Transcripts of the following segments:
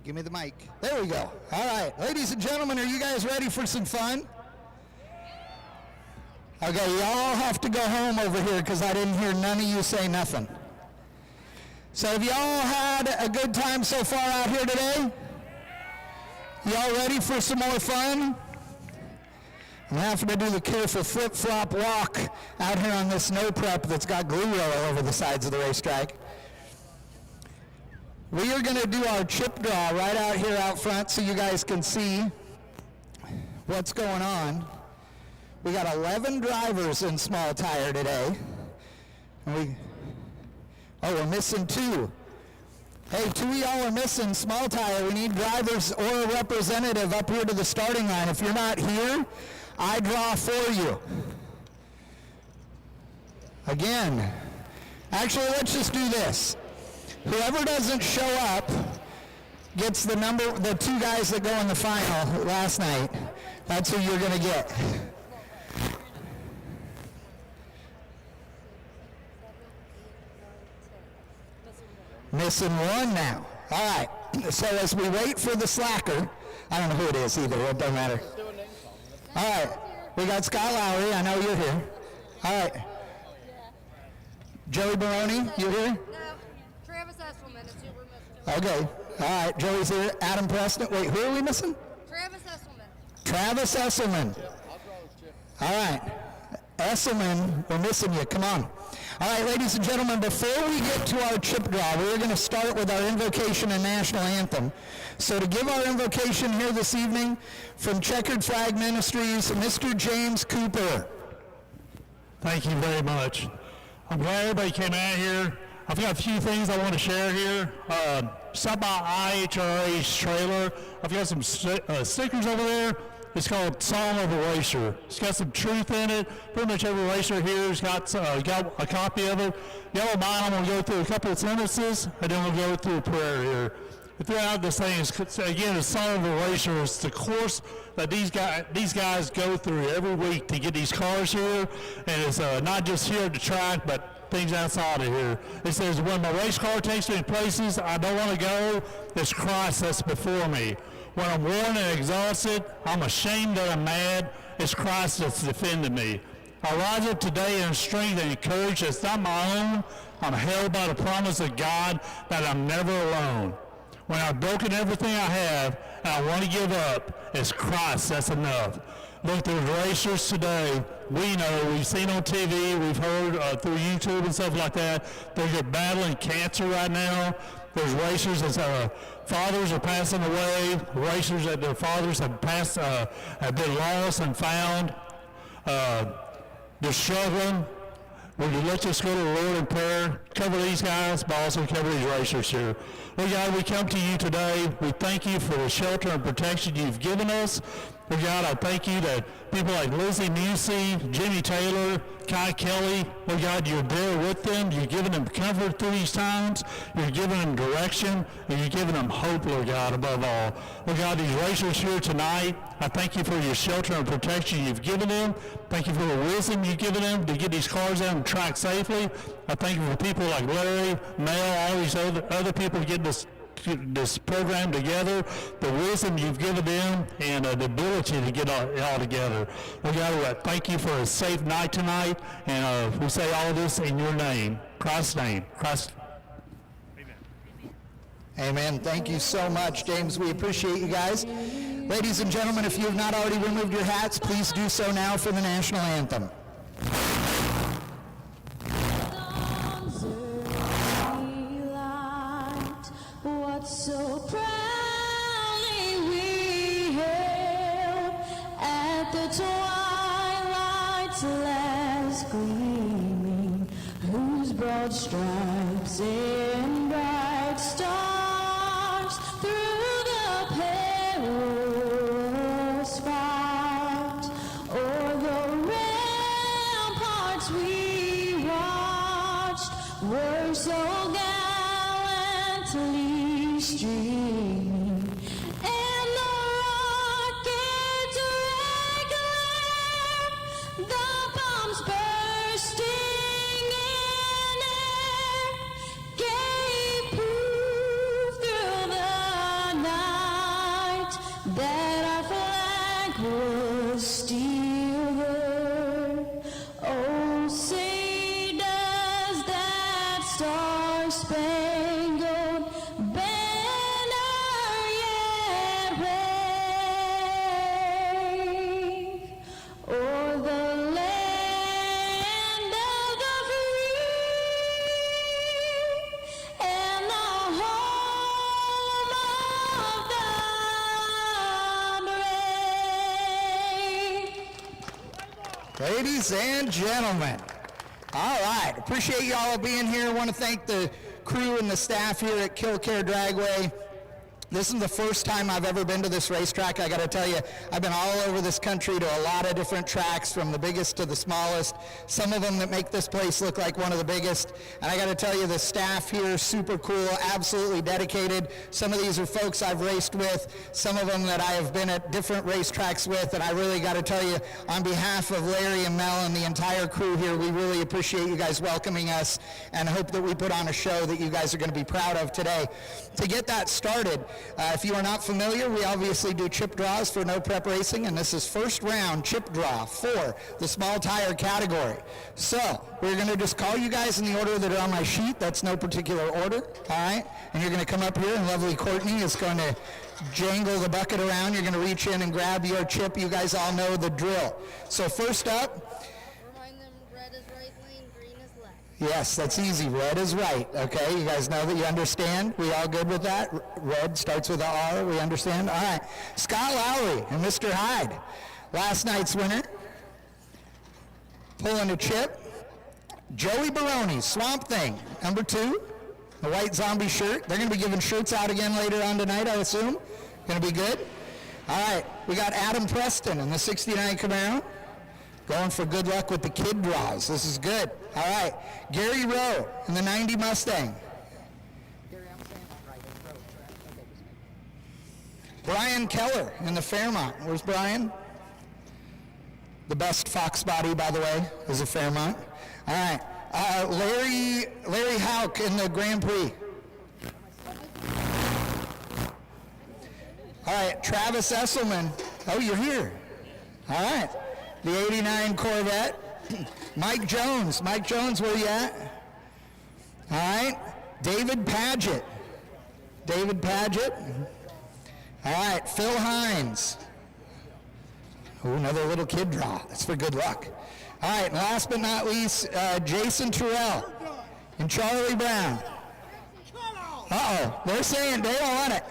Give me the mic. There we go. All right. Ladies and gentlemen, are you guys ready for some fun? Okay, y'all have to go home over here because I didn't hear none of you say nothing. So have y'all had a good time so far out here today? Y'all ready for some more fun? I'm having to do the careful flip-flop walk out here on this snow prep that's got glue all over the sides of the racetrack. We are going to do our chip draw right out here out front so you guys can see what's going on. We got 11 drivers in small tire today. And we're missing 2. Hey, 2 of y'all are missing small tire. We need drivers or a representative up here to the starting line. If you're not here, I draw for you. Again, actually, let's just do this. Whoever doesn't show up gets the 2 guys that go in the final last night. That's who you're going to get. Missing 1 now. All right. So as we wait for the slacker, I don't know who it is either. It doesn't matter. All right. We got Scott Lowry. I know you're here. All right. Joey Baroni, you here? No. Travis Esselman is who we're missing. Okay. All right. Joey's here. Adam Preston. Wait, who are we missing? Travis Esselman. Travis Esselman. All right. Esselman, we're missing you. Come on. All right, ladies and gentlemen, before we get to our chip draw, we're going to start with our invocation and national anthem. So to give our invocation here this evening from Checkered Flag Ministries, Mr. James Cooper. Thank you very much. I'm glad everybody came out here. I've got a few things I want to share here. Stop by IHRA's trailer. I've got some stickers over there. It's called Song of a Racer. It's got some truth in it. Pretty much every racer here has got a copy of it. Yellow mine, I'm going to go through a couple of sentences, and then we'll go through a prayer here. Throughout this thing, again, the Song of a Racer is the course that these guys go through every week to get these cars here. And it's not just here at the track, but things outside of here. It says, when my race car takes me to places I don't want to go, it's Christ that's before me. When I'm worn and exhausted, I'm ashamed that I'm mad. It's Christ that's defending me. I rise up today in strength and courage that's not my own. I'm held by the promise of God that I'm never alone. When I've broken everything I have and I want to give up, it's Christ that's enough. Look, there's racers today, we know, we've seen on TV, we've heard through YouTube and stuff like that, they're battling cancer right now. There's racers that fathers are passing away, racers that their fathers have been lost and found. They're struggling. Let's just go to the Lord in prayer, cover these guys, but also cover these racers here. Lord God, we come to you today. We thank you for the shelter and protection you've given us. Lord God, I thank you that people like Lizzie Musey, Jimmy Taylor, Kai Kelly, Lord God, you're there with them. You're giving them comfort through these times. You're giving them direction, and you're giving them hope, Lord God, above all. Lord God, these racers here tonight, I thank you for your shelter and protection you've given them. Thank you for the wisdom you've given them to get these cars out and track safely. I thank you for people like Larry, Mel, all these other people getting this program together, the wisdom you've given them, and the ability to get it all together. Lord God, thank you for a safe night tonight, and we say all this in your name, Christ's name. Christ. Amen. Thank you so much, James. We appreciate you guys. Ladies and gentlemen, if you have not already removed your hats, please do so now for the national anthem. So proudly we hail at the twilight's last gleaming, whose broad stripes and bright stars through the perilous fight o'er the ramparts we watched were so gallantly streaming, and the rockets regular, the bombs bursting in air, gave proof through the night. star-spangled banner yet wave o'er the land of the free and the home of the brave. Ladies and gentlemen, all right, appreciate you all being here. I want to thank the crew and the staff here at Kil-Kare Dragway. This is the first time I've ever been to this racetrack. I got to tell you, I've been all over this country to a lot of different tracks, from the biggest to the smallest, some of them that make this place look like one of the biggest. And I got to tell you, the staff here is super cool, absolutely dedicated. Some of these are folks I've raced with, some of them that I have been at different racetracks with, and I really got to tell you, on behalf of Larry and Mel and the entire crew here, we really appreciate you guys welcoming us and hope that we put on a show that you guys are going to be proud of today. To get that started, if you are not familiar, we obviously do chip draws for no prep racing, and this is first round chip draw for the small tire category. So we're going to just call you guys in the order that are on my sheet. That's no particular order, all right? And you're going to come up here, and lovely Courtney is going to jangle the bucket around. You're going to reach in and grab your chip. You guys all know the drill. So first up, Remind them red is right lane, green is left. yes, that's easy. Red is right, okay? You guys know that you understand? We all good with that? Red starts with a R, we understand? All right. Scott Lowry and Mr. Hyde, last night's winner, pulling a chip. Joey Baroni, Swamp Thing, number 2, the white zombie shirt. They're going to be giving shirts out again later on tonight, I assume. Going to be good? All right. We got Adam Preston in the 69 Camaro. Going for good luck with the kid draws. This is good. All right. Gary Rowe in the 90 Mustang. Brian Keller in the Fairmont. Where's Brian? The best Fox body, by the way, is a Fairmont. All right. Larry Hauk in the Grand Prix. All right. Travis Esselman. Oh, you're here. All right. The 89 Corvette. Mike Jones. Mike Jones, where you at? All right. David Paget. David Paget. All right. Phil Hines. Oh, another little kid draw. That's for good luck. All right. And last but not least, Jason Terrell and Charlie Brown. Uh-oh. They're saying they don't want it.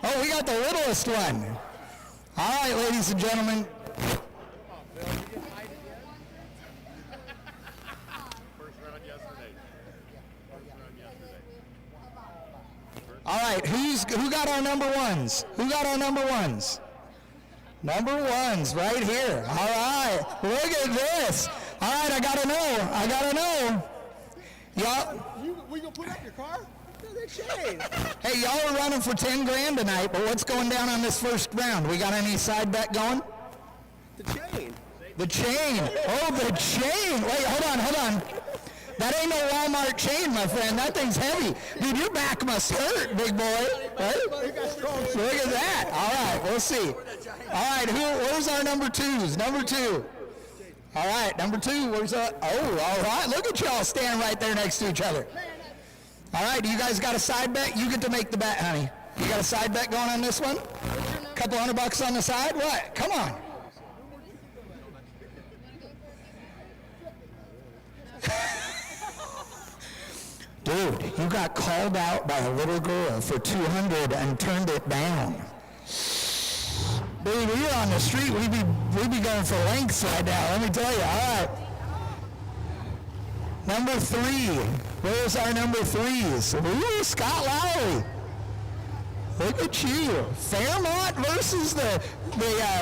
Oh, we got the littlest one. All right, ladies and gentlemen. All right, who got our number ones? Who got our number ones? Number ones right here. All right, look at this. All right, I gotta know. Y'all. We gonna put up your car? That chain. Hey, y'all are running for 10 grand tonight, but what's going down on this first round? We got any side bet going? The chain. The chain. Oh, the chain. Wait, hold on. That ain't no Walmart chain, my friend. That thing's heavy. Dude, your back must hurt, big boy. Right? Look at that. All right, we'll see. All right, where's our number 2s? Number 2. All right, number 2, where's that? Oh, all right. Look at y'all standing right there next to each other. All right, do you guys got a side bet? You get to make the bet, honey. You got a side bet going on this one? Couple $100 on the side? What? Come on. Dude, you got called out by a little girl for 200 and turned it down. Dude, we were on the street. We'd be going for lengths right now, let me tell you. All right. Number 3. Where's our number 3s? Ooh, Scott Lowry. Look at you. Fairmont versus the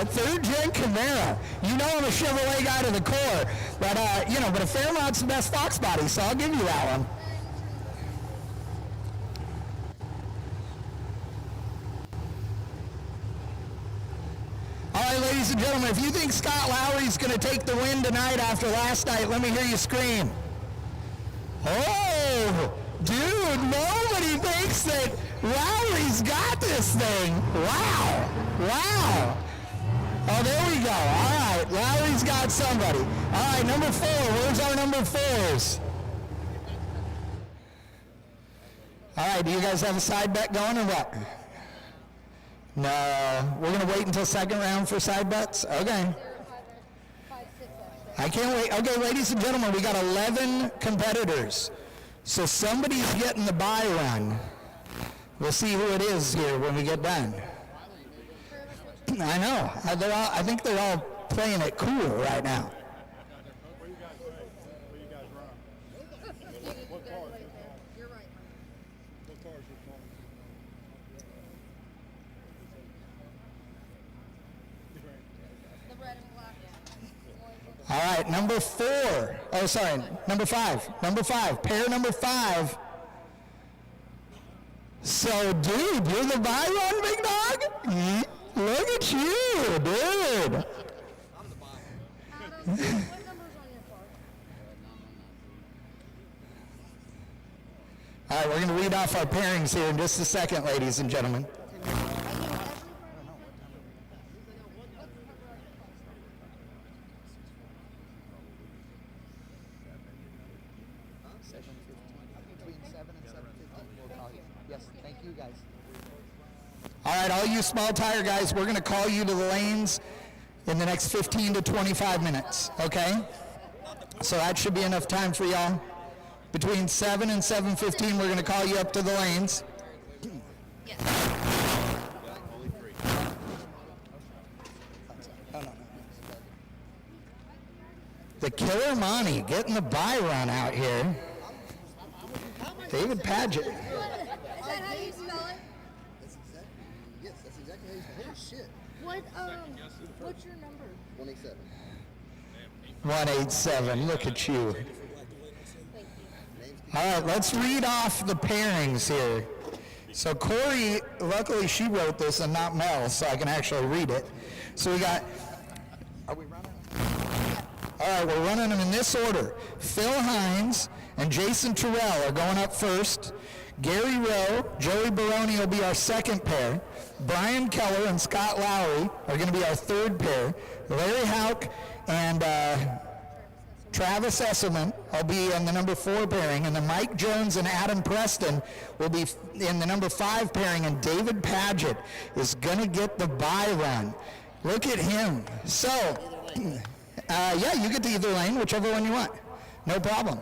third gen Camaro. You know I'm a Chevrolet guy to the core, but but a Fairmont's the best Fox body, so I'll give you that one. All right, ladies and gentlemen, if you think Scott Lowry's going to take the win tonight after last night, let me hear you scream. Oh, dude, nobody thinks that Lowry's got this thing. Wow. Oh, there we go. All right, Lowry's got somebody. All right, number 4. Where's our number 4s? All right, do you guys have a side bet going or what? No, we're going to wait until second round for side bets? Okay. 5, 6, actually. I can't wait. Okay, ladies and gentlemen, we got 11 competitors. So somebody's getting the bye run. We'll see who it is here when we get done. I know. I think they're all playing it cool right now. You're right. The red and black. All right, number 4. Oh, sorry, number 5. Number 5. Pair number 5. So, dude, you're the bye run, big dog? Look at you, dude. Adam, what number's on your card? All right, we're going to read off our pairings here in just a second, ladies and gentlemen. Between 7 and 7:15, we'll call you. Yes, thank you guys. All right, all you small tire guys, we're going to call you to the lanes in the next 15 to 25 minutes, okay? So that should be enough time for y'all. Between 7 and 7:15, we're going to call you up to the lanes. The Killer Monty getting the bye run out here. David Paget. Is that how you spell it? Yes, that's exactly how you say. Holy shit. What's your number? 187. 187, look at you. All right, let's read off the pairings here. So Corey, luckily she wrote this and not Mel, so I can actually read it. So we got, Are we running? all right, we're running them in this order. Phil Hines and Jason Terrell are going up first. Gary Rowe, Joey Baroni will be our second pair. Brian Keller and Scott Lowry are going to be our third pair. Larry Hauk and Travis Esselman will be in the number 4 pairing, and then Mike Jones and Adam Preston will be in the number 5 pairing, and David Paget is going to get the bye run. Look at him. So, yeah, you get to either lane, whichever one you want. No problem.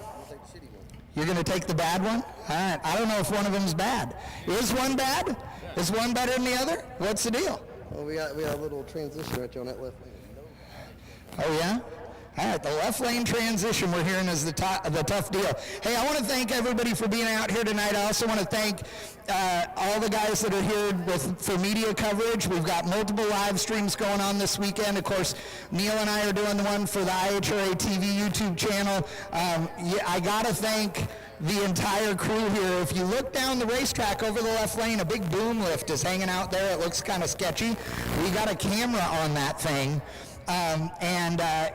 You're going to take the bad one? All right. I don't know if one of them's bad. Is one bad? Is one better than the other? What's the deal? Well, we got a little transition right on that left lane. Oh, yeah? All right, the left lane transition we're hearing is the tough deal. Hey, I want to thank everybody for being out here tonight. I also want to thank all the guys that are here for media coverage. We've got multiple live streams going on this weekend. Of course, Neil and I are doing the one for the IHRA TV YouTube channel. I got to thank the entire crew here. If you look down the racetrack over the left lane, a big boom lift is hanging out there. It looks kind of sketchy. We got a camera on that thing.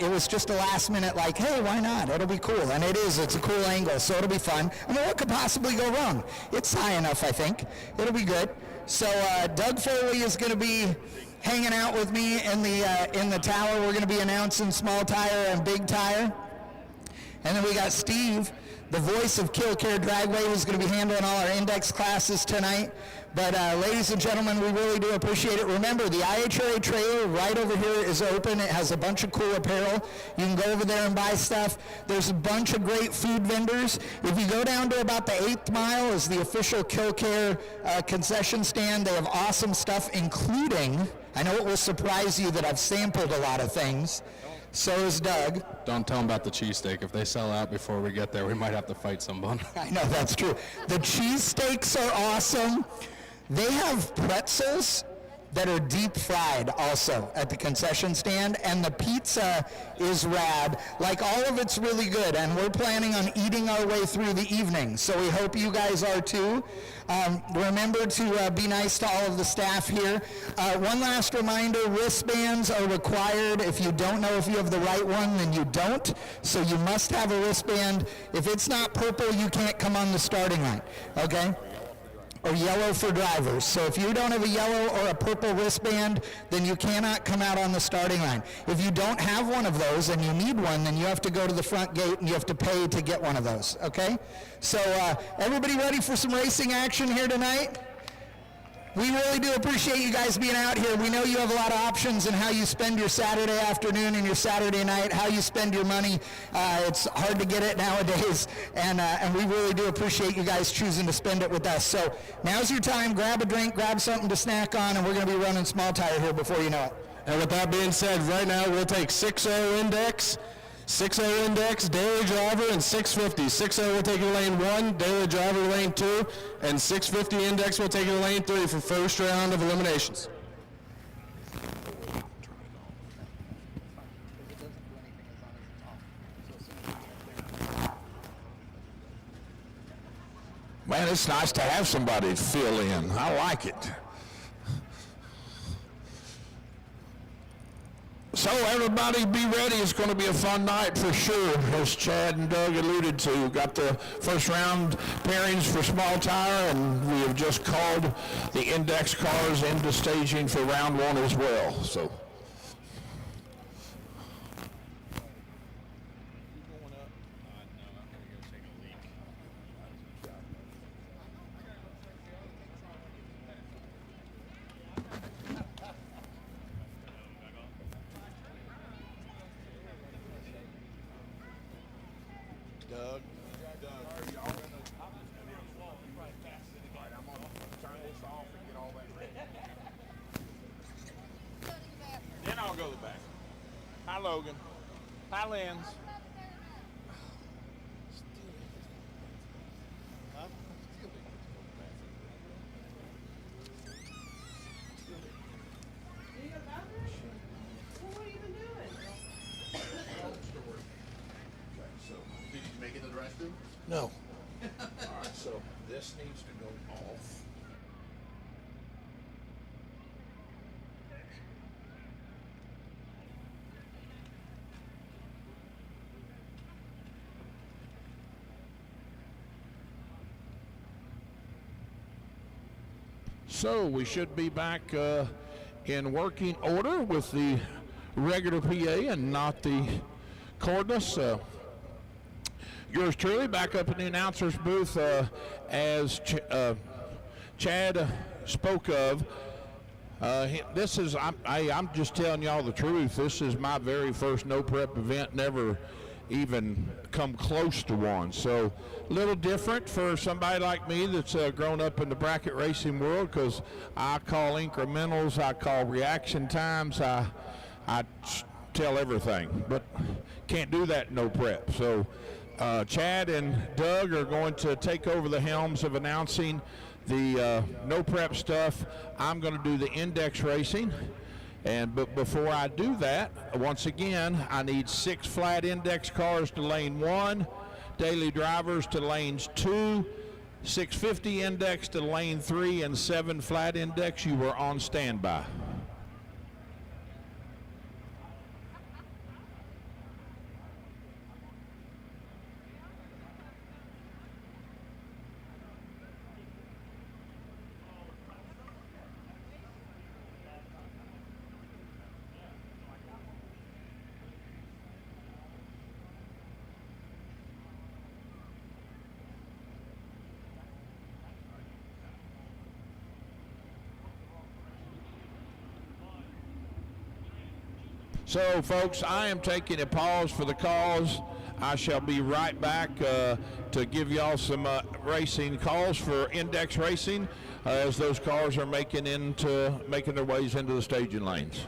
It was just a last minute like, hey, why not? It'll be cool. And it is. It's a cool angle, so it'll be fun. I mean, what could possibly go wrong? It's high enough, I think. It'll be good. So Doug Foley is going to be hanging out with me in the tower. We're going to be announcing small tire and big tire. And then we got Steve, the voice of Kil-Kare Dragway, who's going to be handling all our index classes tonight. But ladies and gentlemen, we really do appreciate it. Remember, the IHRA trailer right over here is open. It has a bunch of cool apparel. You can go over there and buy stuff. There's a bunch of great food vendors. If you go down to about the 8th mile is the official Kil-Kare concession stand. They have awesome stuff, including, I know it will surprise you that I've sampled a lot of things. So is Doug. Don't tell them about the cheesesteak. If they sell out before we get there, we might have to fight someone. I know, that's true. The cheesesteaks are awesome. They have pretzels that are deep fried also at the concession stand, and the pizza is rad. Like, all of it's really good, and we're planning on eating our way through the evening, so we hope you guys are too. Remember to be nice to all of the staff here. One last reminder, wristbands are required. If you don't know if you have the right one, then you don't, so you must have a wristband. If it's not purple, you can't come on the starting line, okay? or yellow for drivers. So if you don't have a yellow or a purple wristband, then you cannot come out on the starting line. If you don't have one of those and you need one, then you have to go to the front gate and you have to pay to get one of those, okay? So everybody ready for some racing action here tonight? We really do appreciate you guys being out here. We know you have a lot of options in how you spend your Saturday afternoon and your Saturday night, how you spend your money. It's hard to get it nowadays, and we really do appreciate you guys choosing to spend it with us. So now's your time. Grab a drink, grab something to snack on, and we're going to be running small tire here before you know it. And with that being said, right now we'll take 6-0 index, 6-0 index, daily driver, and 650. 6-0 will take you to lane 1, daily driver lane 2, and 650 index will take you to lane 3 for first round of eliminations. Man, it's nice to have somebody fill in. I like it. So everybody be ready. It's going to be a fun night for sure, as Chad and Doug alluded to. Got the first round pairings for small tire, and we have just called the index cars into staging for round 1 as well. So. Then I'll go to the back. Hi, Logan. Hi, Lens. Did you make it to the restroom? No. All right, so this needs to go off. So we should be back in working order with the regular PA and not the cordless. Yours truly back up in the announcer's booth as Chad spoke of. This is, I'm just telling y'all the truth. This is my very first no prep event, never even come close to one. So a little different for somebody like me that's grown up in the bracket racing world, because I call incrementals, I call reaction times, I tell everything, but can't do that in no prep. So Chad and Doug are going to take over the helms of announcing the no prep stuff. I'm going to do the index racing. But before I do that, once again, I need 6 flat index cars to lane 1, daily drivers to lanes 2, 650 index to lane 3, and 7 flat index. You were on standby. So, folks, I am taking a pause for the cause. I shall be right back to give y'all some racing calls for index racing as those cars are making their ways into the staging lanes.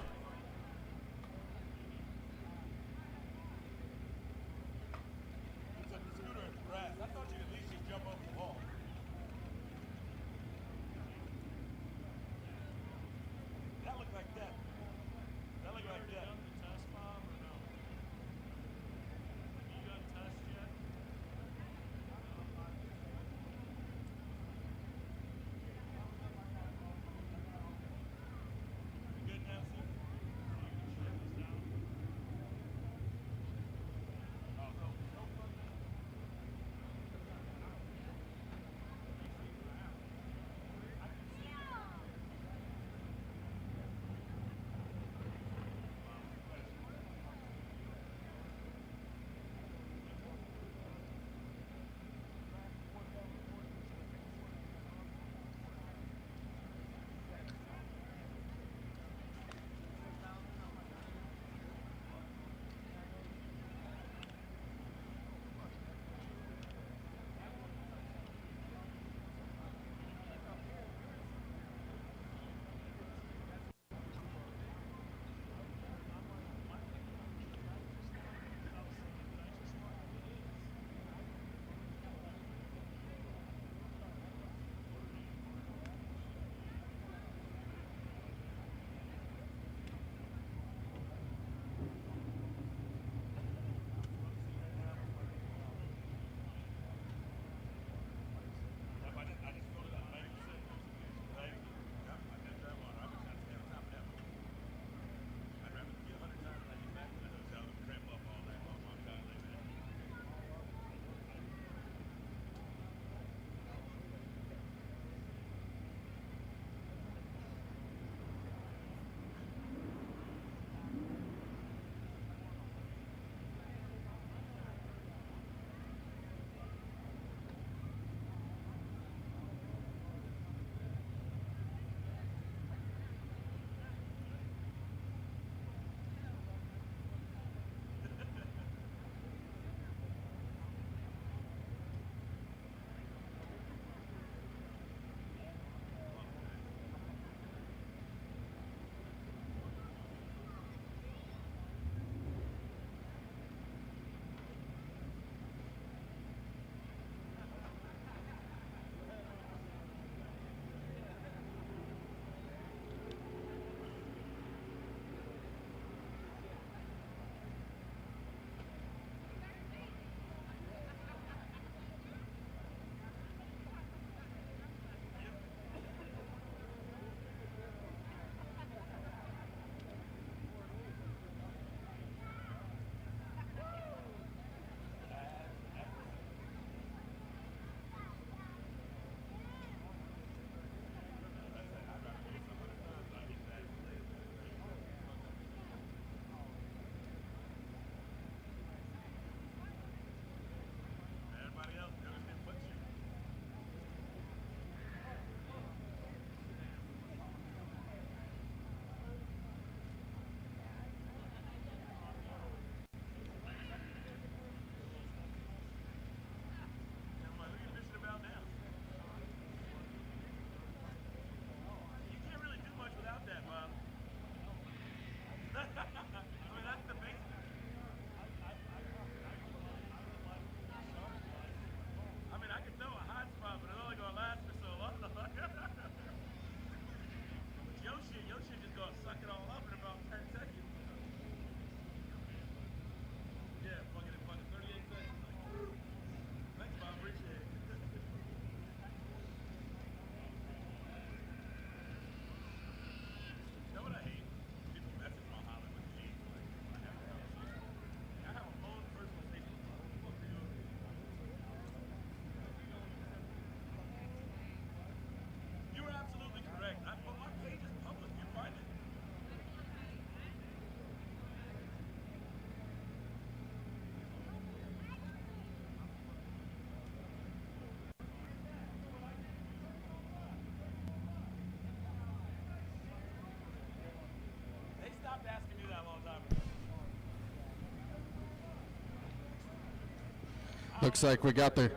Looks like we got the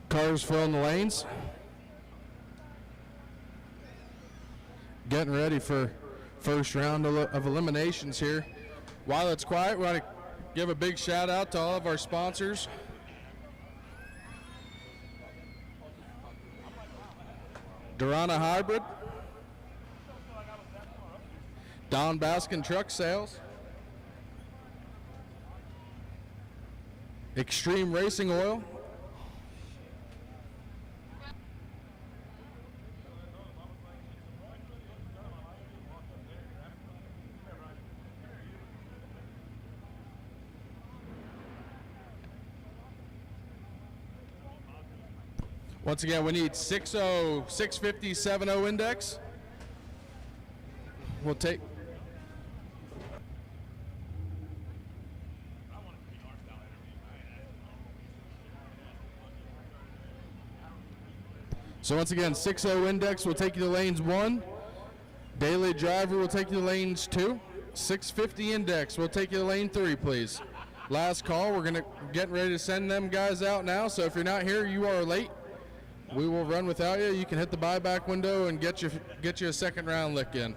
cars filling the lanes. Getting ready for first round of eliminations here. While it's quiet, we want to give a big shout out to all of our sponsors. Durana Hybrid, Don Baskin Truck Sales, Extreme Racing Oil, once again, we need 60, 650, 70 index. We'll take. So once again, 60 index will take you to lanes 1. Daily driver will take you to lanes 2. 650 index will take you to lane 3, please. Last call. We're getting ready to send them guys out now. So if you're not here, you are late. We will run without you. You can hit the buyback window and get you a second round lick in.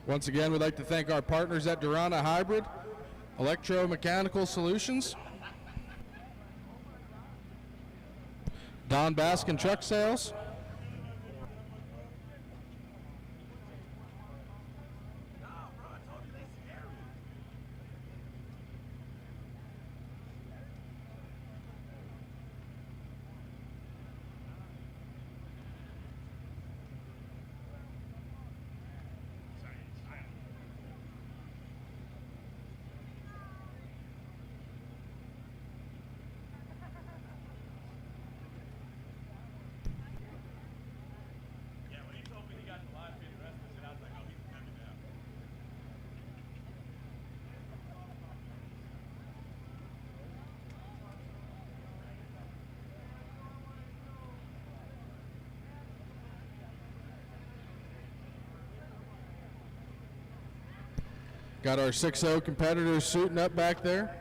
Once again, we'd like to thank our partners at Durana Hybrid, Electromechanical Solutions, Don Baskin Truck Sales, got our 6-0 competitors suiting up back there.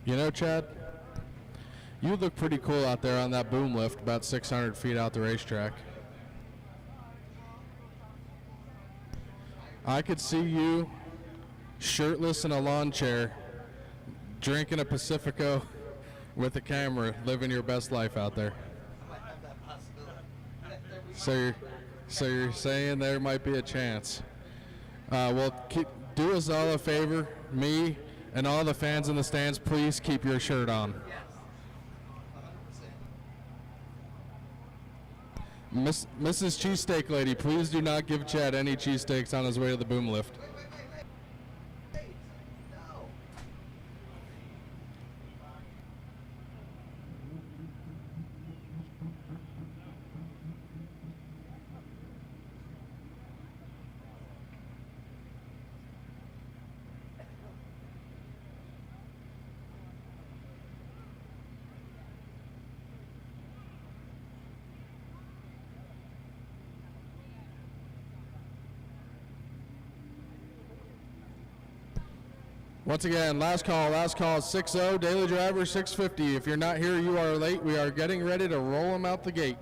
You know, Chad, you look pretty cool out there on that boom lift about 600 feet out the racetrack. I could see you shirtless in a lawn chair, drinking a Pacifico with a camera, living your best life out there. So you're saying there might be a chance. Well, do us all a favor, me and all the fans in the stands, please keep your shirt on. Mrs. Cheesesteak Lady, please do not give Chad any cheesesteaks on his way to the boom lift. Once again, last call, 6-0, daily driver 650. If you're not here, you are late. We are getting ready to roll them out the gate.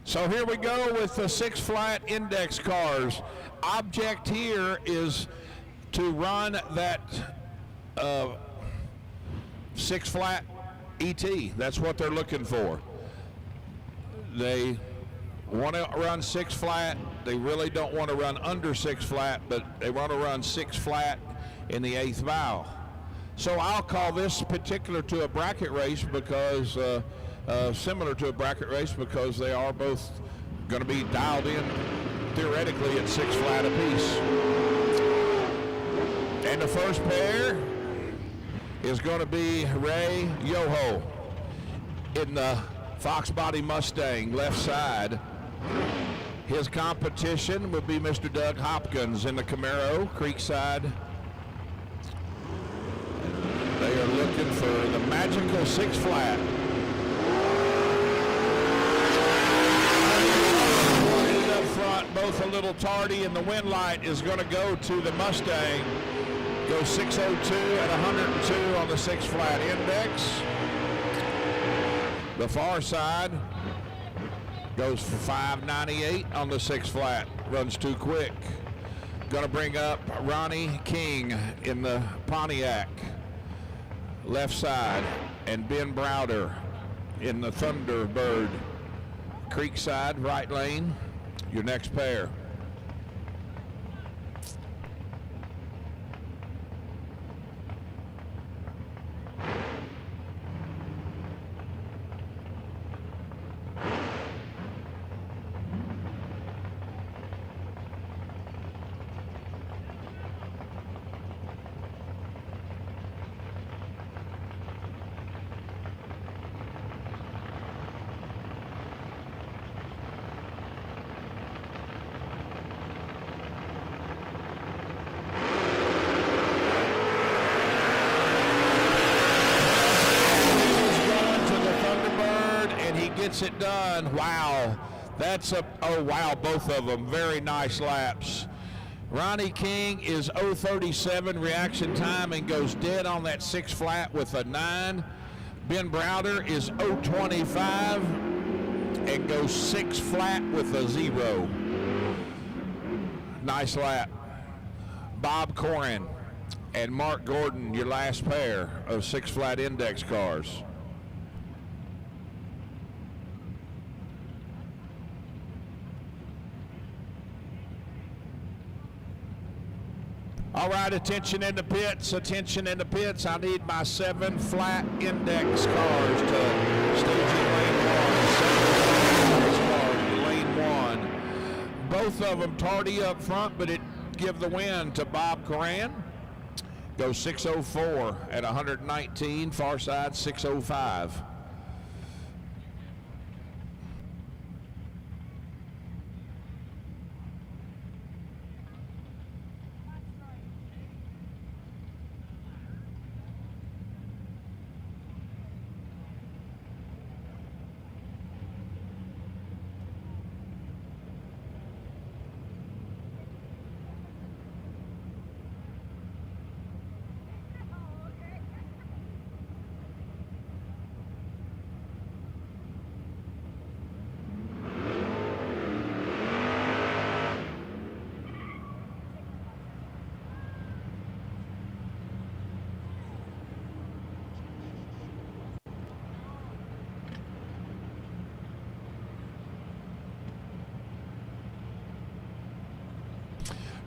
So here we go with the 6 flat index cars. Object here is to run that 6 flat ET. That's what they're looking for. They want to run 6 flat. They really don't want to run under 6 flat, but they want to run 6 flat in the 8th valve. So I'll call this particular to a bracket race because similar to a bracket race because they are both going to be dialed in theoretically at 6 flat apiece. And the first pair is going to be Ray Yoho in the Fox Body Mustang left side. His competition would be Mr. Doug Hopkins in the Camaro Creekside. They are looking for the magical 6 flat. Up front, both a little tardy, and the wind light is going to go to the Mustang. Go 602 at 102 on the 6 flat index. The far side goes for 598 on the 6 flat. Runs too quick. Going to bring up Ronnie King in the Pontiac left side, and Ben Browder in the Thunderbird Creekside right lane. Your next pair. Gets it done. Wow, that's a, oh wow, both of them very nice laps. Ronnie King is 0:37 reaction time and goes dead on that 6 flat with a 9. Ben Browder is 0:25 and goes 6 flat with a 0. Nice lap. Bob Corin and Mark Gordon, your last pair of 6 flat index cars. All right, attention in the pits, attention in the pits. I need my 7 flat index cars to stage in lane 1. 7 lane 1. Both of them tardy up front, but it give the win to Bob Coran. Goes 604 at 119, far side 605.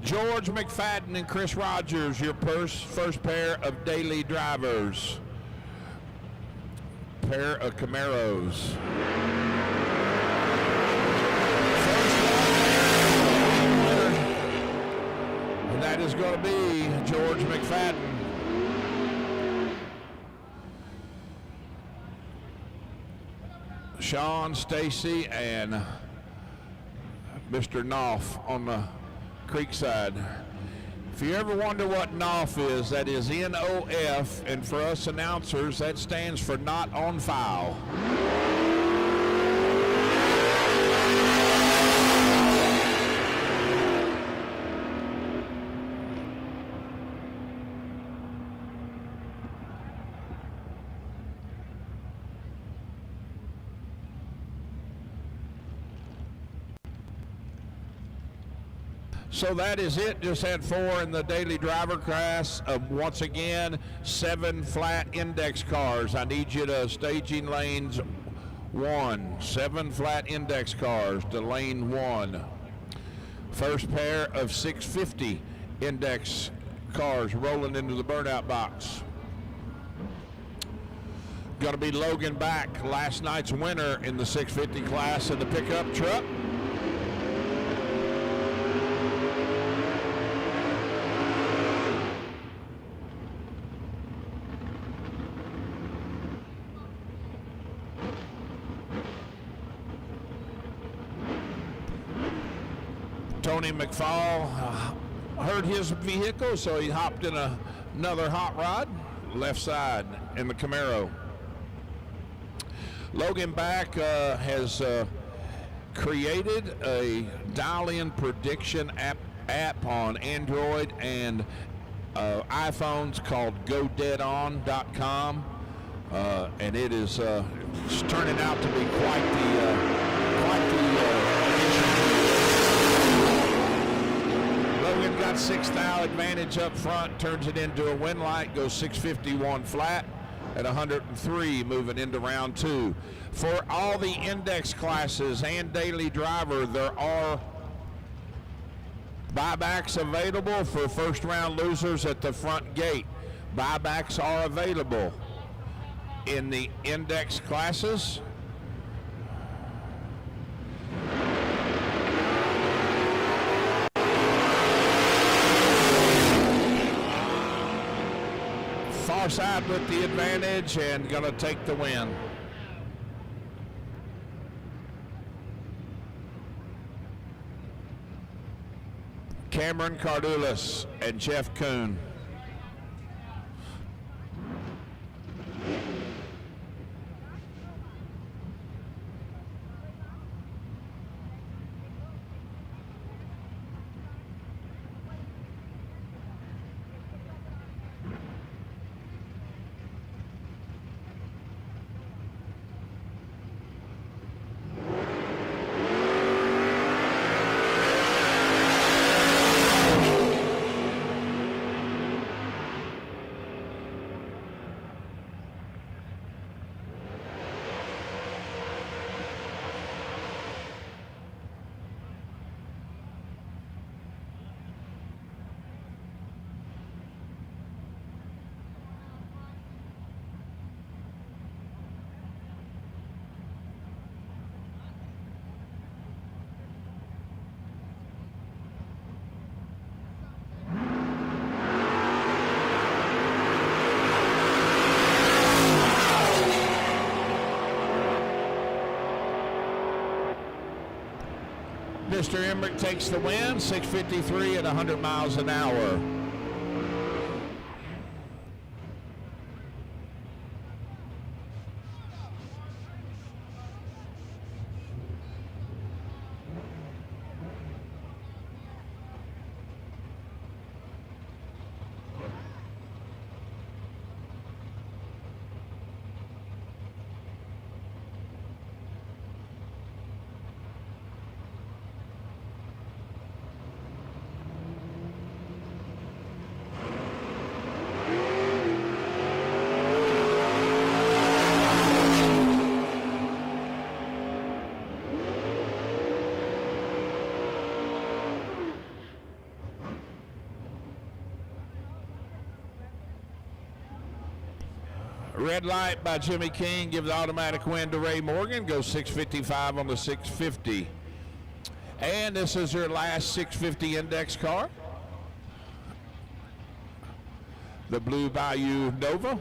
George McFadden and Chris Rogers, your first pair of daily drivers. Pair of Camaros. And that is going to be George McFadden. Sean, Stacy, and Mr. Knopf on the Creekside. If you ever wonder what NOF is, that is N-O-F, and for us announcers, that stands for not on file. So that is it. Just had 4 in the daily driver class. Once again, 7 flat index cars. I need you to staging lanes 1. 7 flat index cars to lane 1. First pair of 650 index cars rolling into the burnout box. Going to be Logan Back, last night's winner in the 650 class in the pickup truck. Tony McFall heard his vehicle, so he hopped in another hot rod, left side in the Camaro. Logan Back has created a dial-in prediction app on Android and iPhones called GoDeadOn.com, and it is it's turning out to be quite the addition. Logan got 6th thou advantage up front, turns it into a win light, goes 651 flat at 103 moving into round 2. For all the index classes and daily driver, there are buybacks available for first round losers at the front gate. Buybacks are available in the index classes. Far side with the advantage and going to take the win. Cameron Cardulis and Jeff Kuhn. Mr. Emmerich takes the win, 6:53 at 100 miles an hour. Red light by Jimmy King, give the automatic win to Ray Morgan, goes 6:55 on the 650. And this is your last 650 index car, the Blue Bayou Nova.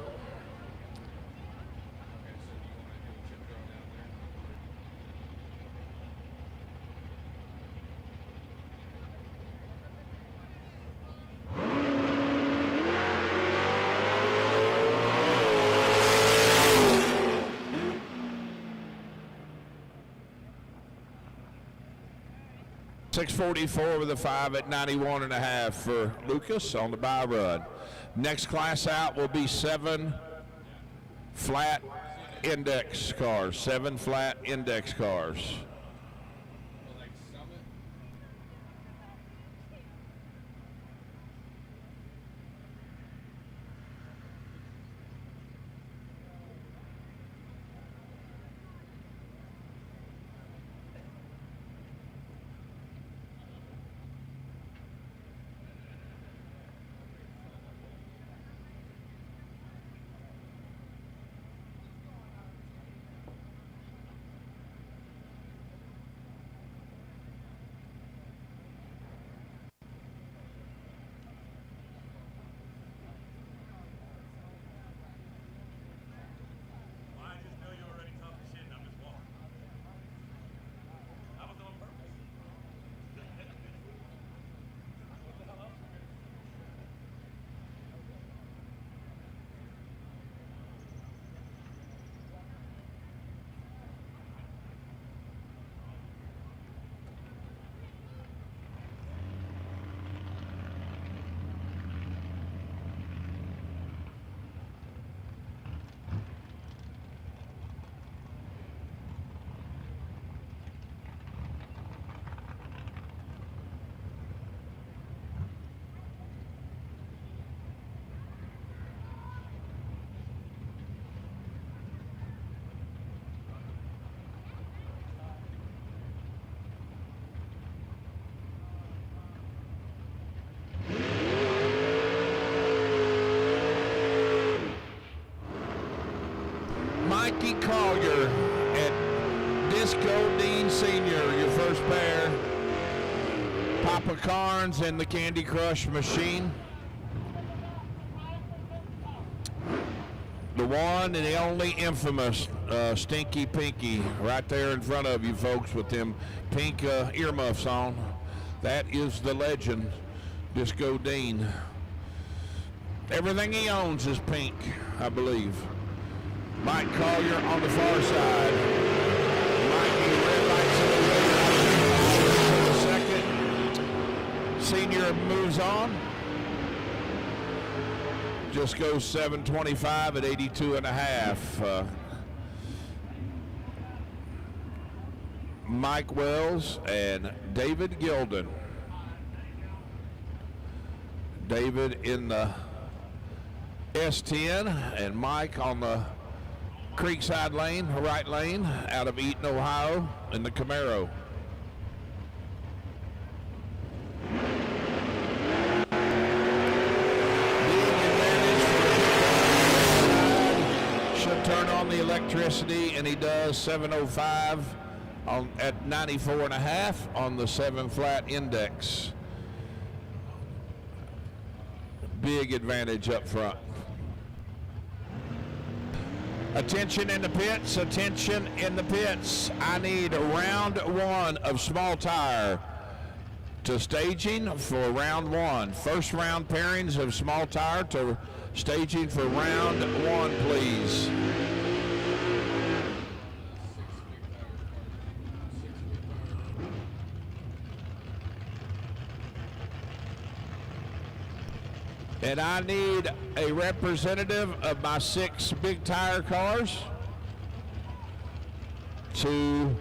.644 with a 5 at 91.5 for Lucas on the buy run. Next class out will be 7 flat index cars. 7 flat index cars. here at Disco Dean Sr., your first pair. Papa Carnes and the Candy Crush Machine. The one and the only infamous Stinky Pinky right there in front of you folks with them pink earmuffs on. That is the legend, Disco Dean. Everything he owns is pink, I believe. Mike Collier on the far side. Mikey red lights in the second. Senior moves on. Just goes 725 at 82 and a half. Mike Wells and David Gilden. David in the S10 and Mike on the Creekside lane, right lane, out of Eaton, Ohio, in the Camaro. Should turn on the electricity, and he does. 705 on at 94 and a half on the 7 flat index. Big advantage up front. Attention in the pits, attention in the pits. I need round one of small tire to staging for round one. First round pairings of small tire to staging for round one, please. And I need a representative of my 6 big tire cars to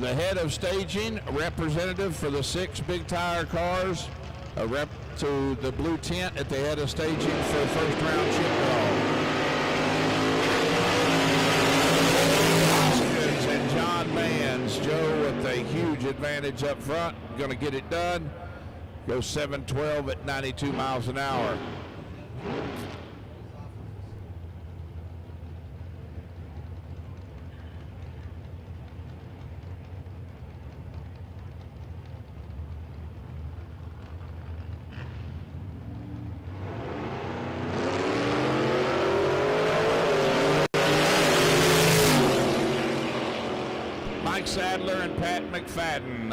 the head of staging, a representative for the 6 big tire cars, a rep to the blue tent at the head of staging for the first round chip draw. Hoskins and John Mans, Joe with a huge advantage up front, going to get it done. Goes 712 at 92 miles an hour. Mike Sadler and Pat McFadden.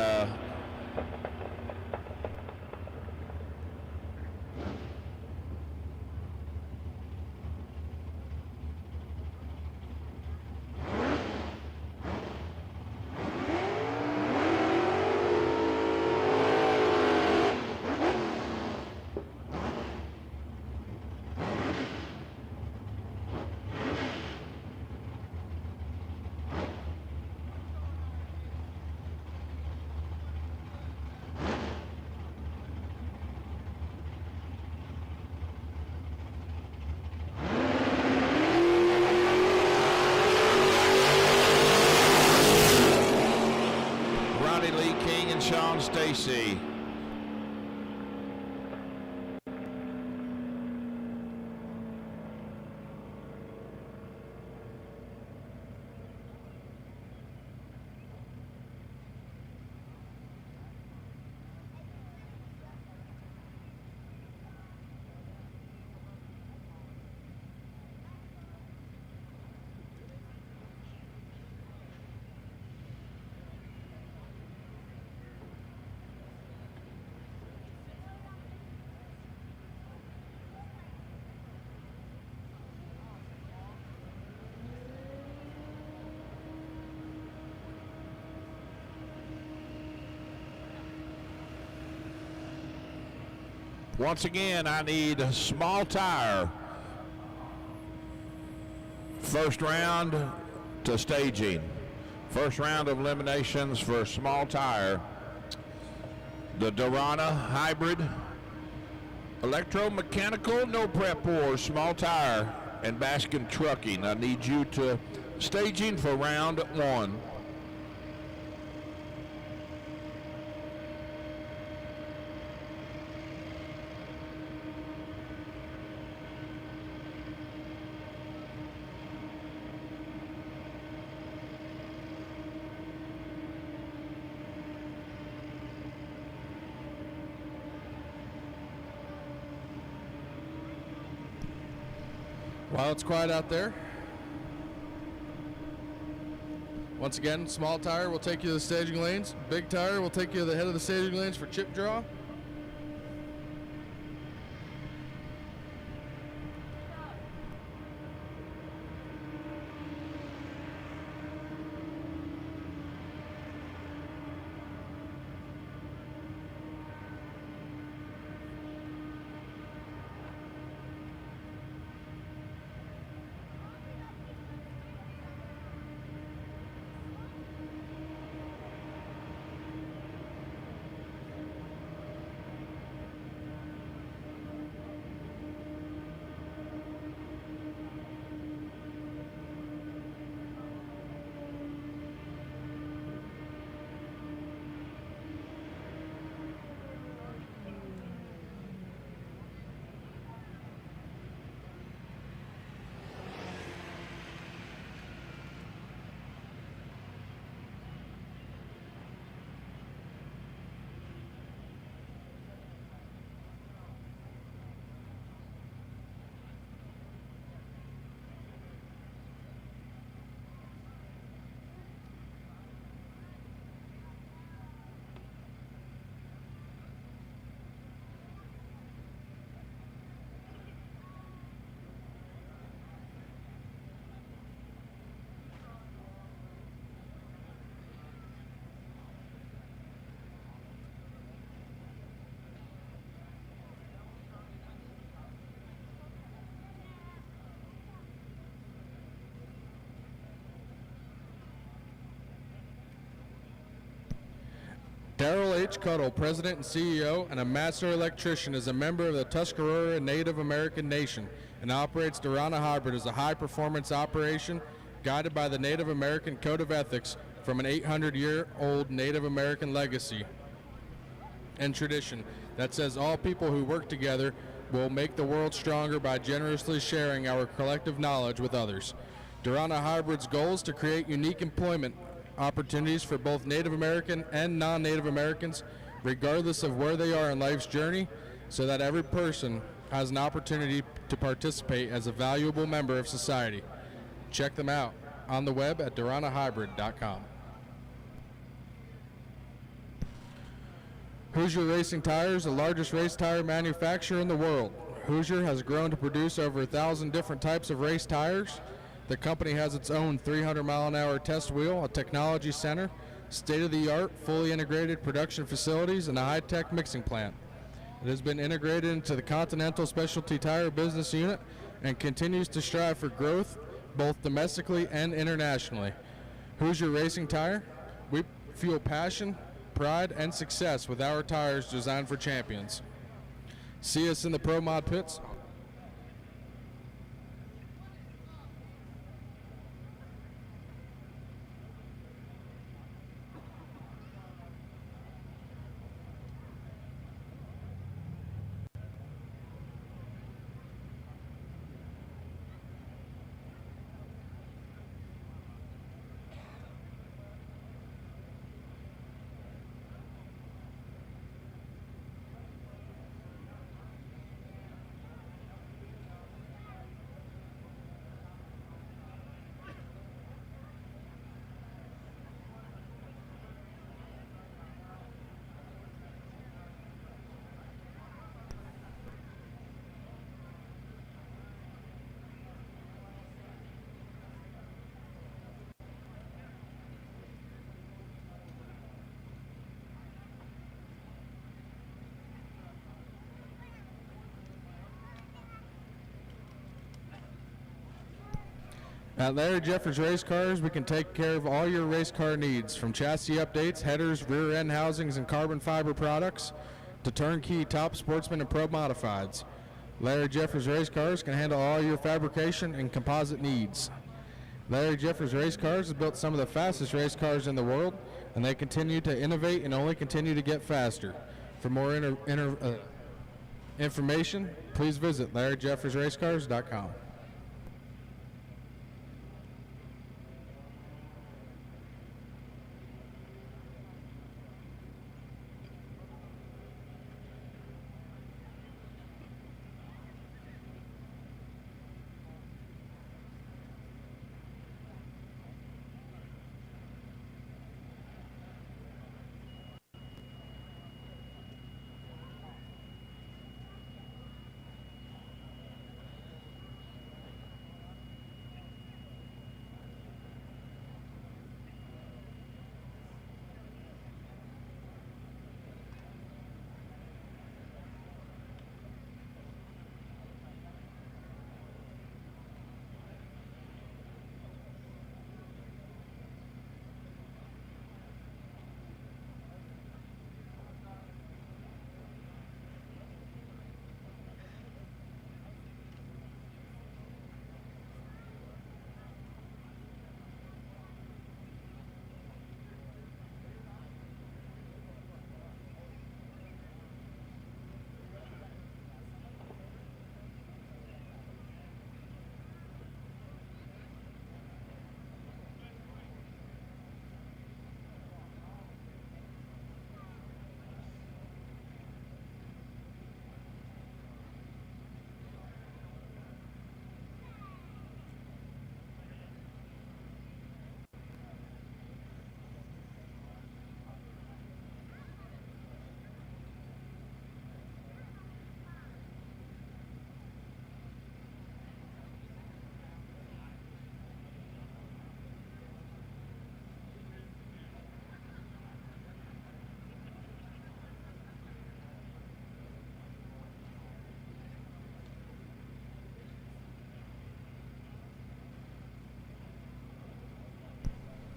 Sean Stacy. Once again, I need a small tire. First round to staging. First round of eliminations for small tire. The Dorana Hybrid. Electromechanical, no prep or small tire, and Baskin Trucking. I need you to staging for round one. While it's quiet out there, once again, small tire will take you to the staging lanes. Big tire will take you to the head of the staging lanes for chip draw. Darrell H. Cuttle, President and CEO and a Master Electrician, is a member of the Tuscarora Native American Nation and operates Durana Hybrid as a high-performance operation guided by the Native American Code of Ethics from an 800-year-old Native American legacy and tradition that says all people who work together will make the world stronger by generously sharing our collective knowledge with others. Durana Hybrid's goal is to create unique employment opportunities for both Native American and non-Native Americans, regardless of where they are in life's journey, so that every person has an opportunity to participate as a valuable member of society. Check them out on the web at duranahybrid.com. Hoosier Racing Tires, the largest race tire manufacturer in the world. Hoosier has grown to produce over 1,000 different types of race tires. The company has its own 300-mile-an-hour test wheel, a technology center, state-of-the-art, fully integrated production facilities, and a high-tech mixing plant. It has been integrated into the Continental Specialty Tire business unit and continues to strive for growth both domestically and internationally. Hoosier Racing Tire, we fuel passion, pride, and success with our tires designed for champions. See us in the Pro Mod pits. At Larry Jeffers Race Cars, we can take care of all your race car needs, from chassis updates, headers, rear end housings, and carbon fiber products, to turnkey top sportsman and pro modifieds. Larry Jeffers Race Cars can handle all your fabrication and composite needs. Larry Jeffers Race Cars has built some of the fastest race cars in the world, and they continue to innovate and only continue to get faster. For more information, please visit LarryJeffersRaceCars.com.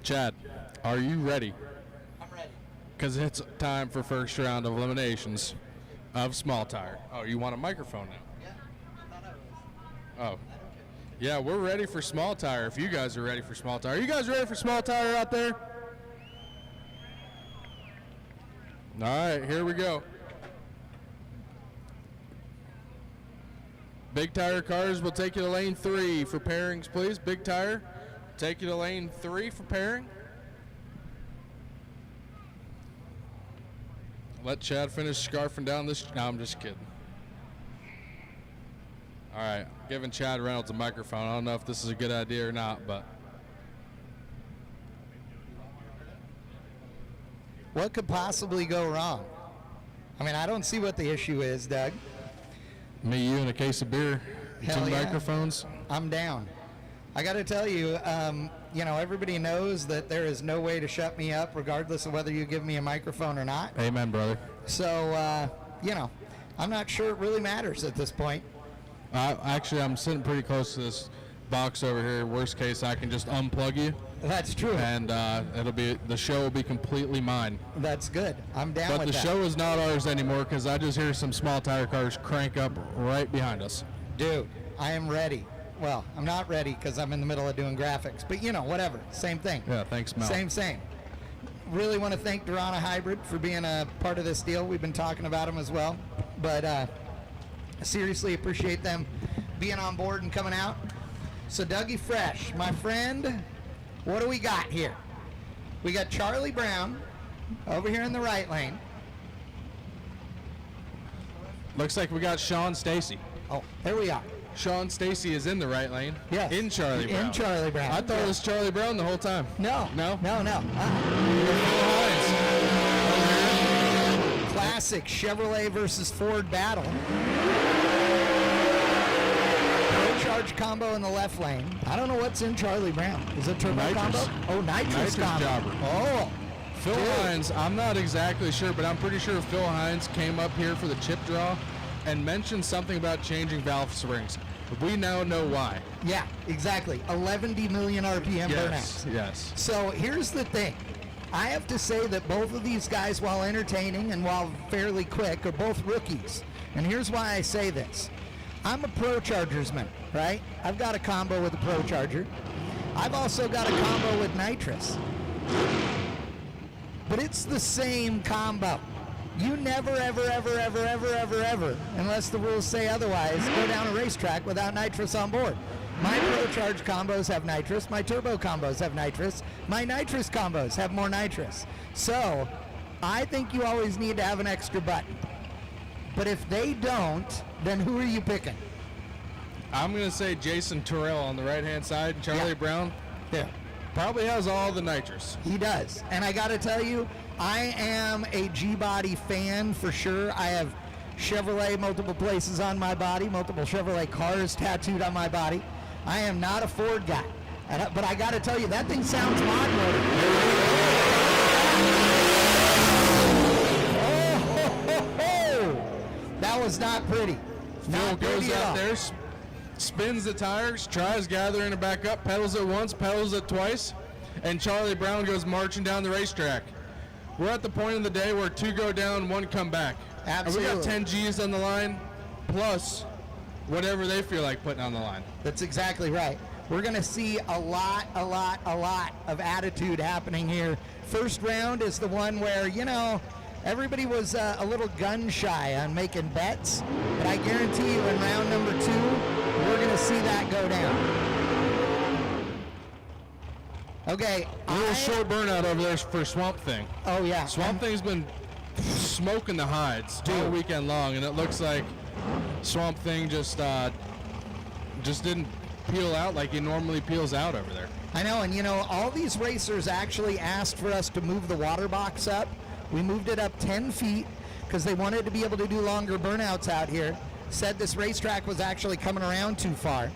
Chad, are you ready? I'm ready. Because it's time for first round of eliminations of small tire. Oh, you want a microphone now? Yeah, I thought I was. Oh. Yeah, we're ready for small tire if you guys are ready for small tire. Are you guys ready for small tire out there? All right, here we go. Big tire cars will take you to lane 3 for pairings, please. Big tire, take you to lane 3 for pairing. Let Chad finish scarfing down this. No, I'm just kidding. All right, giving Chad Reynolds a microphone. I don't know if this is a good idea or not, but. What could possibly go wrong? I mean, I don't see what the issue is, Doug. Me, you, and a case of beer. Hell 2 yeah. microphones. I'm down. I got to tell you, everybody knows that there is no way to shut me up, regardless of whether you give me a microphone or not. Amen, brother. So, I'm not sure it really matters at this point. Actually, I'm sitting pretty close to this box over here. Worst case, I can just unplug you, That's true. and the show will be completely mine. That's good. I'm down But with the that. show is not ours anymore because I just hear some small tire cars crank up right behind us. Dude, I am ready. Well, I'm not ready because I'm in the middle of doing graphics, but whatever. Same thing. Yeah, thanks, Mel. Same. Really want to thank Durana Hybrid for being a part of this deal. We've been talking about them as well, but I seriously appreciate them being on board and coming out. So Dougie Fresh, my friend, what do we got here? We got Charlie Brown over here in the right lane. Looks like we got Sean Stacy. Oh, there we are. Sean Stacy is in the right lane. Yes. In Charlie Brown. In Charlie Brown. I thought it was Charlie Brown the whole time. No. No? No. Hines. Classic Chevrolet versus Ford battle. Charge combo in the left lane. I don't know what's in Charlie Brown. Is it turbo Nitrous. combo? Oh, nitrous combo. jobber. Oh, Phil dude. Hines, I'm not exactly sure, but I'm pretty sure Phil Hines came up here for the chip draw and mentioned something about changing valve springs. We now know why. Yeah, exactly. 11 million RPM burnouts. Yes. So here's the thing. I have to say that both of these guys, while entertaining and while fairly quick, are both rookies. And here's why I say this. I'm a Pro Chargersman, right? I've got a combo with a Pro Charger. I've also got a combo with nitrous. But it's the same combo. You never, ever, unless the rules say otherwise, go down a racetrack without nitrous on board. My Pro Charge combos have nitrous. My turbo combos have nitrous. My nitrous combos have more nitrous. So I think you always need to have an extra button. But if they don't, then who are you picking? I'm going to say Jason Terrell on the right-hand side, and Charlie Yeah. Brown Yeah. probably has all the nitrous. He does. And I got to tell you, I am a G-Body fan for sure. I have Chevrolet multiple places on my body, multiple Chevrolet cars tattooed on my body. I am not a Ford guy. But I got to tell you, that thing sounds mod motor. That was not pretty. Phil Not goes pretty at all. out there, spins the tires, tries gathering it back up, pedals it once, pedals it twice, and Charlie Brown goes marching down the racetrack. We're at the point in the day where 2 go down, 1 come back. Absolutely. And we got 10 G's on the line, plus whatever they feel like putting on the line. That's exactly right. We're going to see a lot of attitude happening here. First round is the one where, everybody was a little gun shy on making bets, but I guarantee you in round number 2, we're going to see that go down. Okay. A little short burnout over there for Swamp Thing. Oh, yeah. Swamp Thing's been smoking the hides all weekend long, and it looks like Swamp Thing just didn't peel out like he normally peels out over there. I know, and all these racers actually asked for us to move the water box up. We moved it up 10 feet because they wanted to be able to do longer burnouts out here. Said this racetrack was actually coming around too far.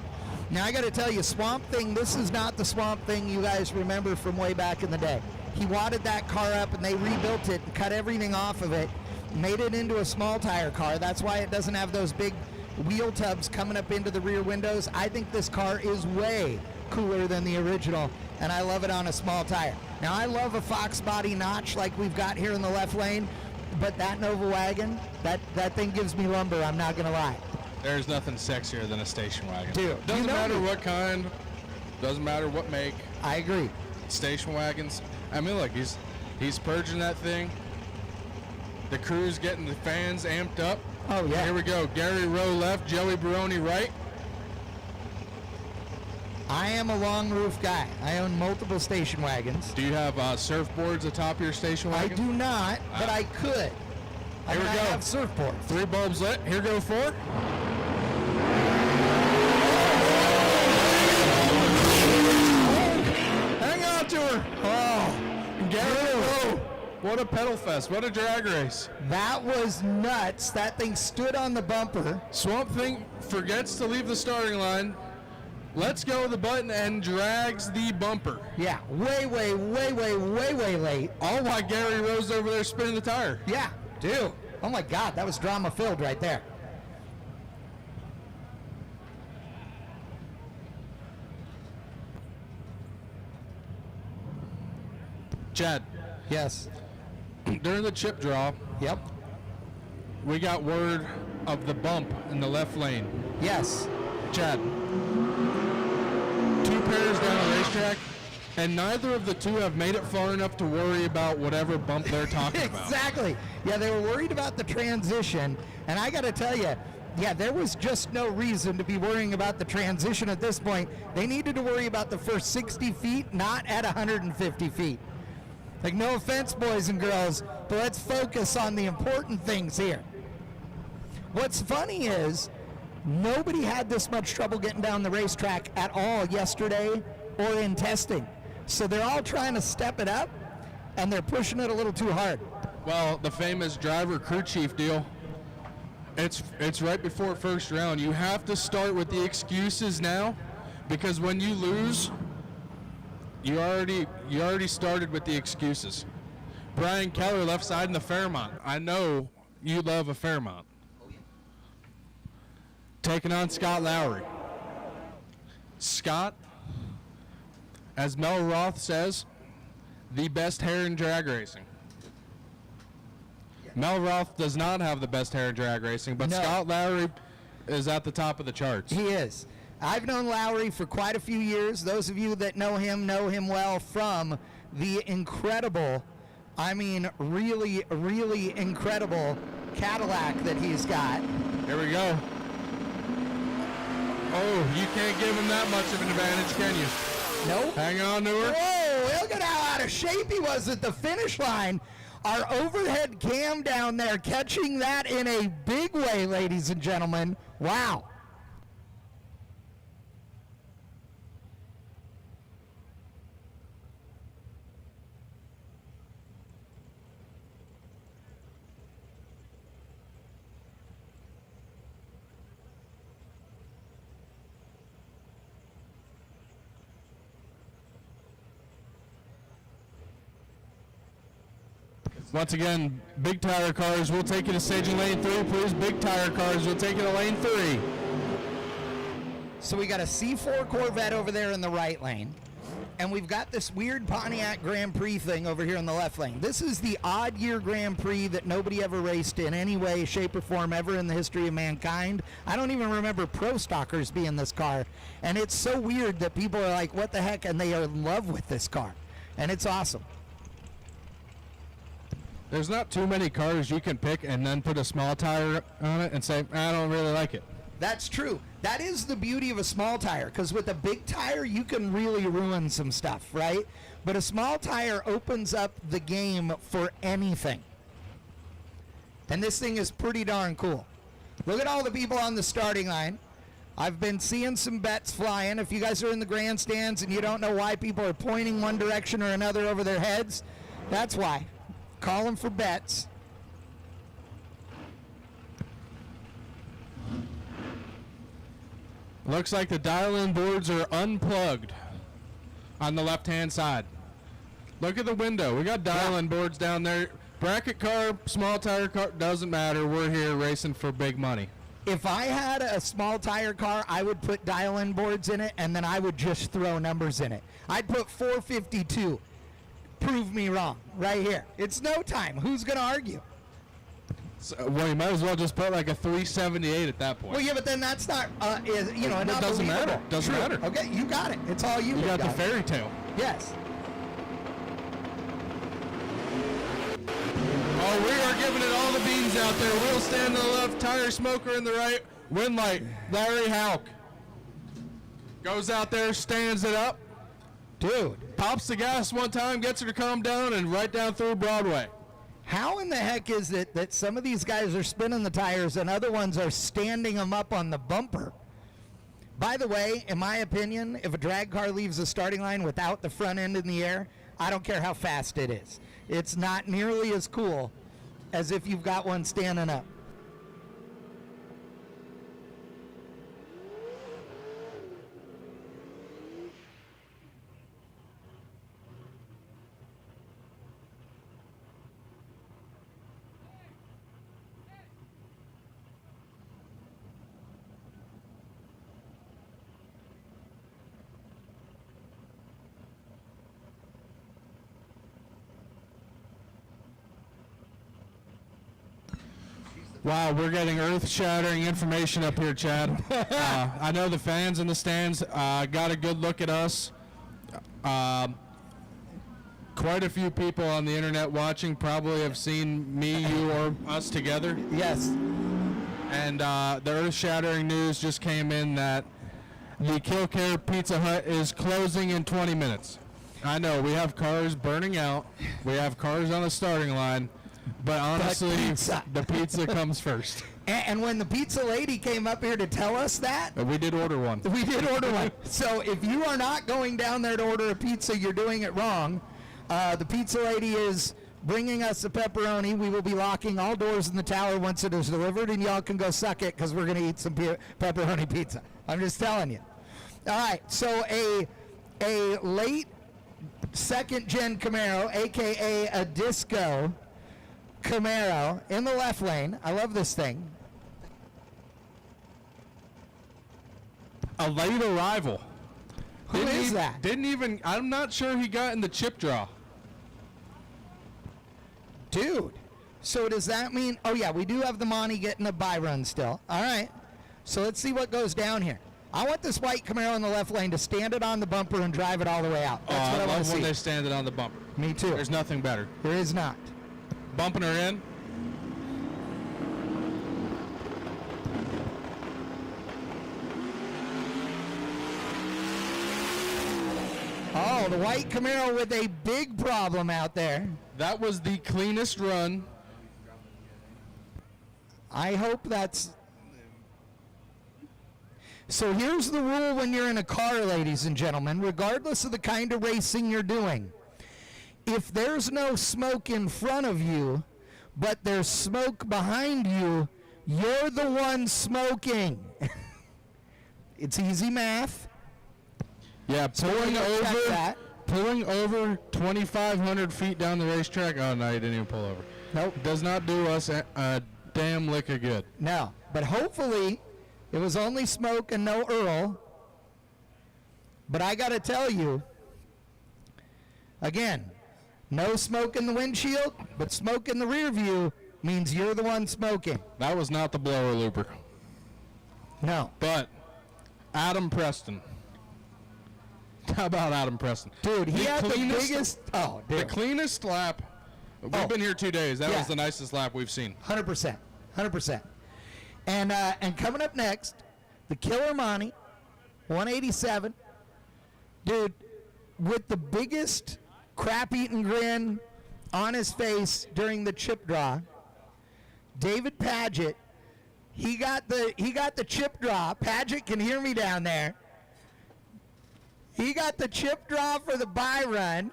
Now I got to tell you, Swamp Thing, this is not the Swamp Thing you guys remember from way back in the day. He wadded that car up and they rebuilt it and cut everything off of it, made it into a small tire car. That's why it doesn't have those big wheel tubs coming up into the rear windows. I think this car is way cooler than the original, and I love it on a small tire. Now, I love a Fox body notch like we've got here in the left lane, but that Nova wagon, that thing gives me lumber, I'm not going to lie. There's nothing sexier than a station wagon. Dude, Doesn't you know matter me. what kind, doesn't matter what make. I agree. Station wagons. I mean, look, he's purging that thing. The crew's getting the fans amped up. Oh, yeah. Here we go. Gary Rowe left, Joey Baroni right. I am a long roof guy. I own multiple station wagons. Do you have surfboards atop your station I wagon? do not, but I could. Here we I go. have surfboards. 3 bulbs lit. Here go 4. Hang on to her. Oh, Gary Rowe. What a pedal fest. What a drag race. That was nuts. That thing stood on the bumper. Swamp Thing forgets to leave the starting line. Lets go of the button and drags the bumper. Yeah, way late. All while Gary Rowe's over there spinning the tire. Yeah, dude. Oh my God, that was drama filled right there. Chad, Yes. during the chip draw, Yep. we got word of the bump in the left lane. Yes. Chad, 2 pairs down the racetrack, and neither of the 2 have made it far enough to worry about whatever bump they're talking about. Exactly. Yeah, they were worried about the transition, and I got to tell you, yeah, there was just no reason to be worrying about the transition at this point. They needed to worry about the first 60 feet, not at 150 feet. Like, no offense, boys and girls, but let's focus on the important things here. What's funny is nobody had this much trouble getting down the racetrack at all yesterday or in testing. So they're all trying to step it up, and they're pushing it a little too hard. Well, the famous driver crew chief deal, it's right before first round. You have to start with the excuses now, because when you lose, you already started with the excuses. Brian Keller left side in the Fairmont. I know you love a Fairmont. Taking on Scott Lowry. Scott, as Mel Roth says, the best hair in drag racing. Mel Roth does not have the best hair in drag racing, but No. Scott Lowry is at the top of the charts. He is. I've known Lowry for quite a few years. Those of you that know him well from the incredible, I mean really, really incredible Cadillac that he's got. Here we go. Oh, you can't give him that much of an advantage, can you? Nope. Hang on to her. Whoa, look at how out of shape he was at the finish line. Our overhead cam down there catching that in a big way, ladies and gentlemen. Wow. Once again, big tire cars will take you to staging lane 3, please. Big tire cars will take you to lane 3. So we got a C4 Corvette over there in the right lane, and we've got this weird Pontiac Grand Prix thing over here in the left lane. This is the odd year Grand Prix that nobody ever raced in any way, shape, or form ever in the history of mankind. I don't even remember pro stockers being this car, and it's so weird that people are like, what the heck, and they are in love with this car, and it's awesome. There's not too many cars you can pick and then put a small tire on it and say, I don't really like it. That's true. That is the beauty of a small tire, because with a big tire, you can really ruin some stuff, right? But a small tire opens up the game for anything. And this thing is pretty darn cool. Look at all the people on the starting line. I've been seeing some bets flying. If you guys are in the grandstands and you don't know why people are pointing one direction or another over their heads, that's why. Call them for bets. Looks like the dial-in boards are unplugged on the left-hand side. Look at the window. We got dial-in boards down there. Bracket car, small tire car, doesn't matter. We're here racing for big money. If I had a small tire car, I would put dial-in boards in it, and then I would just throw numbers in it. I'd put 452. Prove me wrong, right here. It's no time. Who's going to argue? So, well, you might as well just put like a 378 at that point. Well, yeah, but then that's not, not doesn't matter. Doesn't matter. Okay, you got it. It's all you. You got the fairy tale. Yes. Oh, we are giving it all the beans out there. Wheel stand to the left, tire smoker in the right, wind light, Larry Hauk. Goes out there, stands it up. Dude. Pops the gas one time, gets her to calm down, and right down through Broadway. How in the heck is it that some of these guys are spinning the tires and other ones are standing them up on the bumper? By the way, in my opinion, if a drag car leaves the starting line without the front end in the air, I don't care how fast it is. It's not nearly as cool as if you've got one standing up. Wow, we're getting earth-shattering information up here, Chad. I know the fans in the stands got a good look at us. Quite a few people on the internet watching probably have seen me, you, or us together. Yes. And the earth-shattering news just came in that the Kil-Kare Pizza Hut is closing in 20 minutes. I know, we have cars burning out. We have cars on the starting line. But honestly, the pizza comes first. And when the pizza lady came up here to tell us that, we did order one. We did order one. So if you are not going down there to order a pizza, you're doing it wrong. The pizza lady is bringing us the pepperoni. We will be locking all doors in the tower once it is delivered, and y'all can go suck it because we're going to eat some pepperoni pizza. I'm just telling you. All right, so a late second-gen Camaro, a.k.a. a disco Camaro in the left lane. I love this thing. A late arrival. Who is that? Didn't even, I'm not sure he got in the chip draw. Dude, so does that mean, oh yeah, we do have the Monty getting a buy run still. All right, so let's see what goes down here. I want this white Camaro in the left lane to stand it on the bumper and drive it all the way out. That's what I want to see. When they stand it on the bumper. Me too. There's nothing better. There is not. Bumping her in. Oh, the white Camaro with a big problem out there. That was the cleanest run. I hope that's... So here's the rule when you're in a car, ladies and gentlemen, regardless of the kind of racing you're doing. If there's no smoke in front of you, but there's smoke behind you, you're the one smoking. It's easy math. Yeah, pulling over 2,500 feet down the racetrack. Oh, no, you didn't even pull over. Nope. Does not do us a damn lick of good. No, but hopefully it was only smoke and no Earl. But I got to tell you, again, no smoke in the windshield, but smoke in the rear view means you're the one smoking. That was not the blower looper. No. But Adam Preston. How about Adam Preston? Dude, he had the biggest... Oh, dude. The cleanest lap. We've been here 2 days. That was the nicest lap we've seen. 100%. 100%. And coming up next, the Killer Monty, 187. Dude, with the biggest crap-eating grin on his face during the chip draw, David Paget, he got the chip draw. Paget can hear me down there. He got the chip draw for the buy run,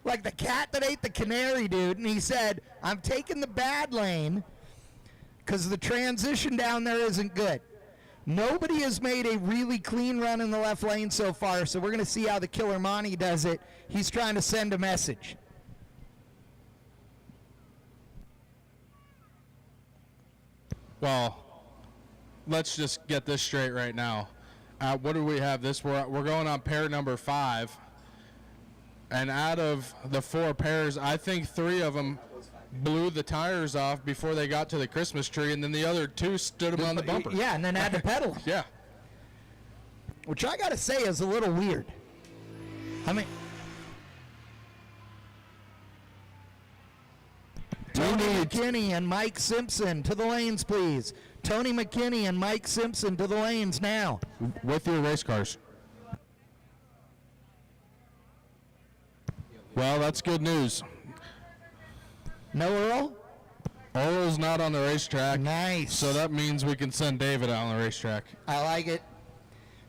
like the cat that ate the canary, dude. And he said, I'm taking the bad lane because the transition down there isn't good. Nobody has made a really clean run in the left lane so far, so we're going to see how the Killer Monty does it. He's trying to send a message. Well, let's just get this straight right now. What do we have? We're going on pair number 5. And out of the 4 pairs, I think 3 of them blew the tires off before they got to the Christmas tree, and then the other 2 stood them on the bumper. Yeah, and then had to pedal. Yeah. Which I got to say is a little weird. I mean, Tony McKinney and Mike Simpson to the lanes, please. Tony McKinney and Mike Simpson to the lanes now. With your race cars. Well, that's good news. No Earl? Earl's not on the racetrack. Nice. So that means we can send David out on the racetrack. I like it.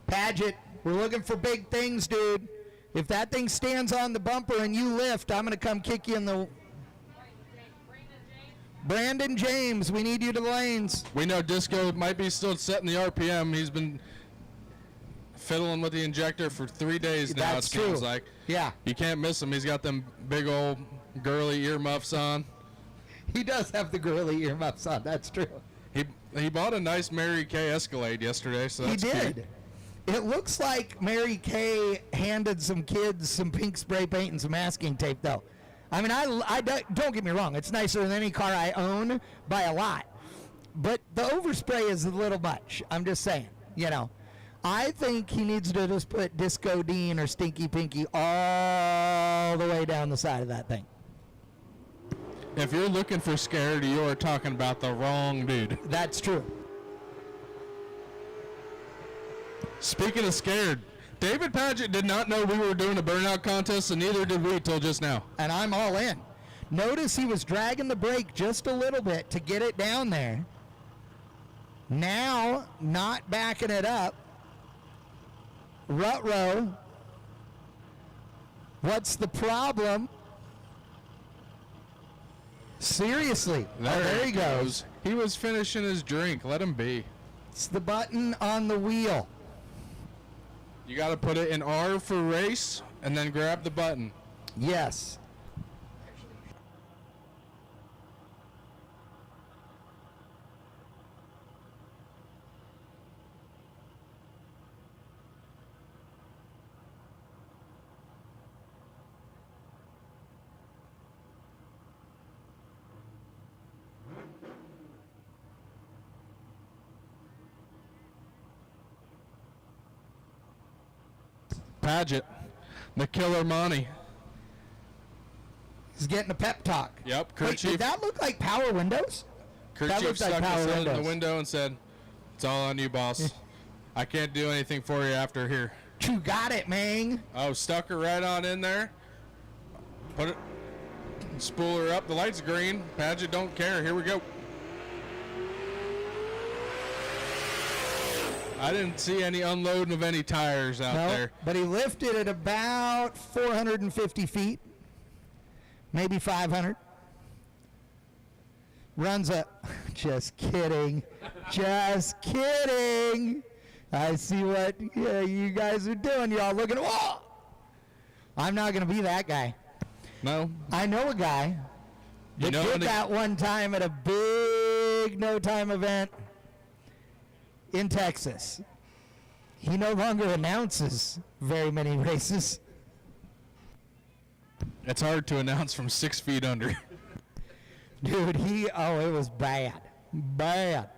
Paget, we're looking for big things, dude. If that thing stands on the bumper and you lift, I'm going to come kick you in the... Brandon James, we need you to the lanes. We know Disco might be still setting the RPM. He's been fiddling with the injector for 3 days now, That's it seems true. like. Yeah. You can't miss him. He's got them big old girly earmuffs on. He does have the girly earmuffs on, that's true. He bought a nice Mary Kay Escalade yesterday, so that's He did. cute. It looks like Mary Kay handed some kids some pink spray paint and some masking tape, though. I mean, don't get me wrong. It's nicer than any car I own by a lot. But the overspray is a little much. I'm just saying, you know. I think he needs to just put Disco Dean or Stinky Pinky all the way down the side of that thing. If you're looking for scared, you are talking about the wrong dude. That's true. Speaking of scared, David Paget did not know we were doing a burnout contest, and neither did we till just now. And I'm all in. Notice he was dragging the brake just a little bit to get it down there. Now, not backing it up. Rut row. What's the problem? Seriously. There he goes. He was finishing his drink. Let him be. It's the button on the wheel. You got to put it in R for race, and then grab the button. Yes. Paget, the killer Monty. He's getting a pep talk. Yep, Wait, Kerchief. did that look like power windows? That Kerchief looked like stuck power his head in the windows. window and said, "It's all on you, boss. I can't do anything for you after here." You got it, man. Oh, stuck her right on in there. Put it, spool her up. The light's green. Paget don't care. Here we go. I didn't see any unloading of any tires out there. But he lifted at about 450 feet, maybe 500. Runs up. Just kidding. Just kidding. I see what you guys are doing. You're all looking. Whoa! I'm not going to be that guy. No. I know a guy that did that one time at a big no-time event in Texas. He no longer announces very many races. It's hard to announce from 6 feet under. Dude, it was bad. Bad.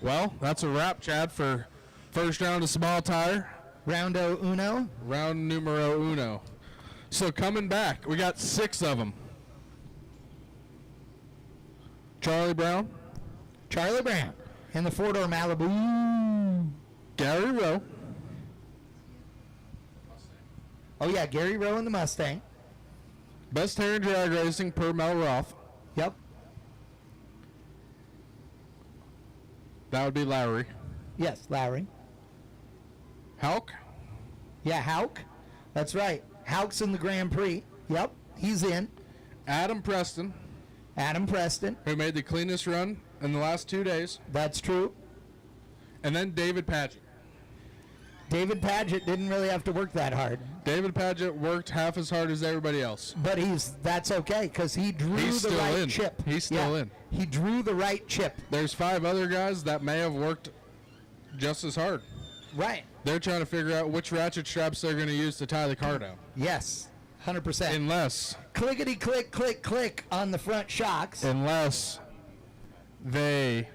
Well, that's a wrap, Chad, for first round of small tire. Roundo uno. Round numero uno. So coming back, we got 6 of them. Charlie Brown. Charlie Brown. And the 4-door Malibu. Gary Rowe. Oh, yeah, Gary Rowe and the Mustang. Best hair in drag racing per Mel Roth. Yep. That would be Lowry. Yes, Lowry. Hauk. Yeah, Hauk. That's right. Hauk's in the Grand Prix. Yep, he's in. Adam Preston, Adam Preston. who made the cleanest run in the last 2 days. That's true. And then David Padgett. David Padgett didn't really have to work that hard. David Padgett worked half as hard as everybody else. But that's okay, because he drew He's the still right in. chip. He's still in. He drew the right chip. There's 5 other guys that may have worked just as hard. Right. They're trying to figure out which ratchet straps they're going to use to tie the car down. Yes, 100%. Unless Clickety click, click, click on the front shocks. they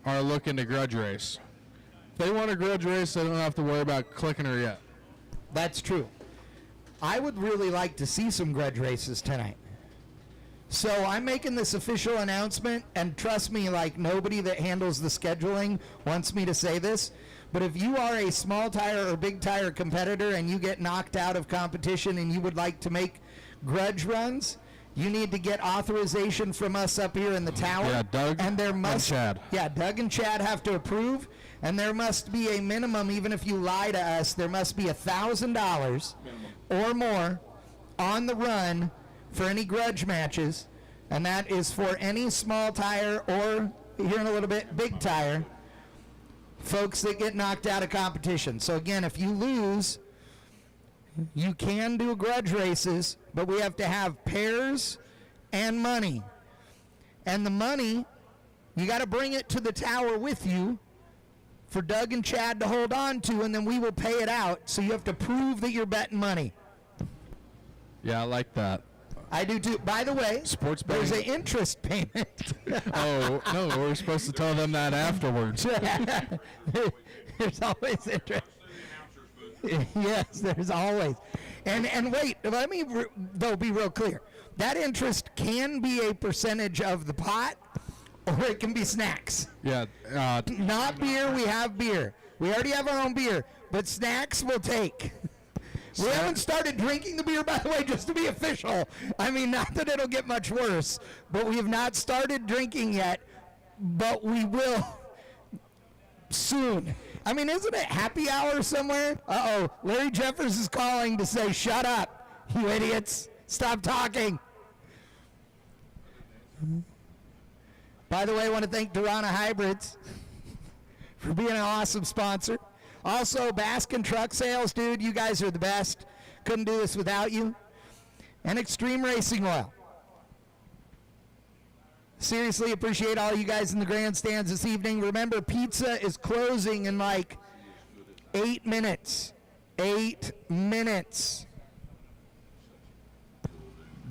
are looking to grudge race. If they want a grudge race, they don't have to worry about clicking her yet. That's true. I would really like to see some grudge races tonight. So I'm making this official announcement, and trust me, like nobody that handles the scheduling wants me to say this, but if you are a small tire or big tire competitor and you get knocked out of competition and you would like to make grudge runs, you need to get authorization from us up here in the tower. Yeah, Doug and Chad. Yeah, Doug and Chad have to approve, and there must be a minimum, even if you lie to us, there must be $1,000 or more on the run for any grudge matches, and that is for any small tire or, here in a little bit, big tire, folks that get knocked out of competition. So again, if you lose, you can do grudge races, but we have to have pairs and money. And the money, you got to bring it to the tower with you for Doug and Chad to hold on to, and then we will pay it out. So you have to prove that you're betting money. Yeah, I like that. I do too. By the way, Sports there's an betting. interest payment. Oh, no, we're supposed to tell them that afterwards. There's always interest. Yes, there's always. And wait, let me though be real clear. That interest can be a percentage of the pot, or it can be snacks. Yeah. Not beer, we have beer. We already have our own beer, but snacks we'll take. We haven't started drinking the beer, by the way, just to be official. I mean, not that it'll get much worse, but we have not started drinking yet, but we will soon. I mean, isn't it happy hour somewhere? Uh-oh, Larry Jeffers is calling to say, shut up, you idiots. Stop talking. By the way, I want to thank Durana Hybrids for being an awesome sponsor. Also, Baskin Truck Sales, dude, you guys are the best. Couldn't do this without you. And Extreme Racing Oil. Seriously appreciate all you guys in the grandstands this evening. Remember, pizza is closing in like 8 minutes. 8 minutes.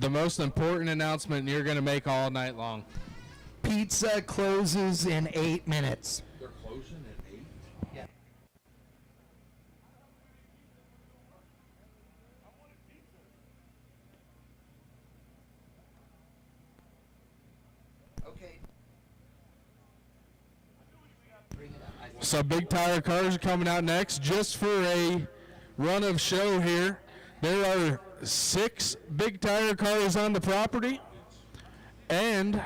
The most important announcement you're going to make all night long. Pizza closes in 8 minutes. They're closing at 8? Yeah. Okay. So big tire cars are coming out next. Just for a run of show here, there are 6 big tire cars on the property, and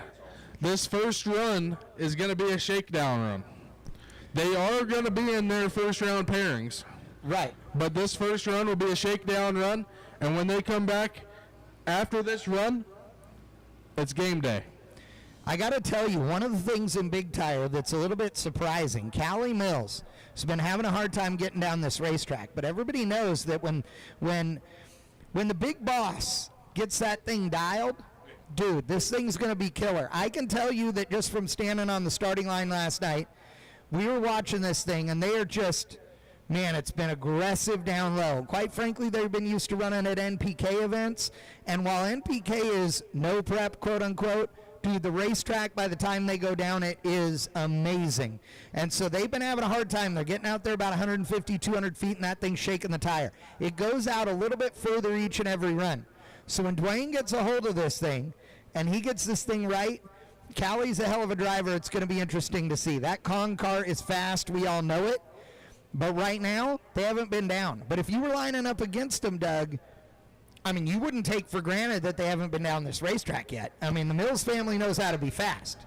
this first run is going to be a shakedown run. They are going to be in their first round pairings. Right. But this first run will be a shakedown run, and when they come back after this run, it's game day. I got to tell you, one of the things in Big Tire that's a little bit surprising, Callie Mills has been having a hard time getting down this racetrack, but everybody knows that when the big boss gets that thing dialed, dude, this thing's going to be killer. I can tell you that just from standing on the starting line last night, we were watching this thing, and they are just, man, it's been aggressive down low. Quite frankly, they've been used to running at NPK events, and while NPK is no prep, quote unquote, Dude, the racetrack, by the time they go down it, is amazing. And so they've been having a hard time. They're getting out there about 150, 200 feet, and that thing's shaking the tire. It goes out a little bit further each and every run. So when Dwayne gets a hold of this thing, and he gets this thing right, Callie's a hell of a driver. It's going to be interesting to see. That Kong car is fast. We all know it. But right now, they haven't been down. But if you were lining up against them, Doug, I mean, you wouldn't take for granted that they haven't been down this racetrack yet. I mean, the Mills family knows how to be fast.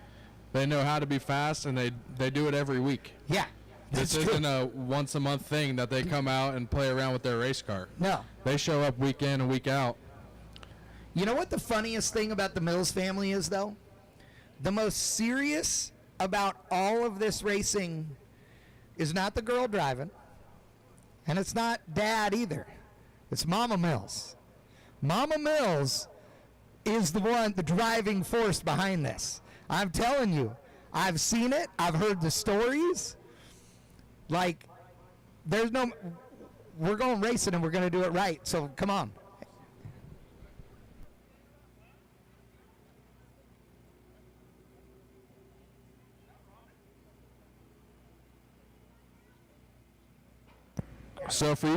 They know how to be fast, and they do it every week. Yeah. This isn't a once-a-month thing that they come out and play around with their race car. No. They show up week in and week out. You know what the funniest thing about the Mills family is, though? The most serious about all of this racing is not the girl driving, and it's not Dad either. It's Mama Mills. Mama Mills is the driving force behind this. I'm telling you, I've seen it. I've heard the stories. Like, we're going racing and we're going to do it right. So come on. So for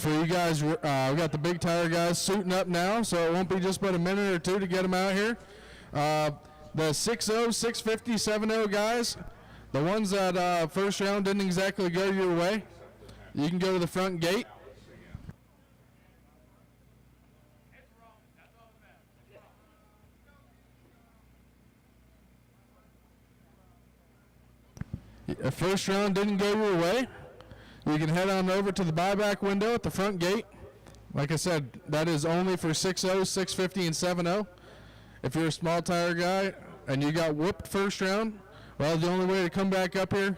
you guys, we got the big tire guys suiting up now, so it won't be just but a minute or two to get them out here. The 6.0, 650, 7.0 guys, the ones that first round didn't exactly go your way, you can go to the front gate. First round didn't go your way, you can head on over to the buyback window at the front gate. Like I said, that is only for 6.0, 650, and 7.0. If you're a small tire guy and you got whooped first round, well, the only way to come back up here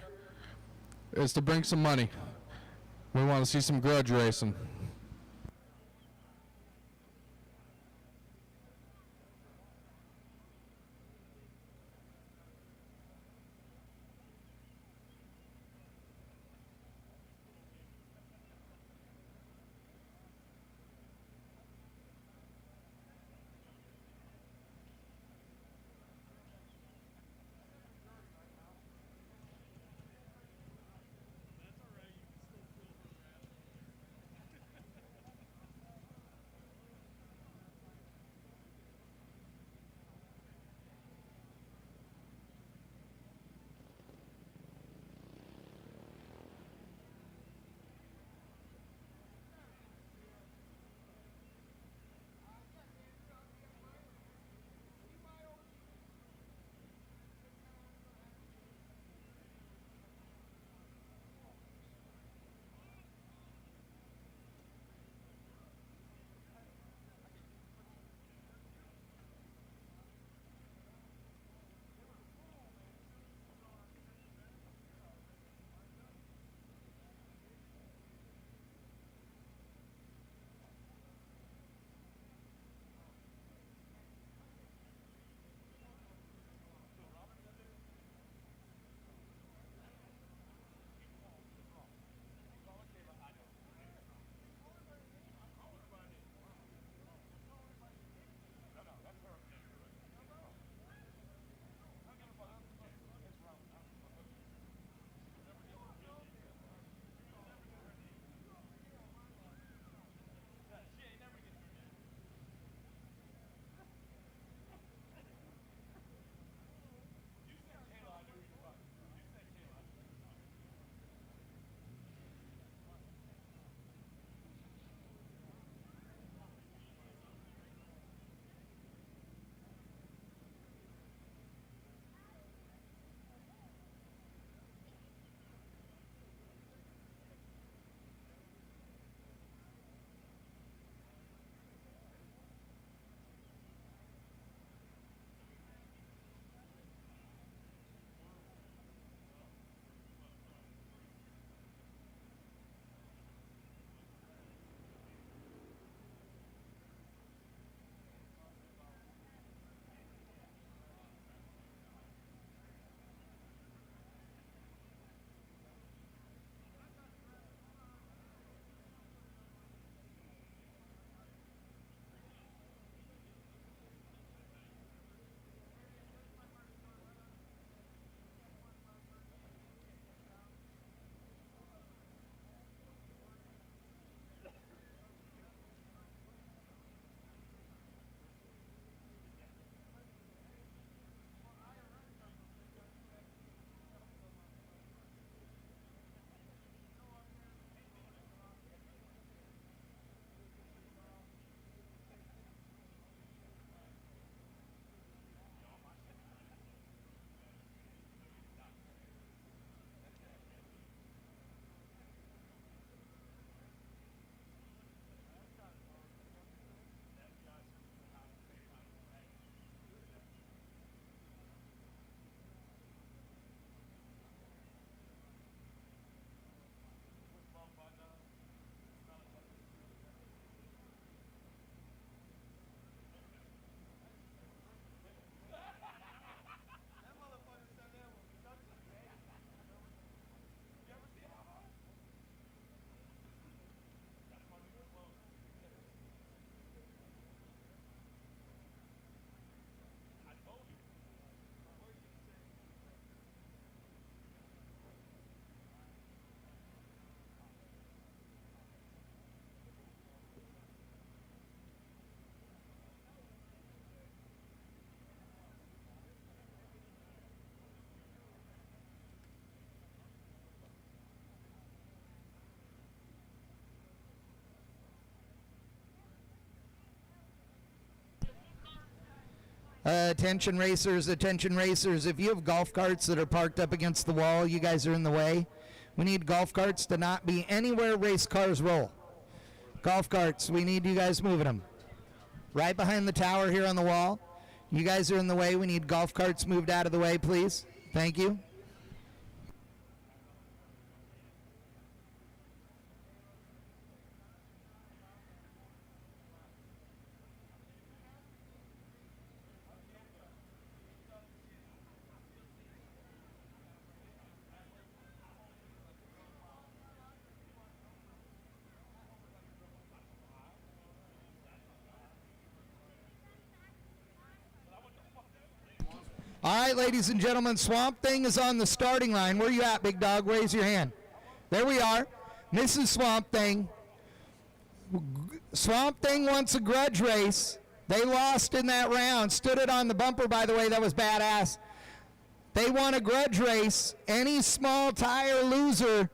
is to bring some money. We want to see some grudge racing. Attention racers, if you have golf carts that are parked up against the wall, you guys are in the way. We need golf carts to not be anywhere race cars roll. Golf carts, we need you guys moving them. Right behind the tower here on the wall. You guys are in the way. We need golf carts moved out of the way, please. Thank you. All right, ladies and gentlemen, Swamp Thing is on the starting line. Where you at, big dog? Raise your hand. There we are. Mrs. Swamp Thing. Swamp Thing wants a grudge race. They lost in that round. Stood it on the bumper, by the way. That was badass. They want a grudge race. Any small tire loser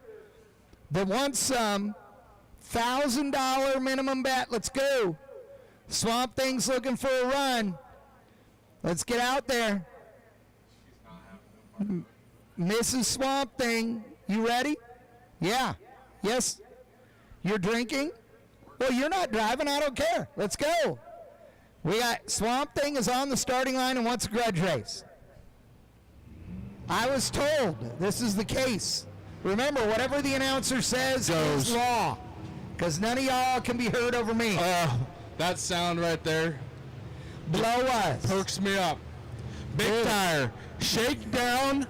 that wants some $1,000 minimum bet. Let's go. Swamp Thing's looking for a run. Let's get out there. Mrs. Swamp Thing, you ready? Yeah. Yes. You're drinking? Well, you're not driving. I don't care. Let's go. We got Swamp Thing is on the starting line and wants a grudge race. I was told this is the case. Remember, whatever the announcer says is law, because none of y'all can be heard over me. That sound right there Blow us. perks me up. Big tire. Shakedown.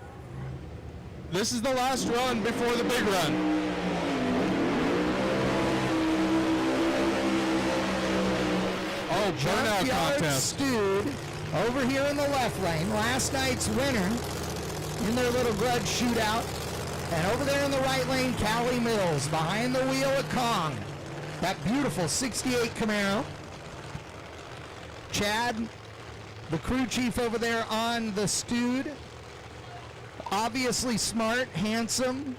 This is the last run before the big run. Oh, burnout Junkyard contest. Stewed over here in the left lane. Last night's winner in their little grudge shootout. And over there in the right lane, Callie Mills behind the wheel of Kong. That beautiful 68 Camaro. Chad, the crew chief over there on the Stewed. Obviously smart, handsome,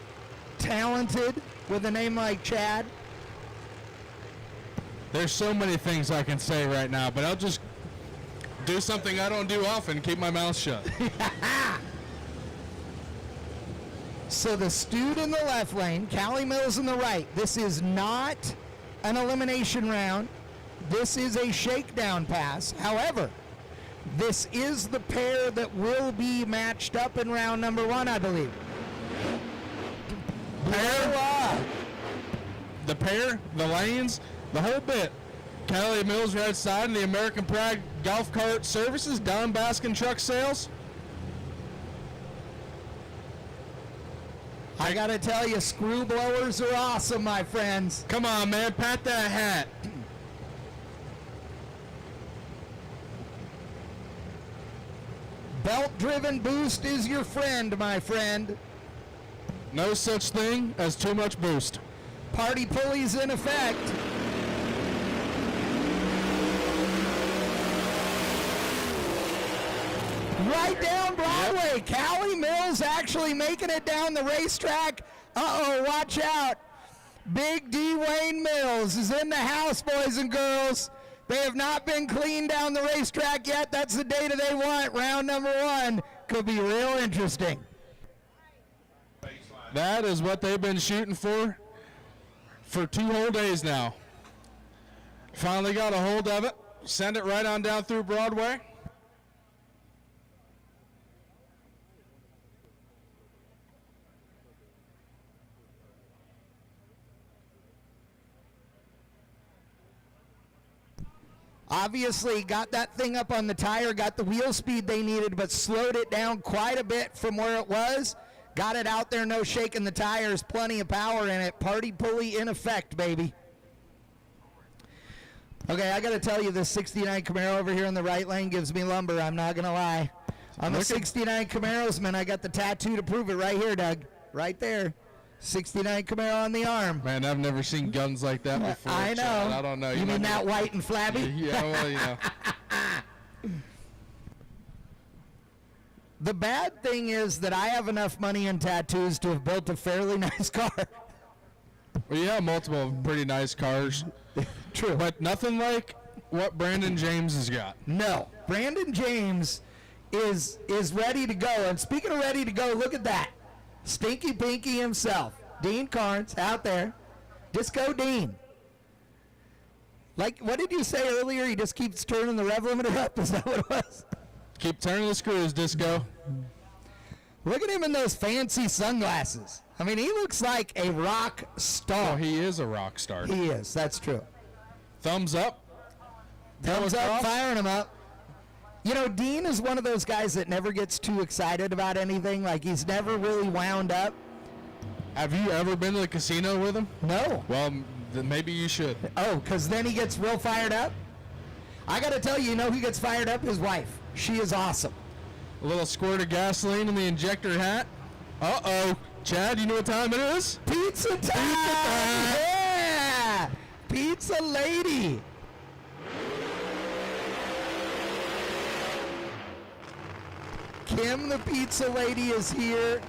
talented with a name like Chad. There's so many things I can say right now, but I'll just do something I don't do often, keep my mouth shut. So the Stewed in the left lane, Callie Mills in the right. This is not an elimination round. This is a shakedown pass. However, this is the pair that will be matched up in round number 1, I believe. The pair, the lanes, the whole bit. Callie Mills right side and the American Pride Golf Cart Services, Don Baskin Truck Sales. I gotta tell you, screw blowers are awesome, my friends. Come on, man, pat that hat. Belt-driven boost is your friend, my friend. No such thing as too much boost. Party pulleys in effect. Right down Broadway. Callie Mills actually making it down the racetrack. Uh-oh, watch out. Big D. Wayne Mills is in the house, boys and girls. They have not been cleaned down the racetrack yet. That's the data they want. Round number 1 could be real interesting. That is what they've been shooting for 2 whole days now. Finally got a hold of it. Send it right on down through Broadway. Obviously got that thing up on the tire, got the wheel speed they needed, but slowed it down quite a bit from where it was. Got it out there, no shaking the tires, plenty of power in it. Party pulley in effect, baby. Okay, I got to tell you, this 69 Camaro over here in the right lane gives me lumber. I'm not going to lie. I'm a 69 Camaros man. I got the tattoo to prove it right here, Doug. Right there. 69 Camaro on the arm. Man, I've never seen guns like that before. I know. Chad. I don't know. You mean that white and flabby? Yeah, well, you know. The bad thing is that I have enough money in tattoos to have built a fairly nice car. Well, you have multiple pretty nice cars. True. But nothing like what Brandon James has got. No. Brandon James is ready to go. And speaking of ready to go, look at that. Stinky Pinky himself. Dean Carnes out there. Disco Dean. Like, what did you say earlier? He just keeps turning the rev limiter up? Is that what it was? Keep turning the screws, Disco. Look at him in those fancy sunglasses. I mean, he looks like a rock star. Oh, he is a rock star. He is. That's true. Thumbs up. Thumbs up, firing him up. You know, Dean is one of those guys that never gets too excited about anything. Like, he's never really wound up. Have you ever been to the casino with him? No. Well, then maybe you should. Oh, because then he gets real fired up? I got to tell you, you know who gets fired up? His wife. She is awesome. A little squirt of gasoline in the injector hat. Uh-oh. Chad, you know what time it is? Pizza time! Pizza time! Yeah! Pizza lady! Kim, the pizza lady, is here.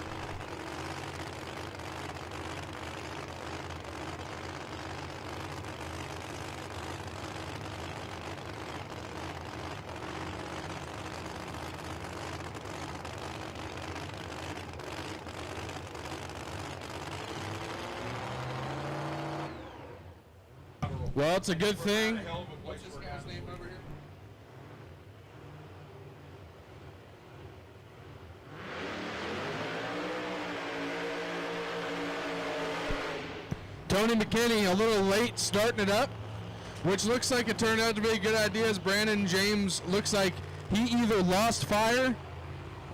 Well, it's a good thing. Tony McKinney a little late starting it up, which looks like it turned out to be a good idea, as Brandon James looks like he either lost fire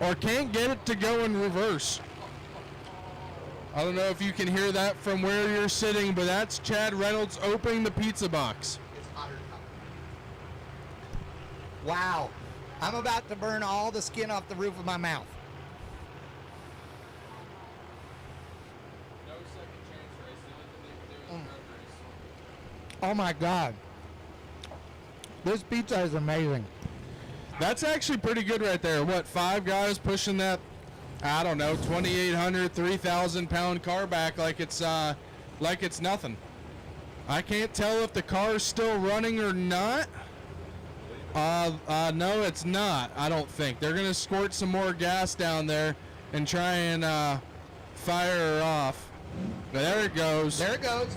or can't get it to go in reverse. I don't know if you can hear that from where you're sitting, but that's Chad Reynolds opening the pizza box. Wow. I'm about to burn all the skin off the roof of my mouth. Oh my God. This pizza is amazing. That's actually pretty good right there. What, 5 guys pushing that, I don't know, 2,800, 3,000 pound car back like it's nothing. I can't tell if the car's still running or not. No, it's not, I don't think. They're gonna squirt some more gas down there and try and fire her off. But there it goes. There it goes.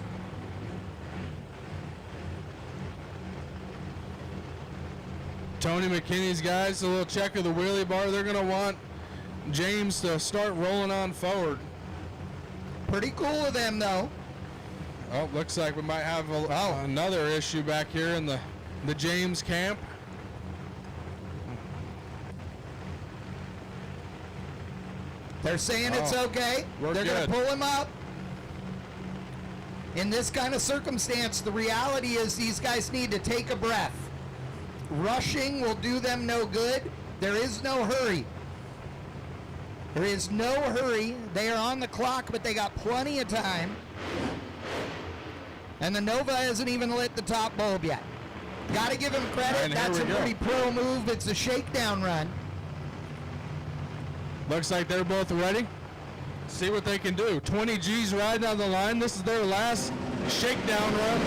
Tony McKinney's guys, a little check of the wheelie bar. They're going to want James to start rolling on forward. Pretty cool of them, though. Oh, looks like we might have another issue back here in the James camp. They're saying it's okay. They're going to pull him up. In this kind of circumstance, the reality is these guys need to take a breath. Rushing will do them no good. There is no hurry. There is no hurry. They are on the clock, but they got plenty of time. And the Nova hasn't even lit the top bulb yet. Got to give him credit. And that's a pretty pro move. It's a shakedown run. Looks like they're both ready. See what they can do. 20 G's riding on the line. This is their last shakedown run.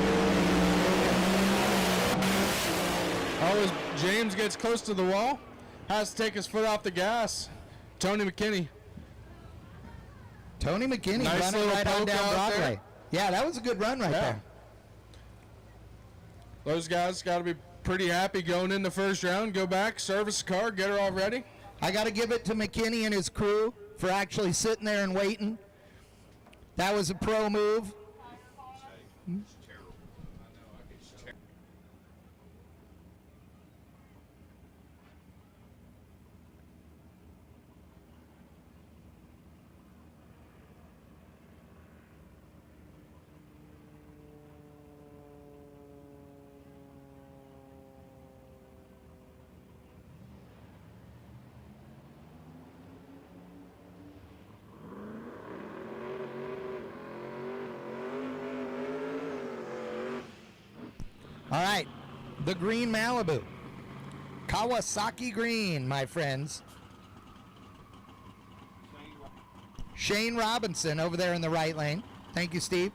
Oh, as James gets close to the wall, has to take his foot off the gas. Tony McKinney. Tony McKinney Nice running little right on poke down out Broadway. there. Yeah, that was a good run right there. Those guys got to be pretty happy going in the first round. Go back, service the car, get her all ready. I got to give it to McKinney and his crew for actually sitting there and waiting. That was a pro move. All right, the green Malibu. Kawasaki green, my friends. Shane Robinson over there in the right lane. Thank you, Steve.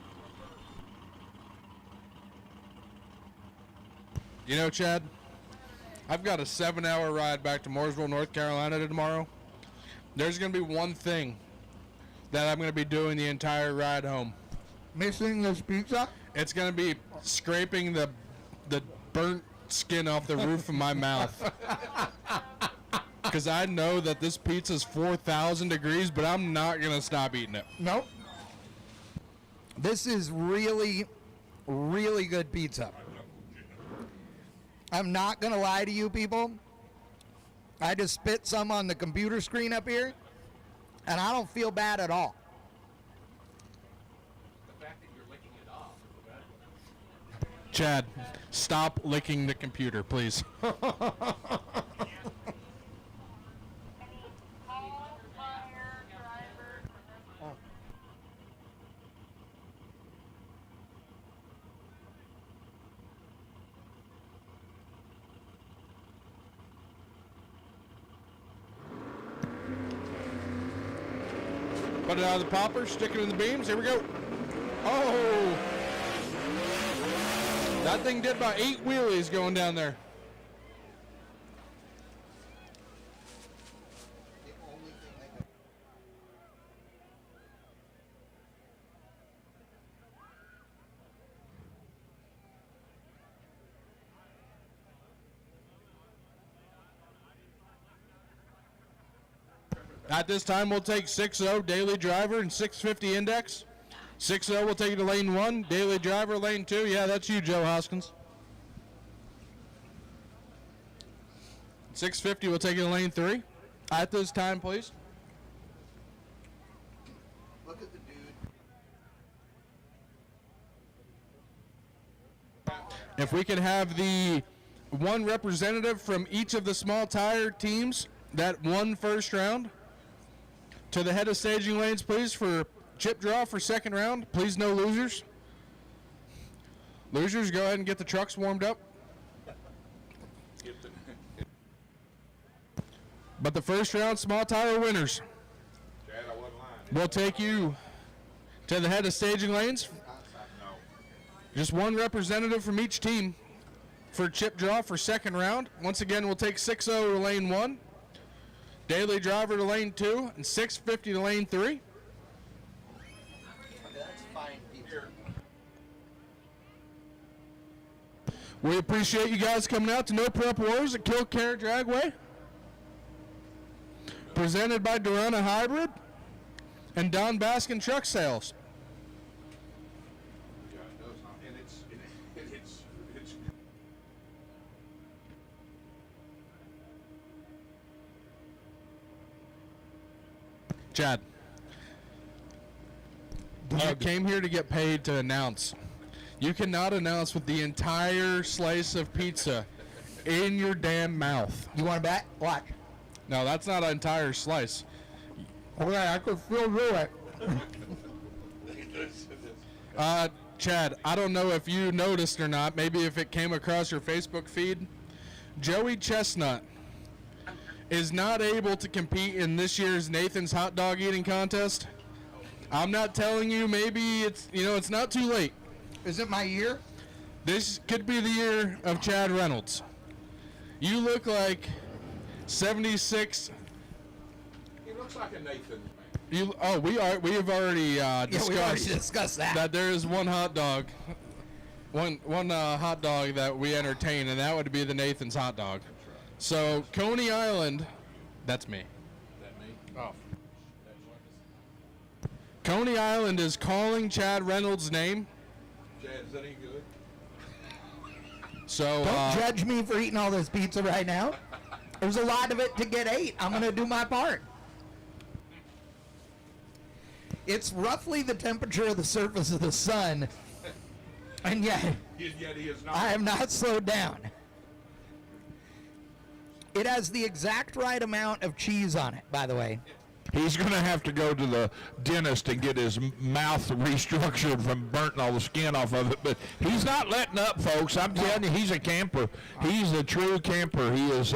You know, Chad, I've got a 7-hour ride back to Mooresville, North Carolina tomorrow. There's going to be one thing that I'm going to be doing the entire ride home. Missing this pizza? It's going to be scraping the burnt skin off the roof of my mouth. Because I know that this pizza's 4,000 degrees, but I'm not going to stop eating it. Nope. This is really, really good pizza. I'm not going to lie to you people. I just spit some on the computer screen up here, and I don't feel bad at all. The fact that you're licking it off is the best. Chad, stop licking the computer, please. Put it out of the popper, stick it in the beams. Here we go. Oh! That thing did about 8 wheelies going down there. At this time, we'll take 6-0 daily driver and 650 index. 6-0 will take you to lane 1, daily driver lane 2. Yeah, that's you, Joe Hoskins. 650 will take you to lane 3. At this time, please. Look at the dude. If we could have the one representative from each of the small tire teams that won first round to the head of staging lanes, please, for chip draw for second round. Please, no losers. Losers, go ahead and get the trucks warmed up. But the first round small tire winners will take you to the head of staging lanes. Just one representative from each team for chip draw for second round. Once again, we'll take 6-0 to lane 1. Daily driver to lane 2 and 650 to lane 3. That's fine pizza. We appreciate you guys coming out to No Prep Wars at Kil-Kare Dragway. Presented by Durana Hybrid and Don Baskin Truck Sales. Chad, you came here to get paid to announce. You cannot announce with the entire slice of pizza in your damn mouth. You want to bet? Watch. No, that's not an entire slice. Okay, I could still do it. Chad, I don't know if you noticed or not, maybe if it came across your Facebook feed, Joey Chestnut is not able to compete in this year's Nathan's hot dog eating contest. I'm not telling you, maybe it's not too late. Is it my year? This could be the year of Chad Reynolds. You look like 76. He looks like a Nathan. We have already discussed discussed that. that there is one hot dog, one hot dog that we entertain, and that would be the Nathan's hot dog. So Coney Island, that's me. That me? Oh. Coney Island is calling Chad Reynolds' name. Chad, is that any good? So Don't judge me for eating all this pizza right now. There's a lot of it to get ate. I'm going to do my part. It's roughly the temperature of the surface of the sun, and yet Yet he is not. I have not slowed down. It has the exact right amount of cheese on it, by the way. He's going to have to go to the dentist and get his mouth restructured from burning all the skin off of it. But he's not letting up, folks. I'm telling you, he's a camper. He's a true camper. He is.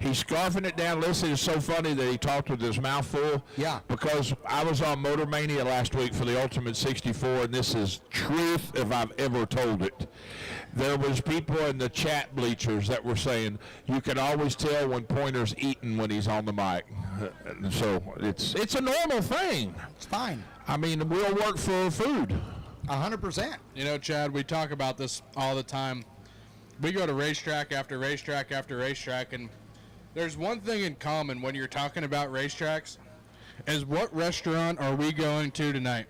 He's scarfing it down. Listen, it's so funny that he talked with his mouth full. Yeah. Because I was on Motor Mania last week for the Ultimate 64, and this is truth if I've ever told it. there was people in the chat bleachers that were saying you can always tell when Pointer's eating when he's on the mic. So it's a normal thing. It's fine. I mean, we'll work for food. 100%. You know, Chad, we talk about this all the time. We go to racetrack after racetrack after racetrack, and there's one thing in common when you're talking about racetracks is what restaurant are we going to tonight?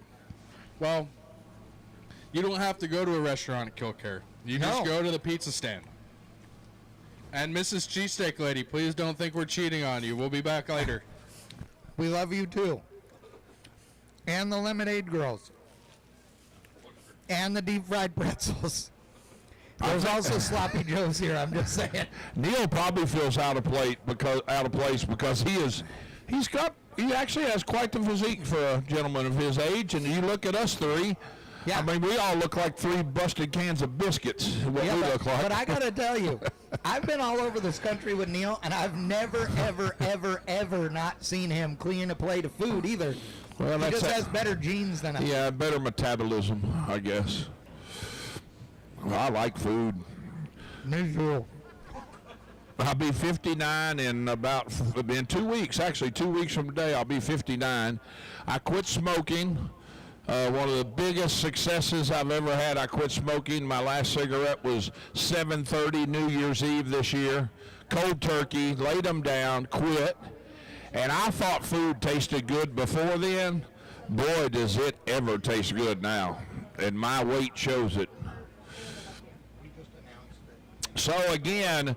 Well, you don't have to go to a restaurant at Kil-Kare. You just go to the pizza stand. And Mrs. Cheesesteak Lady, please don't think we're cheating on you. We'll be back later. We love you too. And the lemonade girls. And the deep fried pretzels. There's also sloppy joes here, I'm just saying. Neil probably feels out of place because he actually has quite the physique for a gentleman of his age, and you look at us three. Yeah. I mean, we all look like 3 busted cans of biscuits, what we look like. But I got to tell you, I've been all over this country with Neil, and I've never, ever, ever, ever not seen him clean a plate of food either. Well, he just has better genes than us. Yeah, better metabolism, I guess. Well, I like food. Me too. I'll be 59 in 2 weeks. Actually, 2 weeks from today, I'll be 59. I quit smoking. One of the biggest successes I've ever had, I quit smoking. My last cigarette was 7:30 New Year's Eve this year. Cold turkey, laid them down, quit. And I thought food tasted good before then. Boy, does it ever taste good now. And my weight shows it. So again,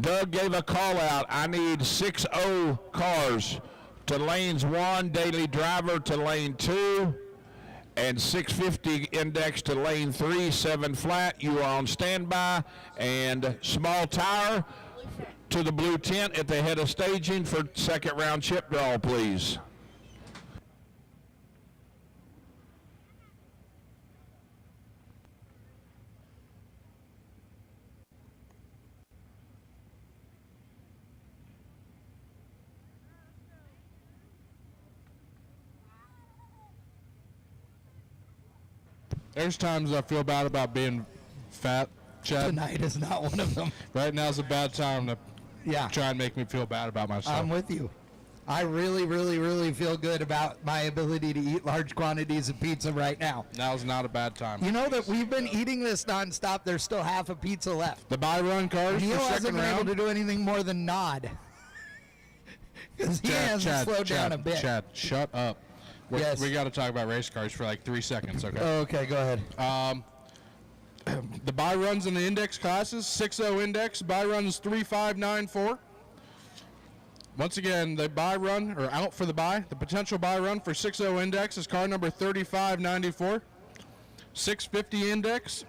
Doug gave a call out. I need 6-0 cars to lanes 1, daily driver to lane 2. And 650 index to lane 3, 7 flat. You are on standby. And small tire to the blue tent at the head of staging for second round chip draw, please. There's times I feel bad about being fat, Chad. Tonight is not one of them. Right now's a bad time to try and make me feel bad about myself. I'm with you. I really, really, really feel good about my ability to eat large quantities of pizza right now. Now's not a bad time. You know that we've been eating this nonstop. There's still half a pizza left. The buy-run cars Neil for hasn't second been able round. to do anything more than nod. Because he hasn't slowed down a bit. Chad, shut up. Yes. We got to talk about race cars for like 3 seconds, okay? Okay, go ahead. The buy runs in the index classes, 6-0 index, buy runs 3594. Once again, the buy run, or out for the buy, the potential buy run for 6-0 index is car number 3594. 650 index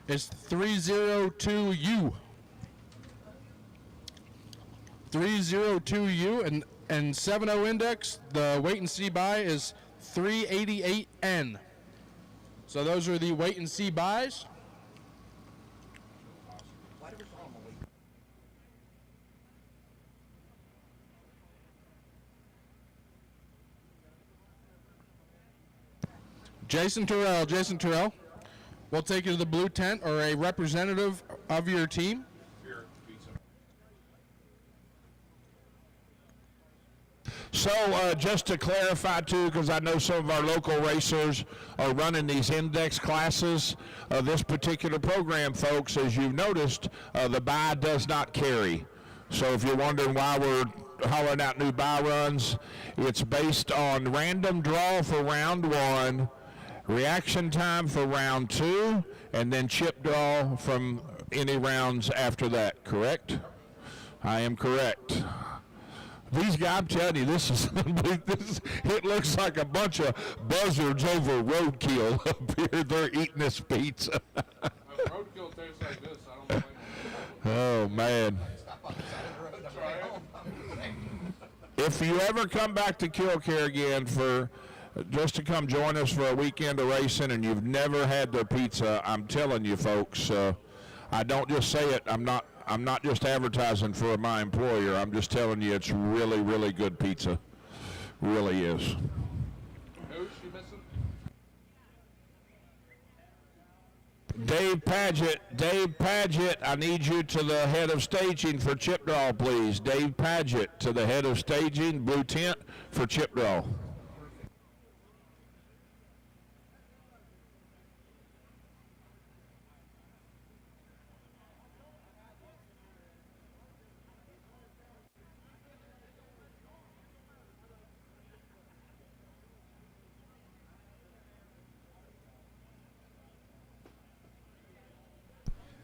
is 302U. 302U, and 7-0 index, the wait and see buy is 388N. So those are the wait and see buys. Jason Terrell, we'll take you to the blue tent or a representative of your team. So just to clarify too, because I know some of our local racers are running these index classes, this particular program, folks, as you've noticed, the buy does not carry. So if you're wondering why we're hollering out new buy runs, it's based on random draw for round 1, reaction time for round 2, and then chip draw from any rounds after that, correct? I am correct. These guys, I'm telling you, it looks like a bunch of buzzards over roadkill up here. They're eating this pizza. Roadkill tastes like this. I don't blame them. Oh, man. If you ever come back to Kil-Kare again just to come join us for a weekend of racing and you've never had their pizza, I'm telling you, folks, I don't just say it. I'm not just advertising for my employer. I'm just telling you it's really, really good pizza. Really is. Who's she missing? Dave Paget, I need you to the head of staging for chip draw, please. Dave Paget to the head of staging, blue tent for chip draw.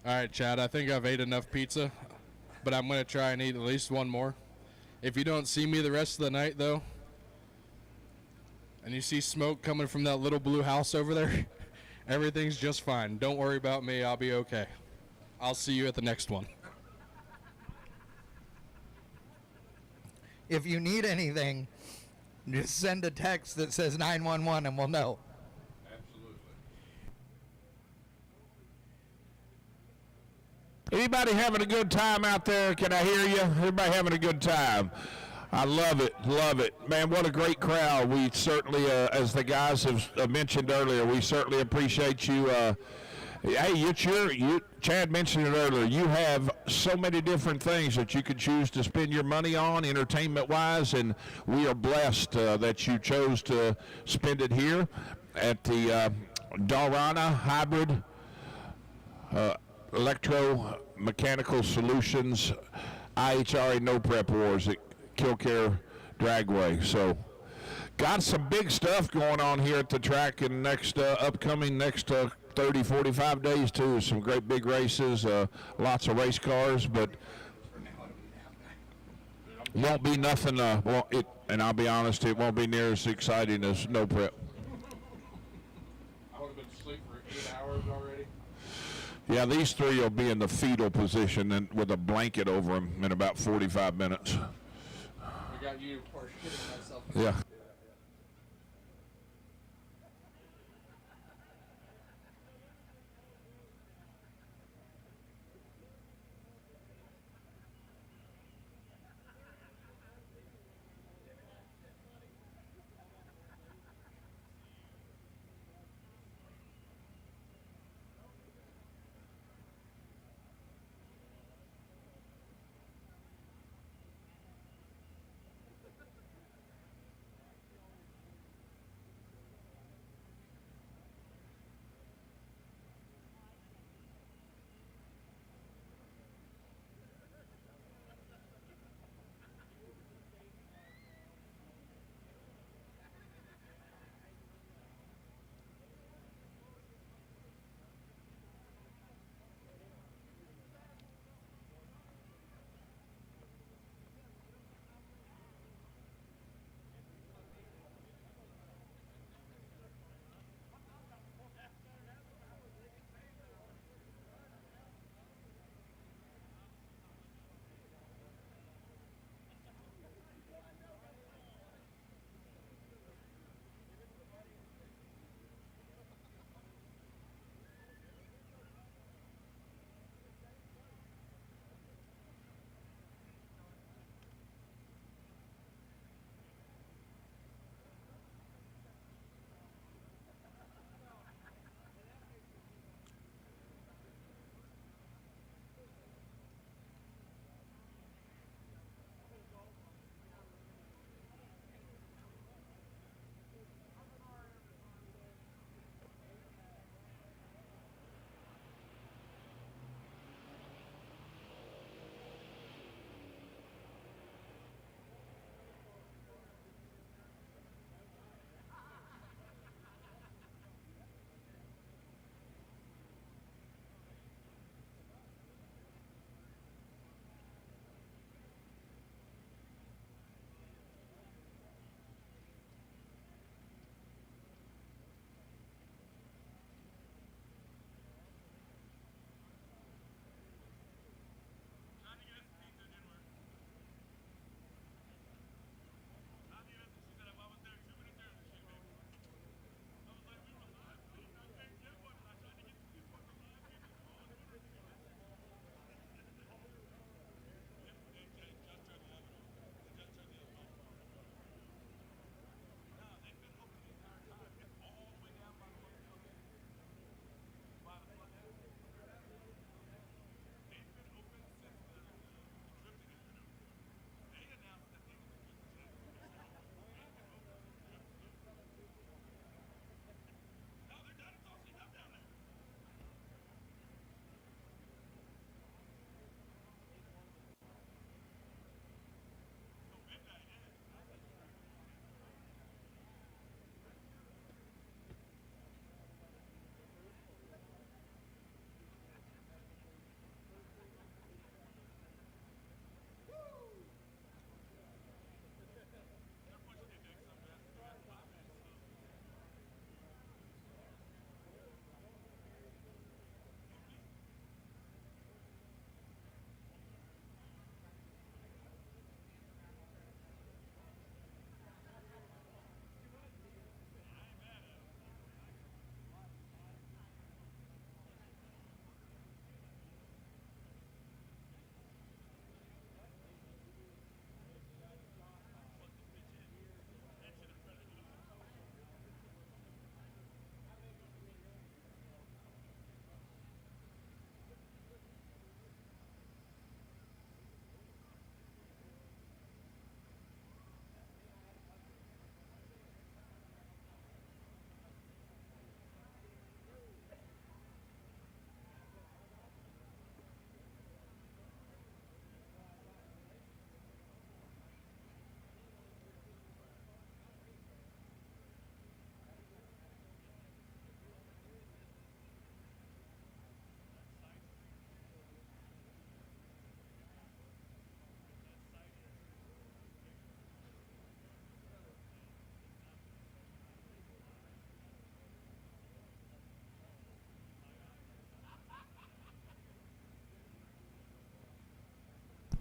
All right, Chad, I think I've ate enough pizza, but I'm going to try and eat at least one more. If you don't see me the rest of the night, though, and you see smoke coming from that little blue house over there, everything's just fine. Don't worry about me. I'll be okay. I'll see you at the next one. If you need anything, just send a text that says 911 and we'll know. Anybody having a good time out there? Can I hear you? Everybody having a good time? I love it, love it. Man, what a great crowd. We certainly, as the guys have mentioned earlier, we certainly appreciate you. Hey, Chad mentioned it earlier. You have so many different things that you could choose to spend your money on entertainment-wise, and we are blessed that you chose to spend it here at the Dalrana Hybrid Electromechanical Solutions IHRA No Prep Wars at Kil-Kare Dragway. So got some big stuff going on here at the track in next upcoming 30, 45 days too. Some great big races, lots of race cars, but won't be nothing, and I'll be honest, it won't be near as exciting as No Prep. I would have been asleep for 8 hours already. Yeah, these three will be in the fetal position and with a blanket over them in about 45 minutes. I got you. Myself. Yeah.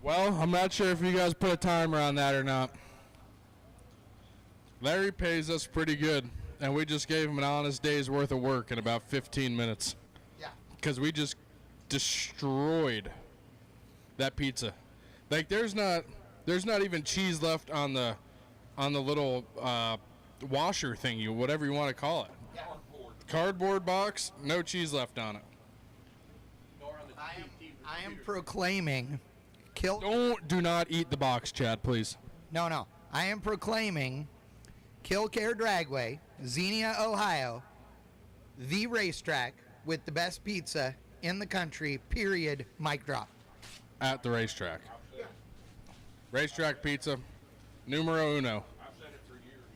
Well, I'm not sure if you guys put a timer on that or not. Larry pays us pretty good, and we just gave him an honest day's worth of work in about 15 minutes. Yeah. Because we just destroyed that pizza. Like there's not even cheese left on the little washer thingy, whatever you want to call it. Yeah. Cardboard box, no cheese left on it. I am proclaiming Do not eat the box, Chad, please. No. I am proclaiming Kil-Kare Dragway, Xenia, Ohio, the racetrack with the best pizza in the country, period, mic drop. At the racetrack. Racetrack pizza, numero uno.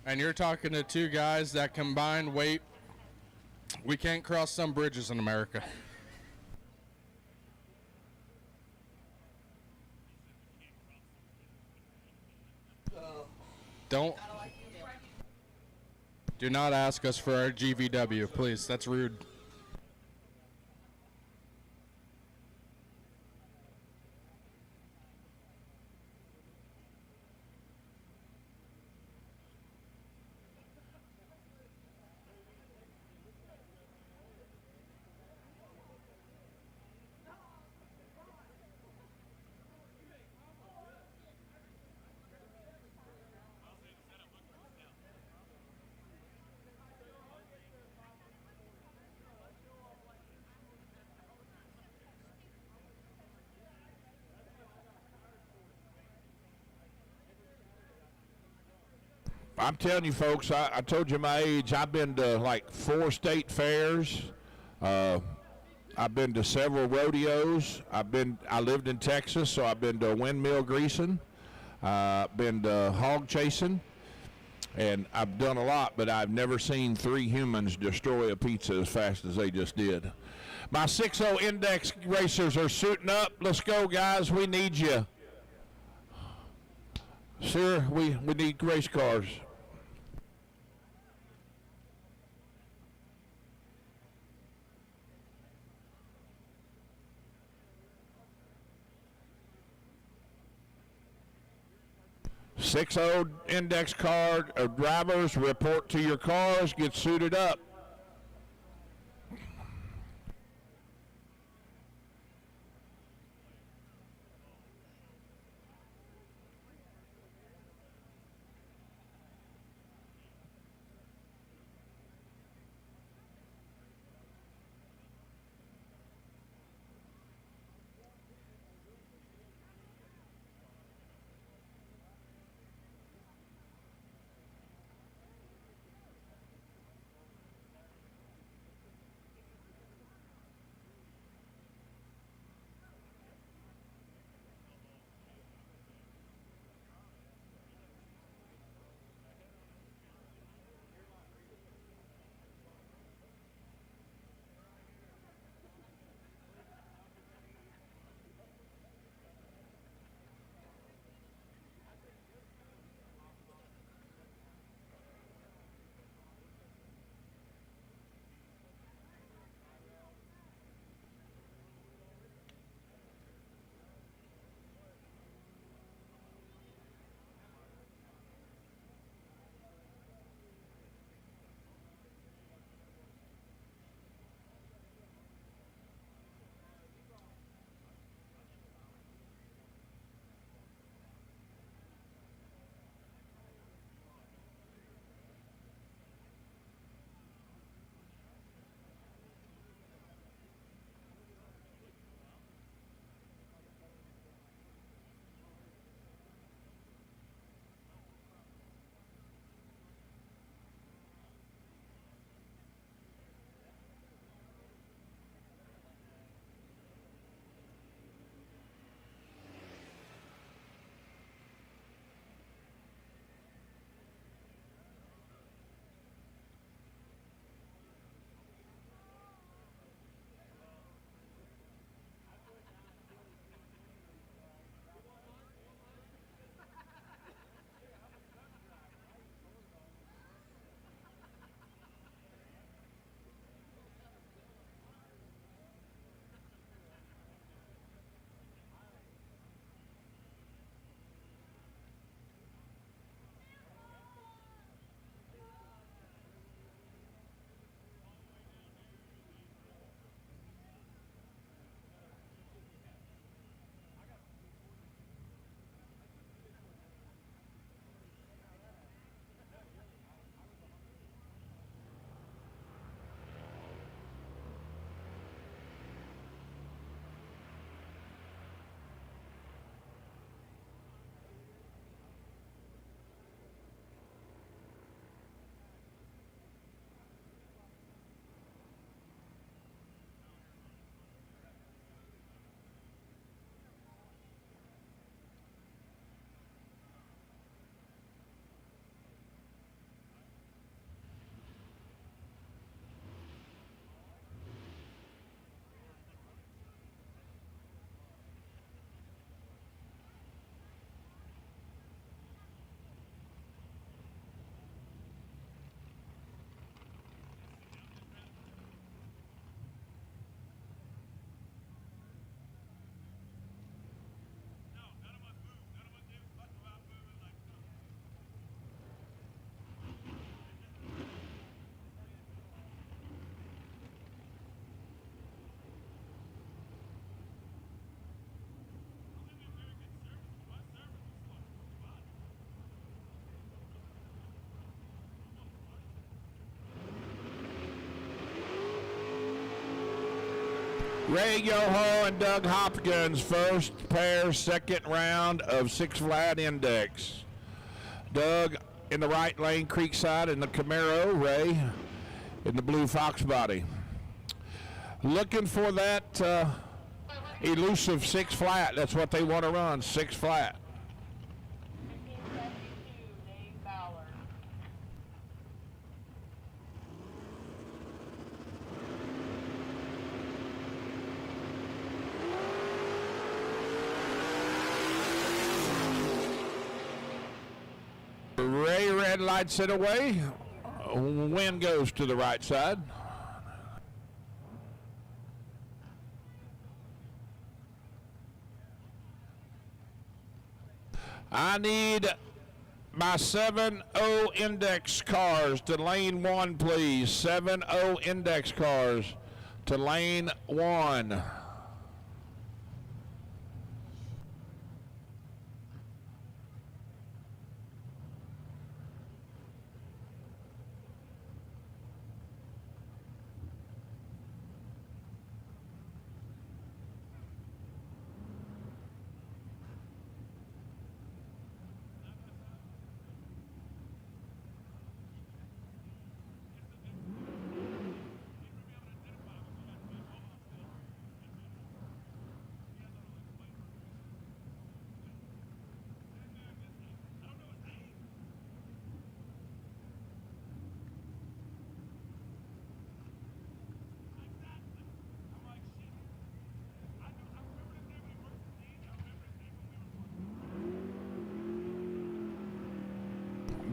And you're talking to two guys that combined weight. We can't cross some bridges in America. Do not ask us for our GVW, please. That's rude. I'm telling you, folks, I told you my age. I've been to like 4 state fairs. I've been to several rodeos. I lived in Texas, so I've been to windmill greasing. Been to hog chasing. And I've done a lot, but I've never seen 3 humans destroy a pizza as fast as they just did. My 6.0 index racers are suiting up. Let's go, guys. We need you. Sir, we need race cars. .60 index card drivers, report to your cars, get suited up. Ray Yoho and Doug Hopkins, first pair, second round of six flat index. Doug in the right lane, Creekside in the Camaro. Ray in the blue Fox body. Looking for that elusive six flat. That's what they want to run, six flat. Ray red lights it away. Wind goes to the right side. I need my 7-0 index cars to lane 1, please. 7-0 index cars to lane 1.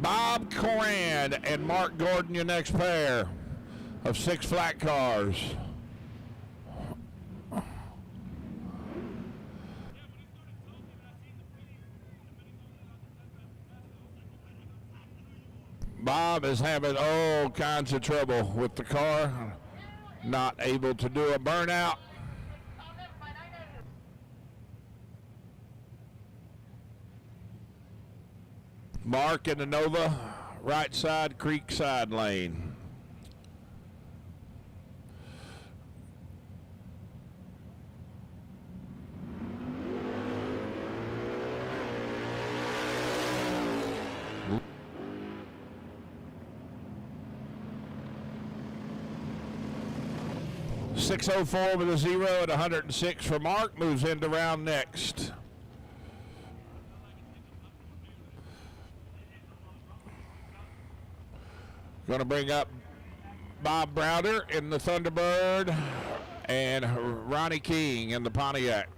Bob Coran and Mark Gordon, your next pair of six flat cars. Bob is having all kinds of trouble with the car, not able to do a burnout. Mark in the Nova, right side, creek side lane. .604 with a 0 at 106 for Mark, moves into round next. Going to bring up Bob Browder in the Thunderbird and Ronnie King in the Pontiac.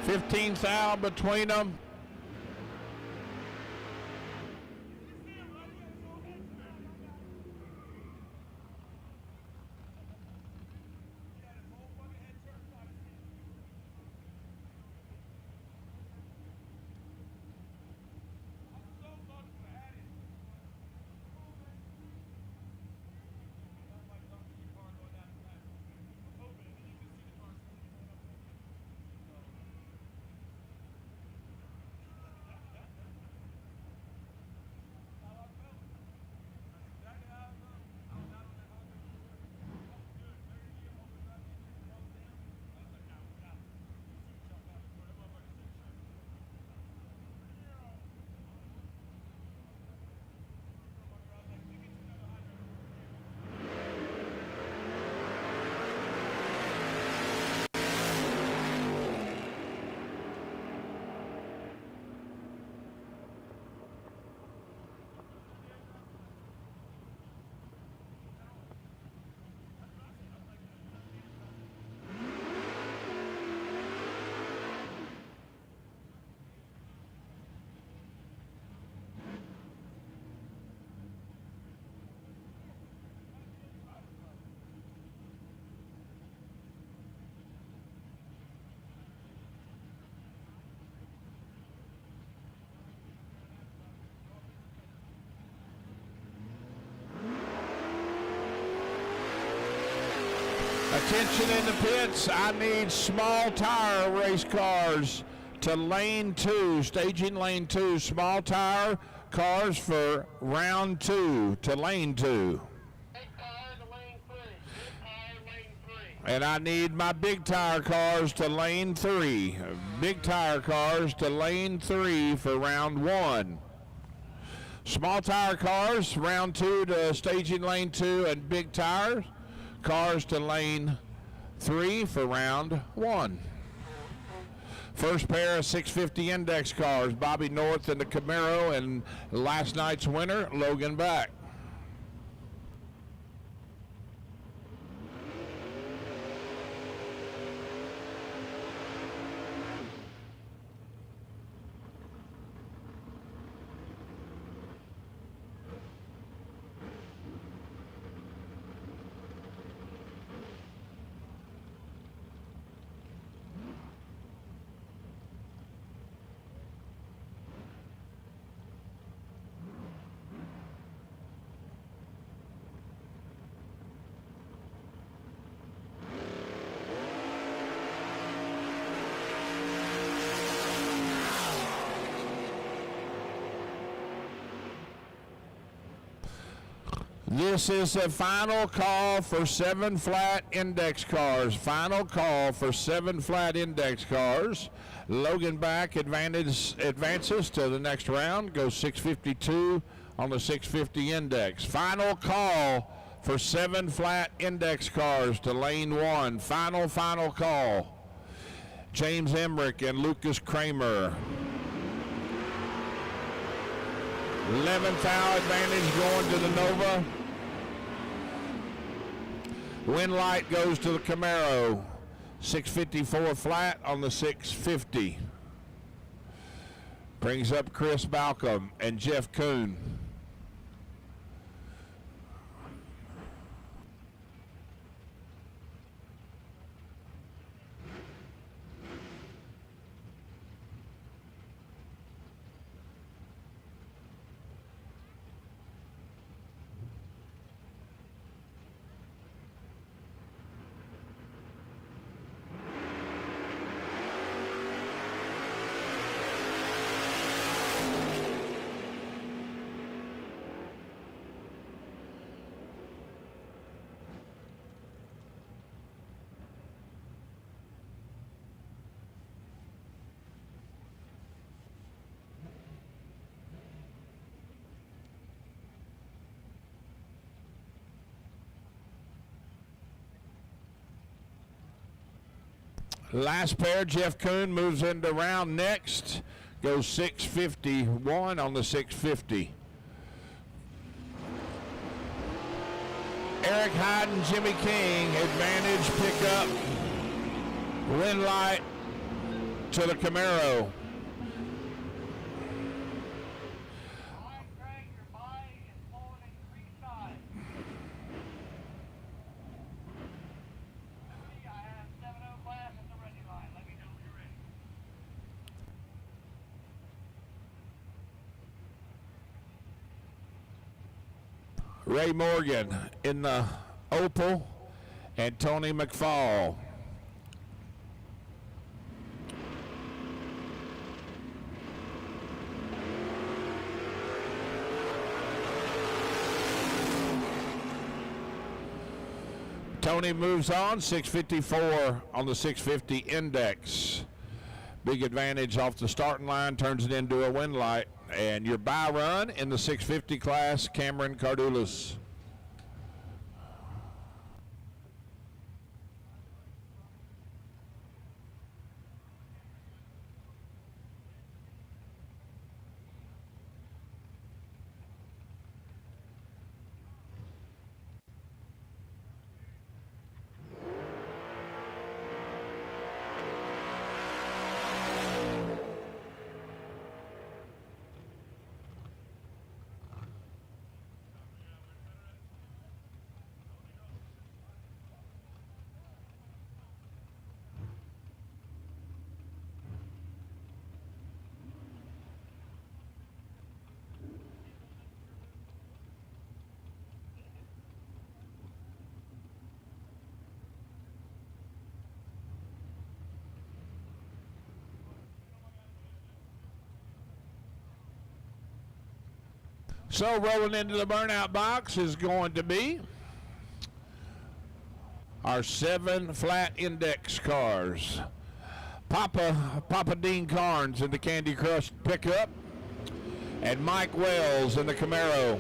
Fifteenth out between them. Attention in the pits, I need small tire race cars to lane 2, staging lane 2, small tire cars for round 2 to lane 2. And I need my big tire cars to lane 3. Big tire cars to lane 3 for round 1. Small tire cars, round 2 to staging lane 2, and big tire cars to lane 3 for round 1. First pair of 650 index cars, Bobby North in the Camaro, and last night's winner, Logan Back. This is the final call for 7 flat index cars. Final call for 7 flat index cars. Logan Back advances to the next round, goes 652 on the 650 index. Final call for 7 flat index cars to lane 1. Final call. James Emmerich and Lucas Kramer. 11th hour advantage going to the Nova. Wind light goes to the Camaro. 654 flat on the 650. Brings up Chris Balcom and Jeff Kuhn. Last pair, Jeff Kuhn moves into round next. Goes 651 on the 650. Eric Hyde and Jimmy King, advantage pickup. Wind light to the Camaro. Ray Morgan in the Opal and Tony McFall. Tony moves on, 654 on the 650 index. Big advantage off the starting line, turns it into a win light. And your bye run in the 650 class, Cameron Cardulas. So rolling into the burnout box is going to be our 7 flat index cars. Papa Dean Carnes in the Candy Crush pickup, and Mike Wells in the Camaro.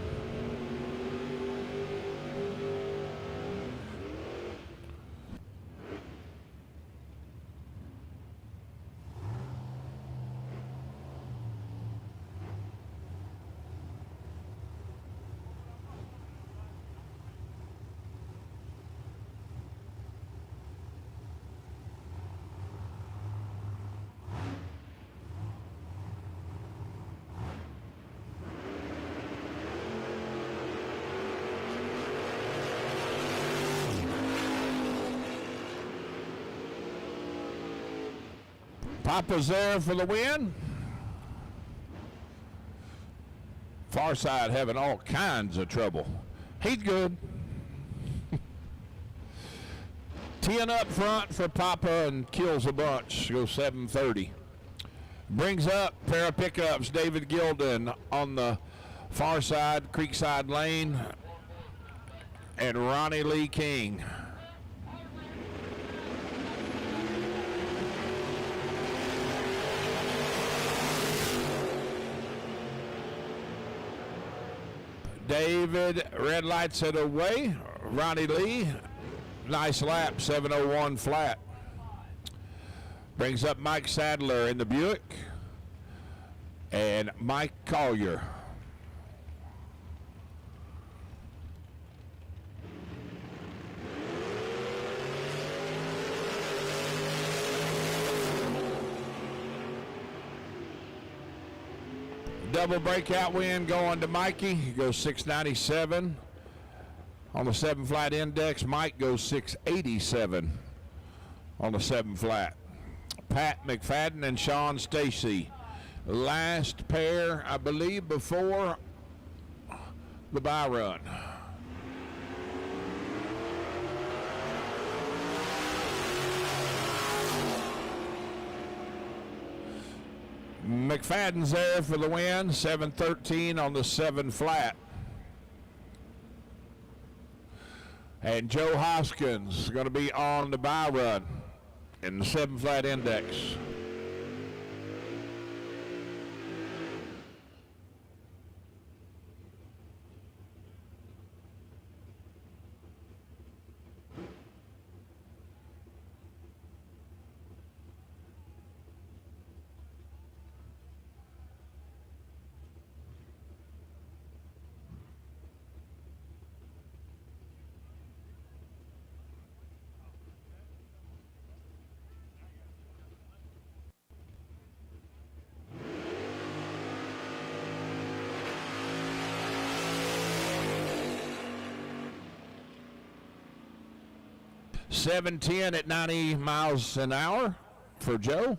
Papa's there for the win. Far side having all kinds of trouble. He's good. 10 up front for Papa and kills a bunch. Goes 7:30. Brings up pair of pickups. David Gilden on the far side, Creekside Lane, and Ronnie Lee King. David red lights it away. Ronnie Lee, nice lap, 7:01 flat. Brings up Mike Sadler in the Buick and Mike Collier. Double breakout win going to Mikey. He goes 697 on the 7 flat index. Mike goes 687 on the 7 flat. Pat McFadden and Sean Stacy. Last pair, I believe, before the bye run. McFadden's there for the win, 7:13 on the 7 flat. And Joe Hoskins going to be on the bye run in the 7 flat index. $7.10 at 90 miles an hour for Joe.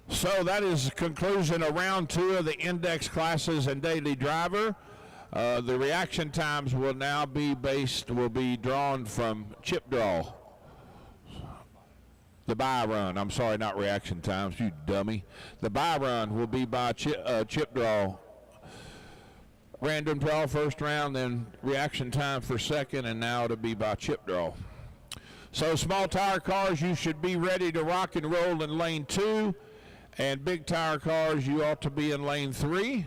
So that is the conclusion of round 2 of the index classes and daily driver. The reaction times will now be drawn from chip draw. The buy run, I'm sorry, not reaction times, you dummy. The buy run will be by chip draw. Random draw first round, then reaction time for second, and now it'll be by chip draw. So small tire cars, you should be ready to rock and roll in lane 2, and big tire cars, you ought to be in lane 3.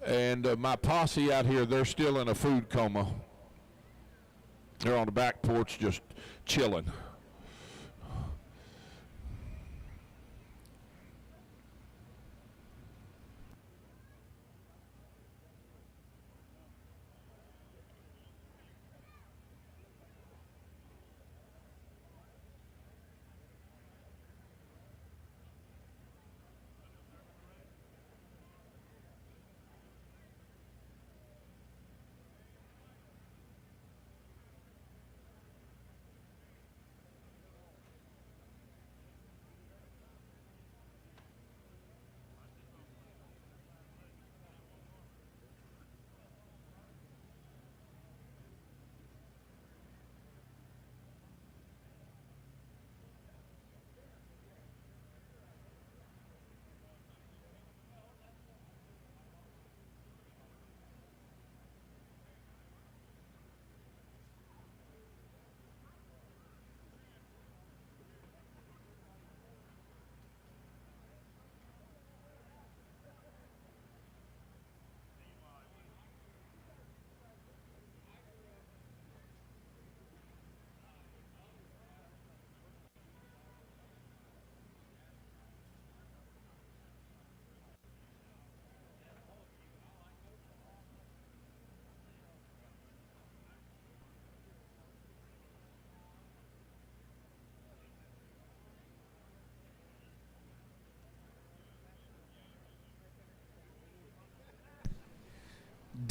And my posse out here, they're still in a food coma. They're on the back porch just chilling.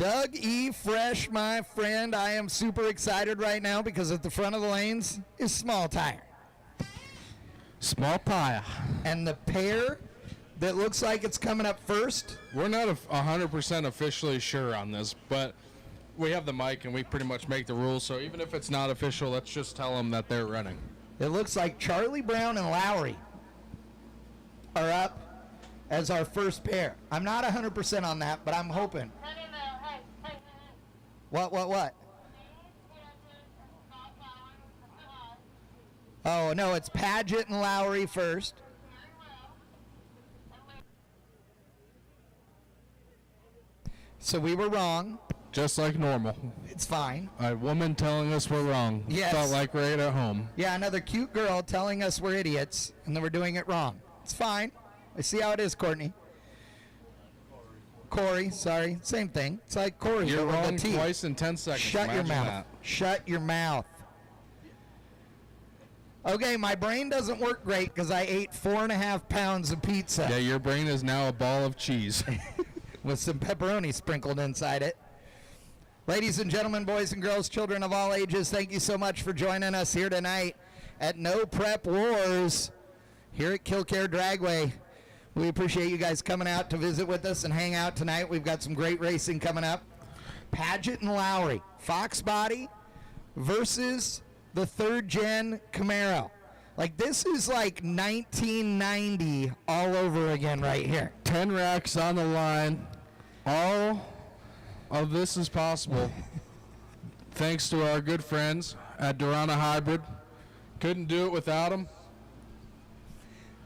Doug E. Fresh, my friend, I am super excited right now because at the front of the lanes is Small Tire. Small tire. And the pair that looks like it's coming up first. We're not 100% officially sure on this, but we have the mic and we pretty much make the rules. So even if it's not official, let's just tell them that they're running. It looks like Charlie Brown and Lowry are up as our first pair. I'm not 100% on that, but I'm hoping. What? Oh, no, it's Paget and Lowry first. So we were wrong. Just like normal. It's fine. A woman telling us we're wrong. Yes. Felt like right at home. Yeah, another cute girl telling us we're idiots and that we're doing it wrong. It's fine. I see how it is, Courtney. Corey, sorry. Same thing. It's like Corey. You're but with a wrong T. twice in 10 seconds. Shut your Imagine mouth. that. Shut your mouth. Okay, my brain doesn't work great because I ate 4.5 pounds of pizza. Yeah, your brain is now a ball of cheese. With some pepperoni sprinkled inside it. Ladies and gentlemen, boys and girls, children of all ages, thank you so much for joining us here tonight at No Prep Wars here at Kil-Kare Dragway. We appreciate you guys coming out to visit with us and hang out tonight. We've got some great racing coming up. Paget and Lowry, Fox Body versus the third gen Camaro. Like, this is like 1990 all over again right here. 10 racks on the line. All of this is possible thanks to our good friends at Durana Hybrid. Couldn't do it without them.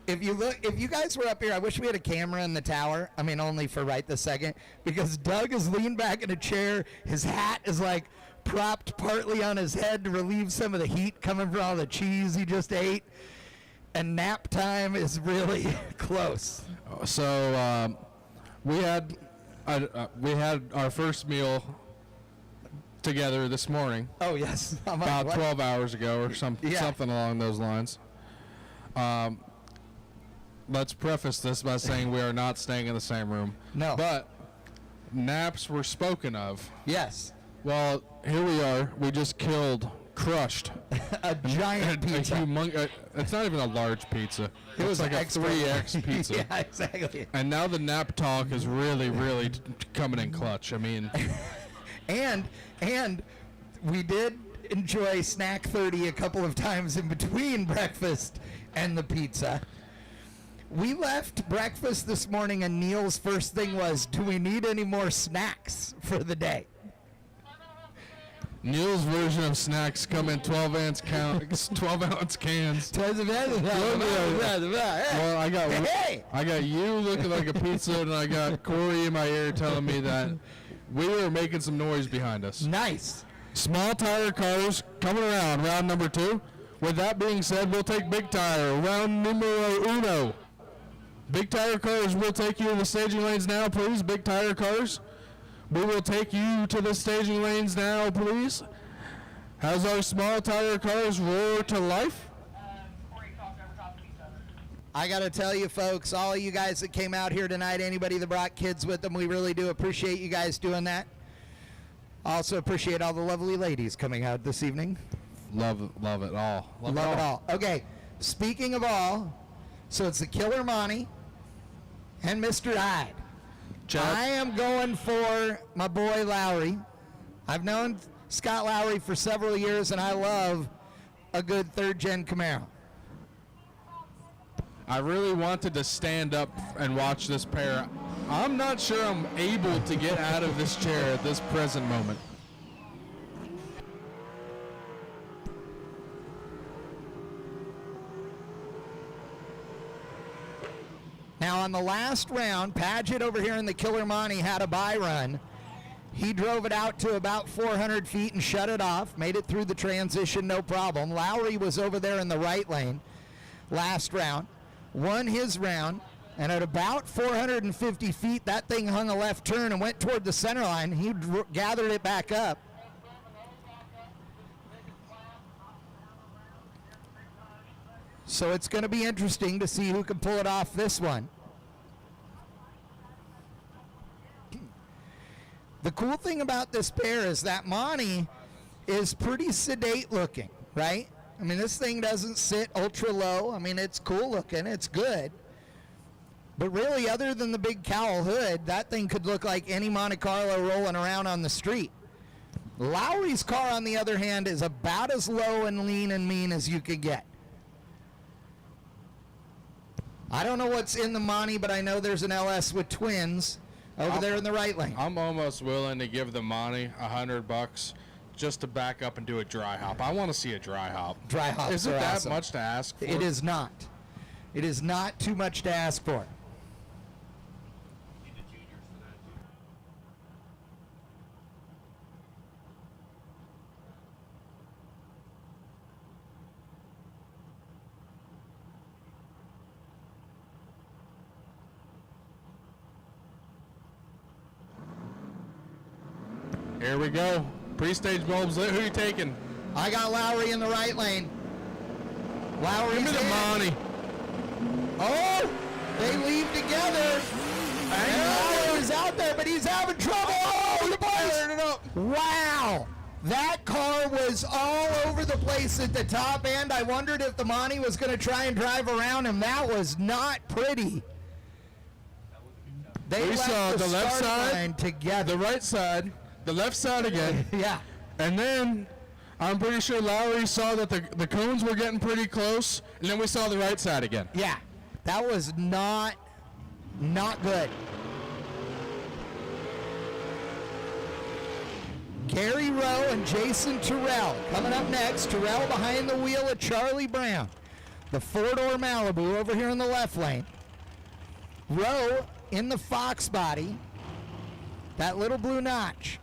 If you guys were up here, I wish we had a camera in the tower. I mean, only for right this second, because Doug is leaned back in a chair. His hat is like propped partly on his head to relieve some of the heat coming from all the cheese he just ate. And nap time is really close. So we had our first meal together this morning. Oh yes, about 12 hours ago or something along those lines. Let's preface this by saying we are not staying in the same room. No. But naps were spoken of. Yes. Well, here we are. We just crushed a giant pizza. It's not even a large pizza. It was like a 3X pizza. Yeah, exactly. And now the nap talk is really, really coming in clutch. I mean, and we did enjoy Snack 30 a couple of times in between breakfast and the pizza. We left breakfast this morning and Neil's first thing was, do we need any more snacks for the day? Neil's version of snacks come in 12-ounce cans. Well, I got you looking like a pizza, and I got Corey in my ear telling me that we were making some noise behind us. Nice. Small tire cars coming around, round number 2. With that being said, we'll take big tire, round numero uno. Big tire cars, we'll take you to the staging lanes now, please. Big tire cars. We will take you to the staging lanes now, please. As our small tire cars roar to life. I got to tell you, folks, all of you guys that came out here tonight, anybody that brought kids with them, we really do appreciate you guys doing that. Also appreciate all the lovely ladies coming out this evening. Love it all. Love it all. Okay, speaking of all, so it's the Killer Monty and Mr. Hyde. I am going for my boy Lowry. I've known Scott Lowry for several years, and I love a good third-gen Camaro. I really wanted to stand up and watch this pair. I'm not sure I'm able to get out of this chair at this present moment. Now, on the last round, Paget over here in the Killer Monty had a bye run. He drove it out to about 400 feet and shut it off, made it through the transition, no problem. Lowry was over there in the right lane last round, won his round, and at about 450 feet, that thing hung a left turn and went toward the center line. He gathered it back up. So it's going to be interesting to see who can pull it off this one. The cool thing about this pair is that Monty is pretty sedate looking, right? I mean, this thing doesn't sit ultra low. I mean, it's cool looking. It's good. But really, other than the big cowl hood, that thing could look like any Monte Carlo rolling around on the street. Lowry's car, on the other hand, is about as low and lean and mean as you could get. I don't know what's in the Monty, but I know there's an LS with twins over there in the right lane. I'm almost willing to give the Monty $100 just to back up and do a dry hop. I want to see a dry hop. Dry hops Is it are that awesome. much to ask for? It is not. It is not too much to ask for. Here we go. Pre-stage bulbs lit. Who you taking? I got Lowry in the right lane. Lowry's Give me the in. Monty. Oh, they leave together. And Lowry's out there, but he's having trouble. Oh, the fired it up. Wow. That car was all over the place at the top end. I wondered if the Monty was going to try and drive around him. That was not pretty. They We left saw the left start side, line together. the right side, the left side again. Yeah. And then I'm pretty sure Lowry saw that the cones were getting pretty close, and then we saw the right side again. Yeah. That was not good. Gary Rowe and Jason Terrell coming up next. Terrell behind the wheel of Charlie Brown. The four-door Malibu over here in the left lane. Rowe in the Fox body. That little blue notch.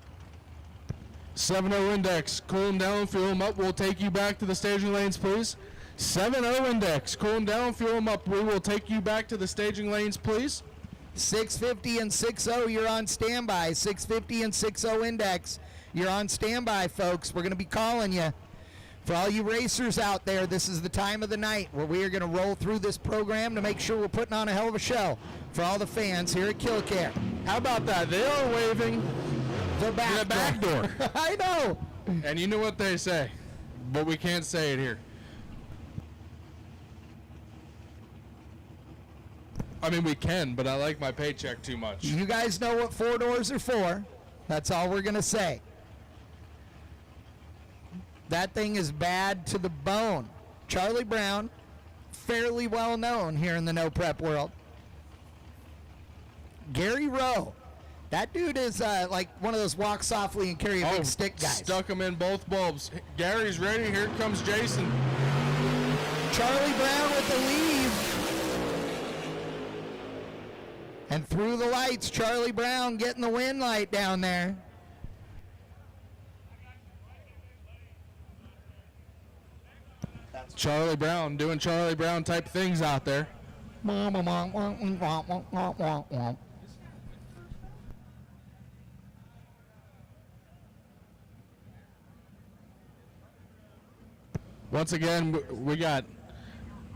7-0 index. Cool them down, fuel them up. We'll take you back to the staging lanes, please. 7-0 index. Cool them down, fuel them up. We will take you back to the staging lanes, please. 650 and 6-0, you're on standby. 650 and 6-0 index, you're on standby, folks. We're going to be calling you. For all you racers out there, this is the time of the night where we are going to roll through this program to make sure we're putting on a hell of a show for all the fans here at Kil-Kare. How about that? They are waving The back door. I know. And you know what they say, but we can't say it here. I mean, we can, but I like my paycheck too much. You guys know what four doors are for. That's all we're going to say. That thing is bad to the bone. Charlie Brown, fairly well known here in the no prep world. Gary Rowe, that dude is like one of those walk softly and carry a big stick guys. Stuck him in both bulbs. Gary's ready. Here comes Jason. Charlie Brown with the lead. And through the lights, Charlie Brown getting the win light down there. Charlie Brown doing Charlie Brown type things out there. Once again, we got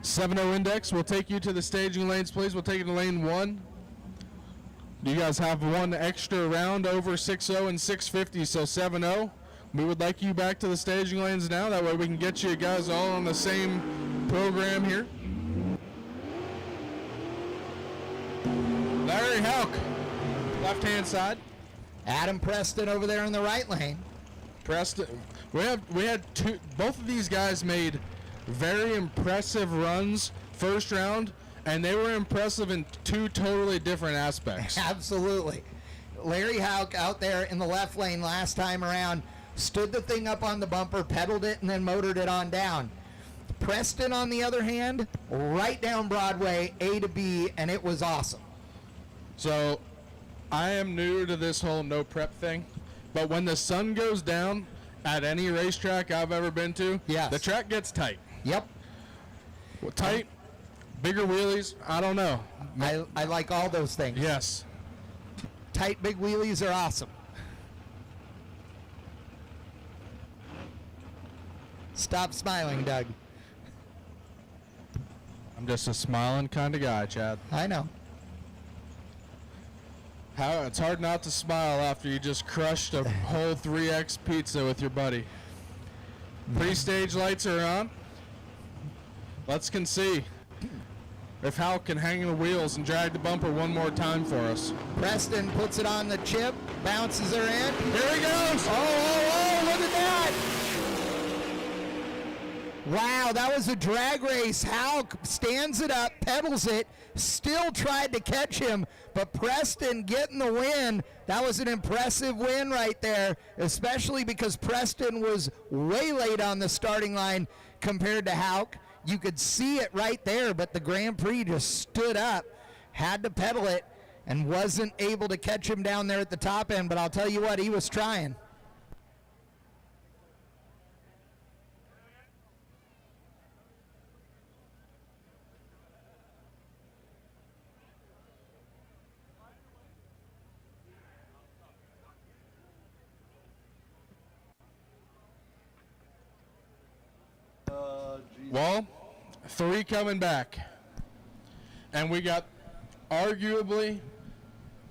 7-0 index. We'll take you to the staging lanes, please. We'll take you to lane 1. You guys have one extra round over 6-0 and 650, so 7-0. We would like you back to the staging lanes now. That way we can get you guys all on the same program here. Larry Houck, left-hand side. Adam Preston over there in the right lane. Preston, we had two. Both of these guys made very impressive runs first round, and they were impressive in two totally different aspects. Absolutely. Larry Houck out there in the left lane last time around, stood the thing up on the bumper, pedaled it, and then motored it on down. Preston, on the other hand, right down Broadway, A to B, and it was awesome. So, I am new to this whole no prep thing, but when the sun goes down at any racetrack I've ever been to, yes, the track gets tight. Yep. Well, tight, bigger wheelies, I don't know. I like all those things. Yes. Tight, big wheelies are awesome. Stop smiling, Doug. I'm just a smiling kind of guy, Chad. I know. It's hard not to smile after you just crushed a whole 3X pizza with your buddy. Pre-stage lights are on. Let's see if Hal can hang the wheels and drag the bumper one more time for us. Preston puts it on the chip, bounces her in. Here he goes! Oh, look at that! Wow, that was a drag race. Hal stands it up, pedals it, still tried to catch him, but Preston getting the win. That was an impressive win right there, especially because Preston was way late on the starting line compared to Hauk. You could see it right there, but the Grand Prix just stood up, had to pedal it, and wasn't able to catch him down there at the top end, but I'll tell you what, he was trying. Well, 3 coming back. And we got arguably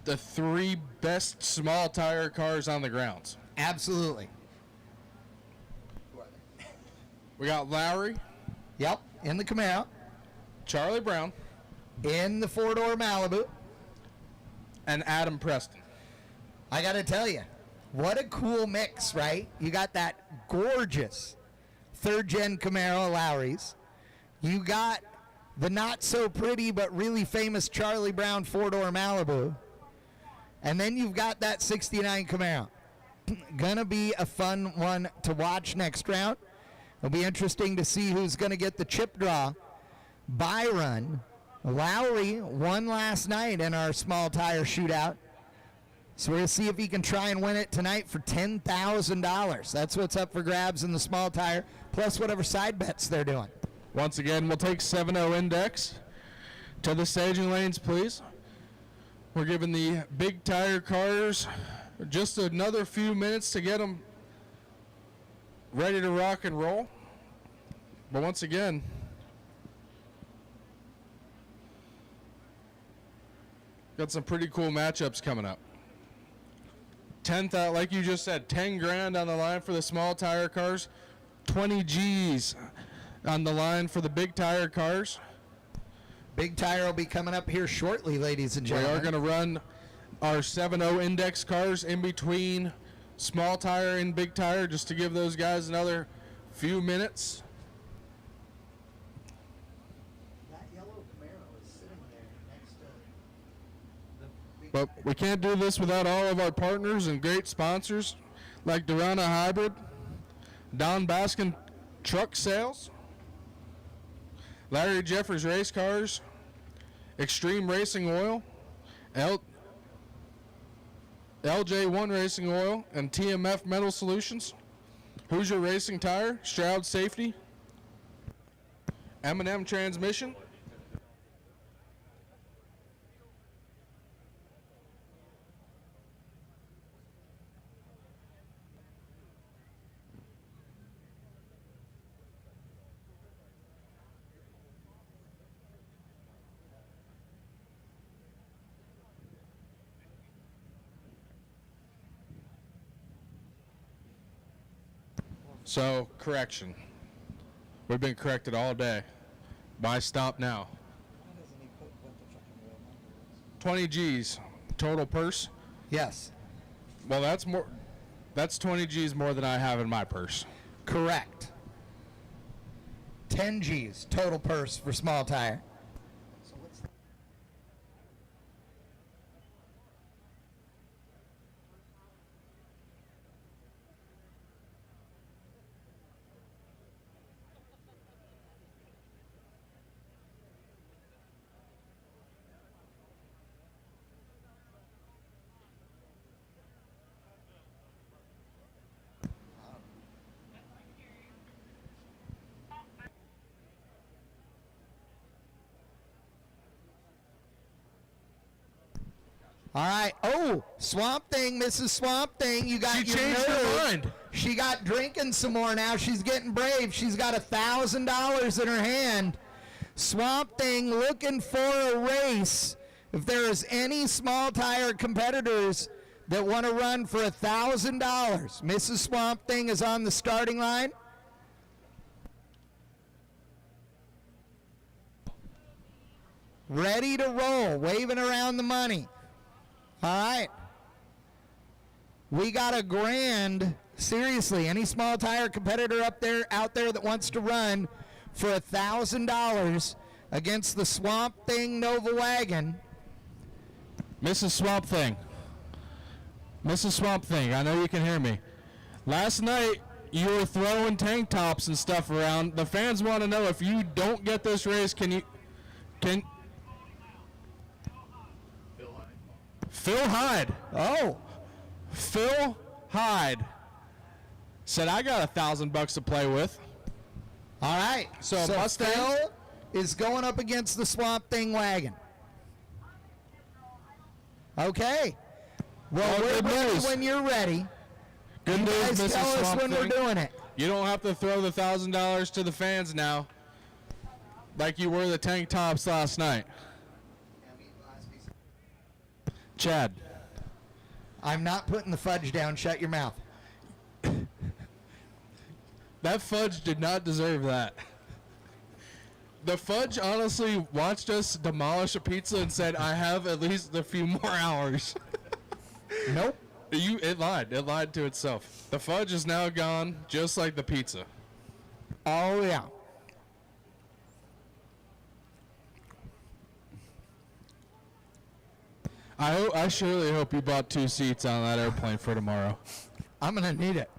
the 3 best small tire cars on the grounds. Absolutely. We got Lowry. Yep, in the Camaro. Charlie Brown. In the 4-door Malibu. And Adam Preston. I got to tell you, what a cool mix, right? You got that gorgeous 3rd-gen Camaro Lowry's. You got the not-so-pretty but really famous Charlie Brown 4-door Malibu. And then you've got that 69 Camaro. Gonna be a fun one to watch next round. It'll be interesting to see who's going to get the chip draw. Byron Lowry won last night in our small tire shootout. So we're going to see if he can try and win it tonight for $10,000. That's what's up for grabs in the small tire, plus whatever side bets they're doing. Once again, we'll take 7-0 index to the staging lanes, please. We're giving the big tire cars just another few minutes to get them ready to rock and roll. But once again, got some pretty cool matchups coming up. Like you just said, 10 grand on the line for the small tire cars, 20 G's on the line for the big tire cars. Big tire will be coming up here shortly, ladies and gentlemen. We are going to run our 7-0 index cars in between small tire and big tire just to give those guys another few minutes. That yellow Camaro is sitting there next to the big But we can't do this without all of our partners and great sponsors like Durana Hybrid, Don Baskin Truck Sales, Larry Jeffers Race Cars, Extreme Racing Oil, LJ1 Racing Oil, and TMF Metal Solutions, Hoosier Racing Tire, Stroud Safety, M&M Transmission, So, correction. We've been corrected all day. Buy stop now. 20 G's total purse. Yes. Well, that's 20 G's more than I have in my purse. Correct. 10 G's total purse for small tire. All right. Oh, Swamp Thing, Mrs. Swamp Thing, you got She your changed nerve. her mind. She got drinking some more now. She's getting brave. She's got $1,000 in her hand. Swamp Thing looking for a race. If there is any small tire competitors that want to run for $1,000, Mrs. Swamp Thing is on the starting line. Ready to roll, waving around the money. All right. We got a grand, seriously, any small tire competitor out there that wants to run for $1,000 against the Swamp Thing Nova Wagon. Mrs. Swamp Thing. Mrs. Swamp Thing, I know you can hear me. Last night, you were throwing tank tops and stuff around. The fans want to know, if you don't get this race, can Phil Hyde. Oh, Phil Hyde said, I got $1,000 to play with. All right. So Mustang Phil is going up against the Swamp Thing wagon. Okay. Well, we're ready when you're ready. Good news, Mrs. Mrs. Tell us when we're doing it. You don't have to throw the $1,000 to the fans now, like you were the tank tops last night. Chad. I'm not putting the fudge down. Shut your mouth. That fudge did not deserve that. The fudge honestly watched us demolish a pizza and said, I have at least a few more hours. Nope. It lied. It lied to itself. The fudge is now gone, just like the pizza. Oh, yeah. I surely hope you bought 2 seats on that airplane for tomorrow. I'm going to need it.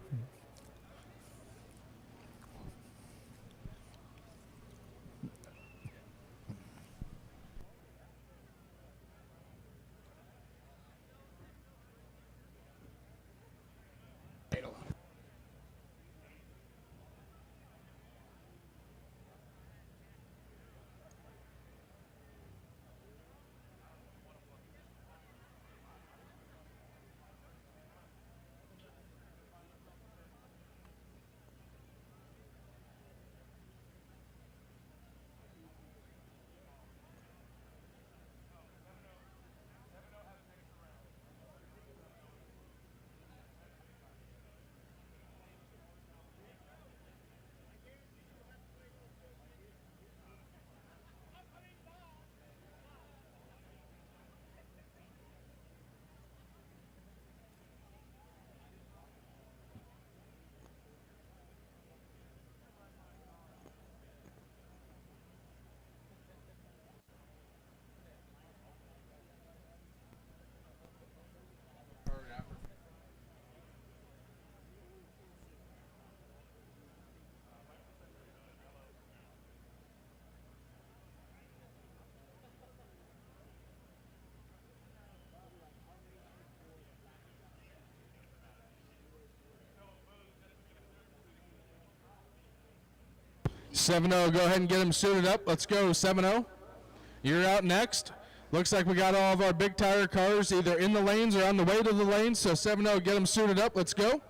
Go ahead and get him suited up. Let's go, 7-0. You're out next. Looks like we got all of our big tire cars either in the lanes or on the way to the lanes. So 7-0, get them suited up. Let's go.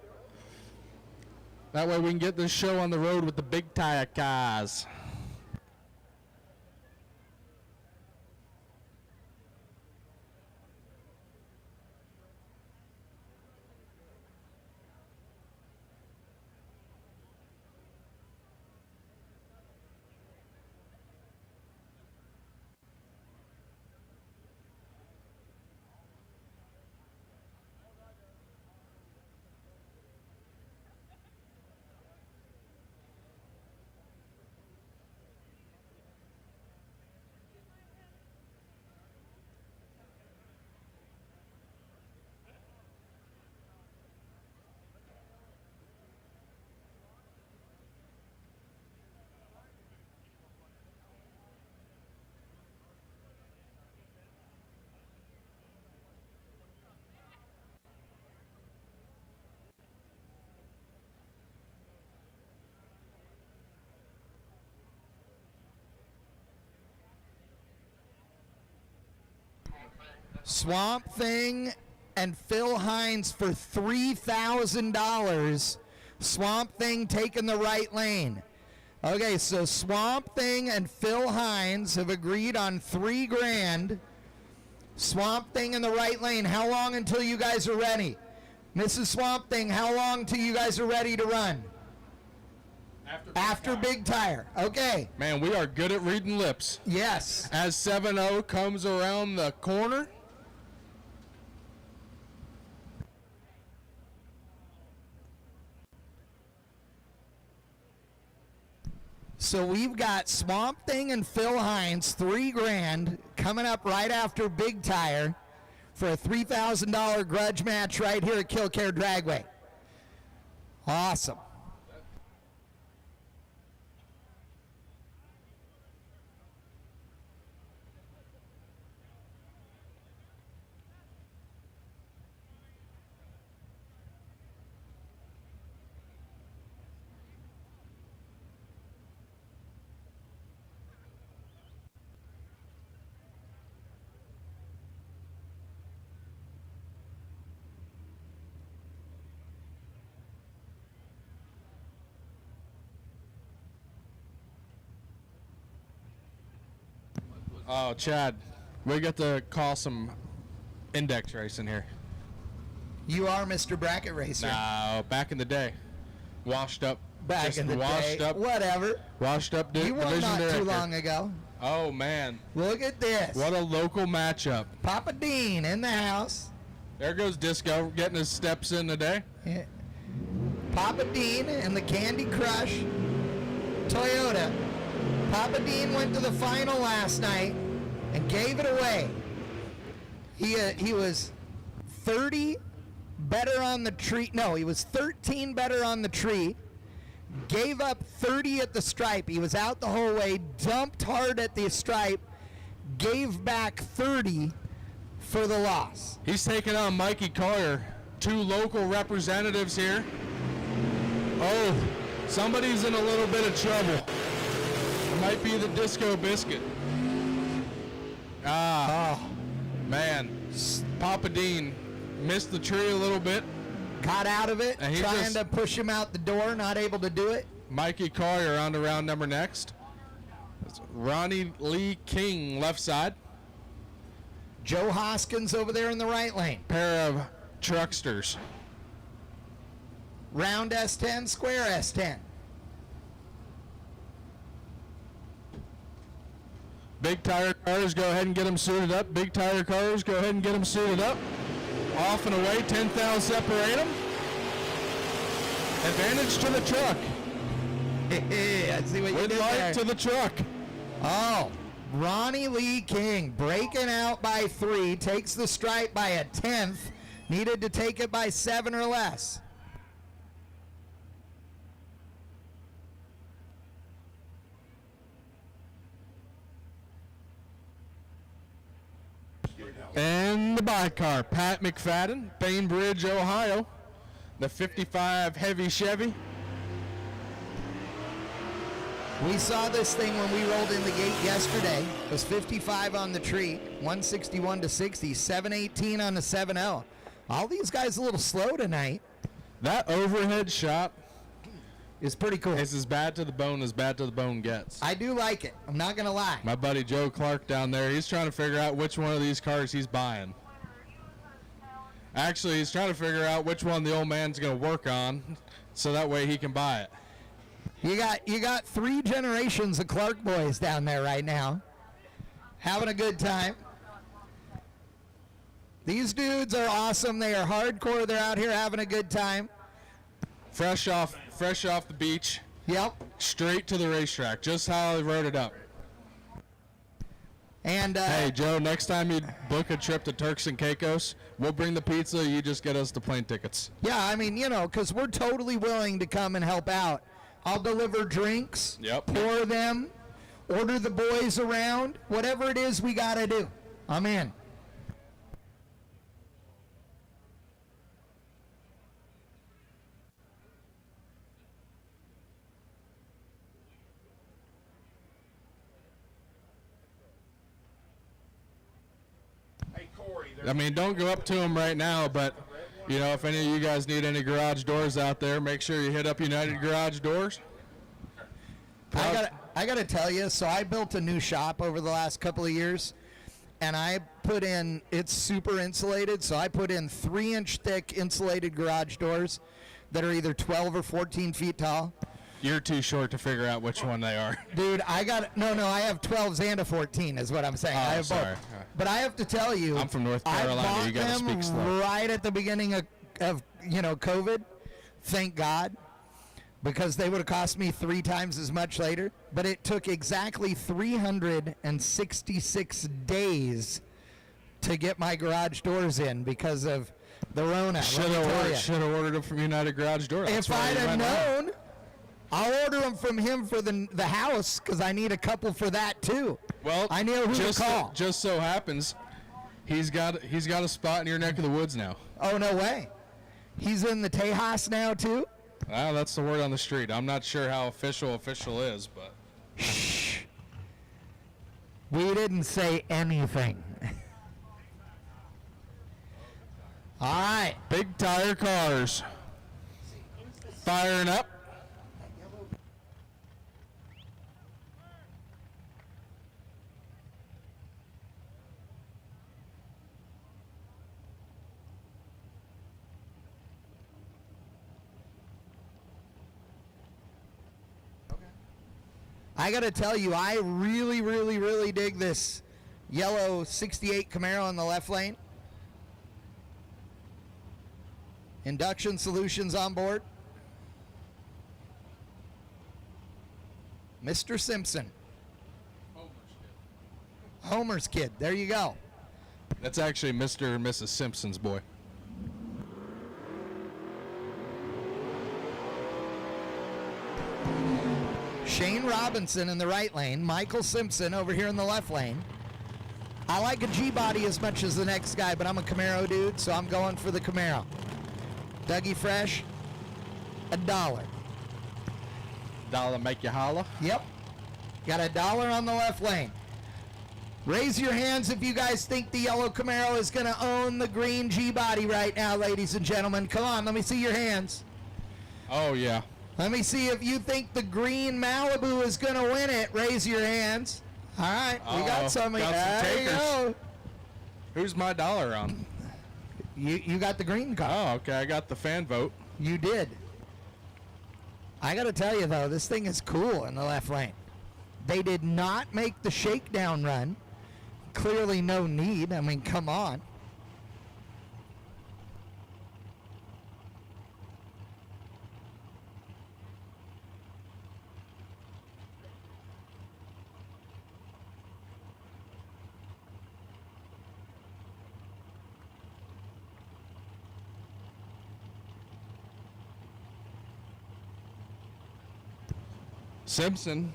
That way we can get this show on the road with the big tire cars. Swamp Thing and Phil Hines for $3,000. Swamp Thing taking the right lane. Okay, so Swamp Thing and Phil Hines have agreed on $3,000. Swamp Thing in the right lane. How long until you guys are ready? Mrs. Swamp Thing, how long till you guys are ready to run? After Big Tire. Okay. Man, we are good at reading lips. Yes. As 7-0 comes around the corner. So we've got Swamp Thing and Phil Hines, $3,000, coming up right after Big Tire for a $3,000 grudge match right here at Kil-Kare Dragway. Awesome. Oh, Chad, we got to call some index racing here. You are Mr. Bracket Racer. No, back in the day. Washed up. Back just in the washed day. up. Whatever. Washed up You won division not director. too long ago. Oh, man. Look at this. What a local matchup. Papa Dean in the house. There goes Disco getting his steps in today. Yeah. Papa Dean and the Candy Crush Toyota. Papa Dean went to the final last night and gave it away. He was 30 better on the tree. No, he was 13 better on the tree. Gave up 30 at the stripe. He was out the whole way, dumped hard at the stripe, gave back 30 for the loss. He's taking on Mikey Collier, 2 local representatives here. Oh, somebody's in a little bit of trouble. It might be the Disco Biscuit. Man. Papa Dean missed the tree a little bit. Got out of it, And he trying just- to push him out the door, not able to do it. Mikey Collier on to round number next. That's Ronnie Lee King left side. Joe Hoskins over there in the right lane. Pair of trucksters. Round S10, square S10. Big tire cars, go ahead and get them suited up. Big tire cars, go ahead and get them suited up. Off and away, 10,000 separate them. Advantage to the truck. I see what you With did light there. to the truck. Oh, Ronnie Lee King breaking out by 3, takes the stripe by a 10th. Needed to take it by 7 or less. And the bi-car, Pat McFadden, Bainbridge, Ohio. The 55 heavy Chevy. We saw this thing when we rolled in the gate yesterday. It was 55 on the tree, 161 to 60, 718 on the 7L. All these guys a little slow tonight. That overhead shot is pretty cool. It's as bad to the bone gets. I do like it. I'm not going to lie. My buddy Joe Clark down there, he's trying to figure out which one of these cars he's buying. Actually, he's trying to figure out which one the old man's going to work on so that way he can buy it. You got 3 generations of Clark boys down there right now, having a good time. These dudes are awesome. They are hardcore. They're out here having a good time. Fresh off the beach. Yep. Straight to the racetrack, just how I wrote it up. And hey, Joe, next time you book a trip to Turks and Caicos, we'll bring the pizza. You just get us the plane tickets. Yeah, I mean, because we're totally willing to come and help out. I'll deliver drinks, pour them, order the boys around, whatever it is we got to do. I'm in. I mean, don't go up to them right now, but, if any of you guys need any garage doors out there, make sure you hit up United Garage Doors. I got to tell you, so I built a new shop over the last couple of years, and I put in, it's super insulated, so I put in 3-inch thick insulated garage doors that are either 12 or 14 feet tall. You're too short to figure out which one they are. Dude, I have 12s and a 14 is what I'm saying. I have sorry. both. But I have to tell you, I'm from North I Carolina. bought You gotta them speak slow. right at the beginning of COVID. Thank God. Because they would have cost me 3 times as much later. But it took exactly 366 days to get my garage doors in because of the Rona. Should have ordered them from United Garage Door. That's If why I'd you have went wrong. known, I'll order them from him for the house because I need a couple for that too. Well, I know who to call. Just so happens, he's got a spot in your neck of the woods now. Oh, no way. He's in the Tejas now too? Well, that's the word on the street. I'm not sure how official is, but Shh. We didn't say anything. All right. big tire cars firing up. I got to tell you, I really, really, really dig this yellow 68 Camaro in the left lane. Induction solutions on board. Mr. Simpson. Homer's kid. There you go. That's actually Mr. and Mrs. Simpson's boy. Shane Robinson in the right lane. Michael Simpson over here in the left lane. I like a G-body as much as the next guy, but I'm a Camaro dude, so I'm going for the Camaro. Dougie Fresh, $1. Dollar make you holla. Yep. Got $1 on the left lane. Raise your hands if you guys think the yellow Camaro is going to own the green G-body right now, ladies and gentlemen. Come on, let me see your hands. Oh, yeah. Let me see if you think the green Malibu is going to win it. Raise your hands. All right, we got some. Got some There you takers. go. Who's my dollar on? You got the green car. Oh, okay. I got the fan vote. You did. I got to tell you, though, this thing is cool in the left lane. They did not make the shakedown run. Clearly no need. I mean, come on. Simpson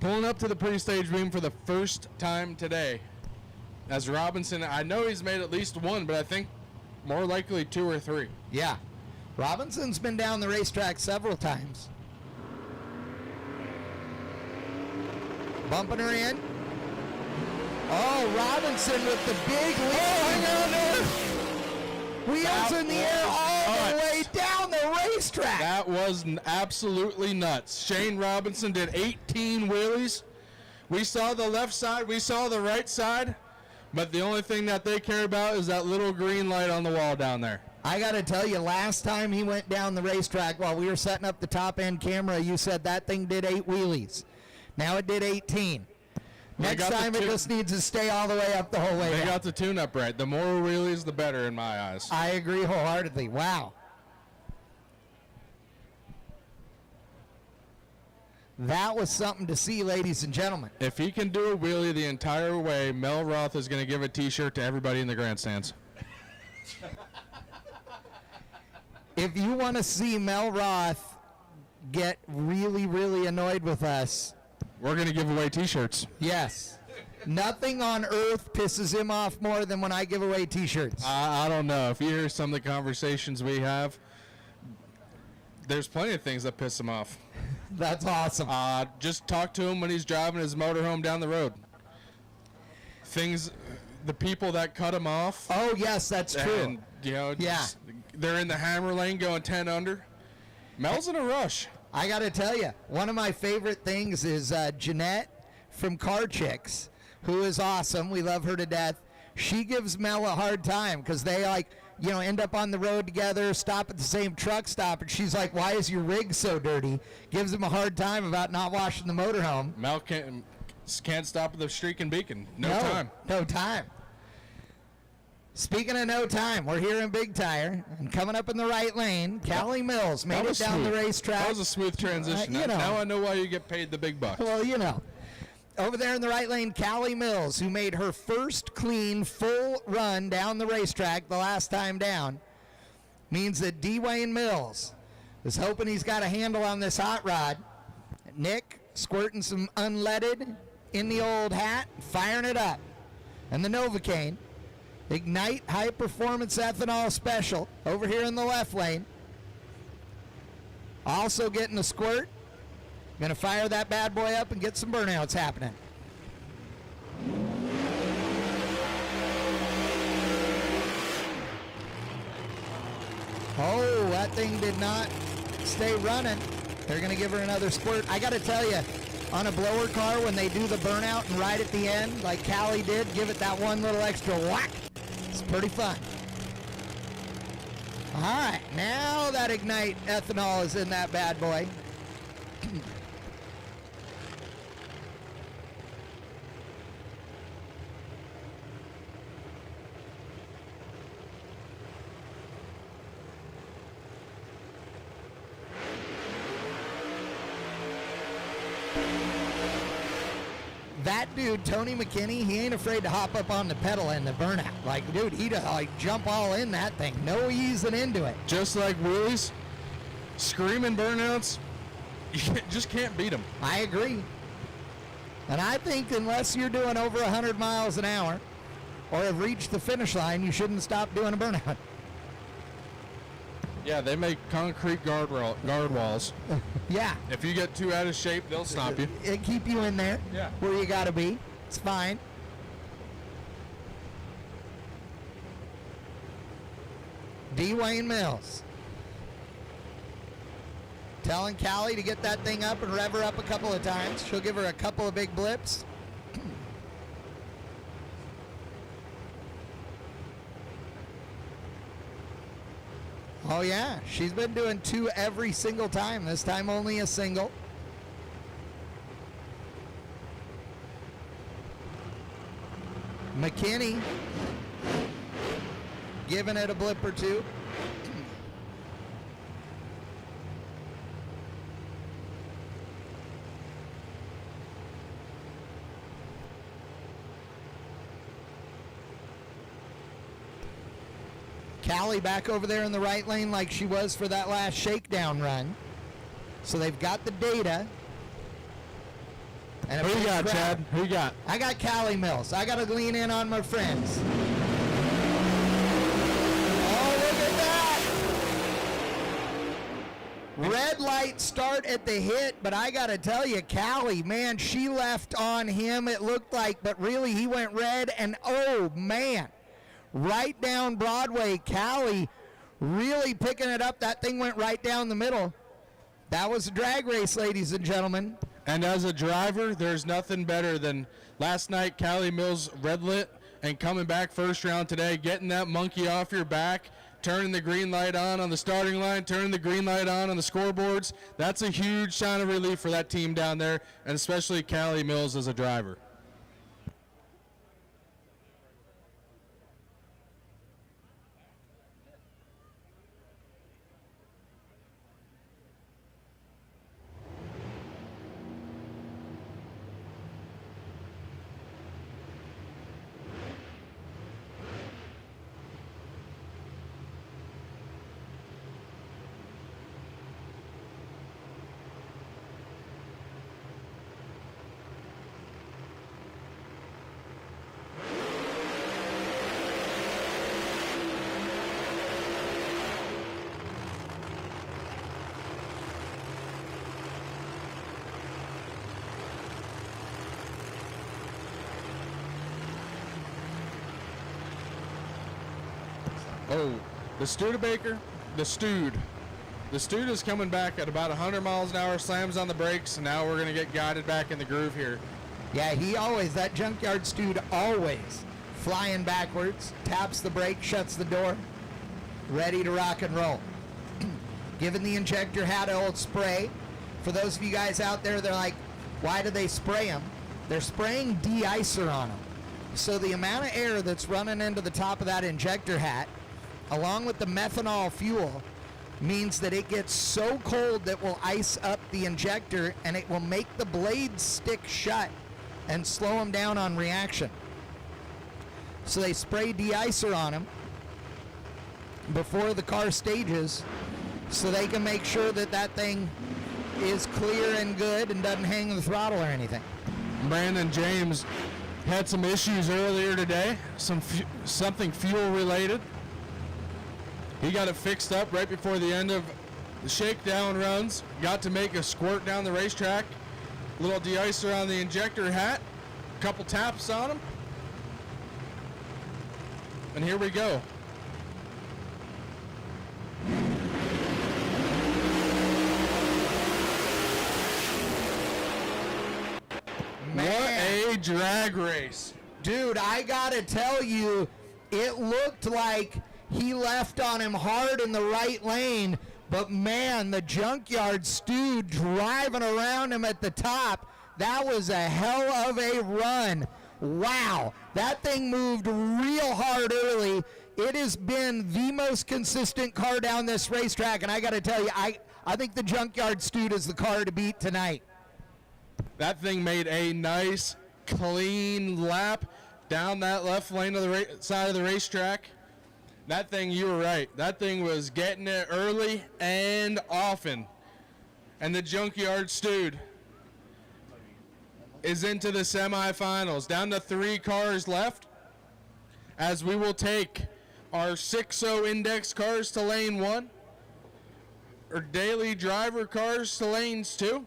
pulling up to the pre-stage beam for the first time today. As Robinson, I know he's made at least one, but I think more likely 2 or 3. Yeah. Robinson's been down the racetrack several times. Bumping her in. Oh, Robinson with the big lead. Oh, hang on there. Wheels in the air all the way down the racetrack. That was absolutely nuts. Shane Robinson did 18 wheelies. We saw the left side, we saw the right side, but the only thing that they care about is that little green light on the wall down there. I got to tell you, last time he went down the racetrack while we were setting up the top-end camera, you said that thing did 8 wheelies. Now it did 18. Next time it just needs to stay all the way up the whole way They down. got the tune-up right. The more wheelies, the better in my eyes. I agree wholeheartedly. Wow. That was something to see, ladies and gentlemen. If he can do a wheelie the entire way, Mel Roth is going to give a T-shirt to everybody in the grandstands. If you want to see Mel Roth get really, really annoyed with us, we're going to give away T-shirts. Yes. Nothing on earth pisses him off more than when I give away T-shirts. I don't know. If you hear some of the conversations we have, there's plenty of things that piss him off. That's awesome. Just talk to him when he's driving his motorhome down the road. The people that cut him off. Oh, yes, that's true. And, they're in the hammer lane going 10 under. Mel's in a rush. I got to tell you, one of my favorite things is Jeanette from Car Chicks who is awesome. We love her to death. She gives Mel a hard time because they end up on the road together, stop at the same truck stop, and she's like, why is your rig so dirty? Gives him a hard time about not washing the motorhome. Mel can't stop at the streak and beacon. No time. No time. Speaking of no time, we're here in Big Tire, and coming up in the right lane, Callie Mills made it down the racetrack. That was a smooth transition. Now I know why you get paid the big bucks. Well, over there in the right lane, Callie Mills, who made her first clean, full run down the racetrack the last time down, means that Dwayne Mills is hoping he's got a handle on this hot rod. Nick squirting some unleaded in the old hat, firing it up. And the Novocaine, Ignite High Performance Ethanol Special, over here in the left lane. Also getting a squirt. Gonna fire that bad boy up and get some burnouts happening. Oh, that thing did not stay running. They're gonna give her another squirt. I gotta tell you, on a blower car, when they do the burnout and right at the end, like Callie did, give it that one little extra whack. It's pretty fun. All right, now that Ignite ethanol is in that bad boy. That dude, Tony McKinney, he ain't afraid to hop up on the pedal and the burnout. Like, dude, he'd jump all in that thing. No easing into it. Just like Willie's, screaming burnouts, you just can't beat them. I agree. And I think unless you're doing over 100 miles an hour or have reached the finish line, you shouldn't stop doing a burnout. Yeah, they make concrete guard walls. Yeah. If you get too out of shape, they'll stop you. It keep you in there. Yeah. Where you got to be. It's fine. Dwayne Mills. Telling Callie to get that thing up and rev her up a couple of times. She'll give her a couple of big blips. Oh yeah, she's been doing 2 every single time. This time only a single. McKinney giving it a blip or 2. Callie back over there in the right lane like she was for that last shakedown run. So they've got the data. And Who you got, Chad? Who you got? I got Callie Mills. I got to lean in on my friends. Oh, look at that. Red light start at the hit, but I got to tell you, Callie, man, she left on him, it looked like, but really he went red, and oh, man. Right down Broadway, Callie really picking it up. That thing went right down the middle. That was a drag race, ladies and gentlemen. And as a driver, there's nothing better than last night, Callie Mills red lit, and coming back first round today, getting that monkey off your back, turning the green light on the starting line, turning the green light on the scoreboards. That's a huge sign of relief for that team down there, and especially Callie Mills as a driver. Oh, the Studebaker, the Stewed is coming back at about 100 miles an hour, slams on the brakes, and now we're going to get guided back in the groove here. Yeah, he always, that junkyard steward always flying backwards, taps the brake, shuts the door, ready to rock and roll. Giving the injector hat a old spray. For those of you guys out there, they're like, why do they spray them? They're spraying de-icer on them. So the amount of air that's running into the top of that injector hat, along with the methanol fuel, means that it gets so cold that will ice up the injector and it will make the blades stick shut and slow them down on reaction. So they spray de-icer on them before the car stages so they can make sure that that thing is clear and good and doesn't hang the throttle or anything. Brandon James had some issues earlier today, something fuel related. He got it fixed up right before the end of the shakedown runs. Got to make a squirt down the racetrack. Little de-icer on the injector hat. A couple taps on him. And here we go. Man. What a drag race. Dude, I gotta tell you, it looked like he left on him hard in the right lane, but man, the junkyard steward driving around him at the top, that was a hell of a run. Wow, that thing moved real hard early. It has been the most consistent car down this racetrack, and I gotta tell you, I think the junkyard steward is the car to beat tonight. That thing made a nice, clean lap down that left lane of the side of the racetrack. That thing, you were right. That thing was getting it early and often. And the junkyard steward is into the semifinals. Down to 3 cars left, as we will take our 6.0 index cars to lane 1, our daily driver cars to lanes 2,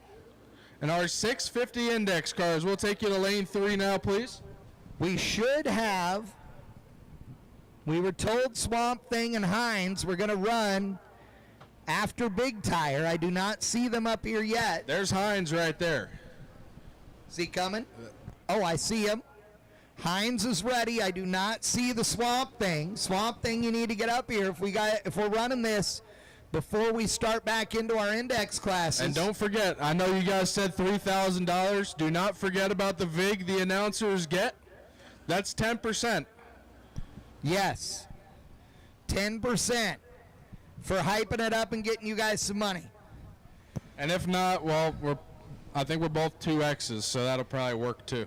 and our 650 index cars. We'll take you to lane 3 now, please. We should have, we were told Swamp Thing and Hines were going to run after Big Tire. I do not see them up here yet. There's Hines right there. Is he coming? Oh, I see him. Hines is ready. I do not see the Swamp Thing. Swamp Thing, you need to get up here if we're running this before we start back into our index classes. And don't forget, I know you guys said $3,000. Do not forget about the VIG the announcers get. That's 10%. Yes. 10% for hyping it up and getting you guys some money. And if not, well, I think we're both 2Xs, so that'll probably work too.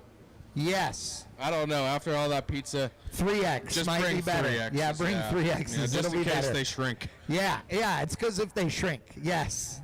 Yes. I don't know. After all that pizza, 3X just might bring be better. 3Xs. Yeah, bring 3Xs. Yeah, just It'll in be case better. they shrink. Yeah, it's because if they shrink. Yes.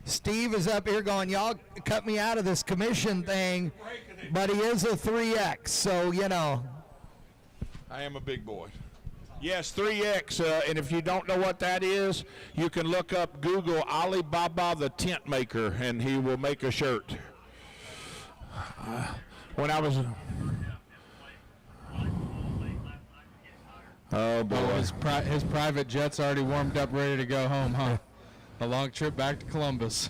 Steve is up here going, y'all cut me out of this commission thing, but he is a 3X, so, you know. I am a big boy. Yes, 3X, and if you don't know what that is, you can look up Google Alibaba the tent maker, and he will make a shirt. when I was. Oh boy. Oh, his private jet's already warmed up, ready to go home, huh? A long trip back to Columbus.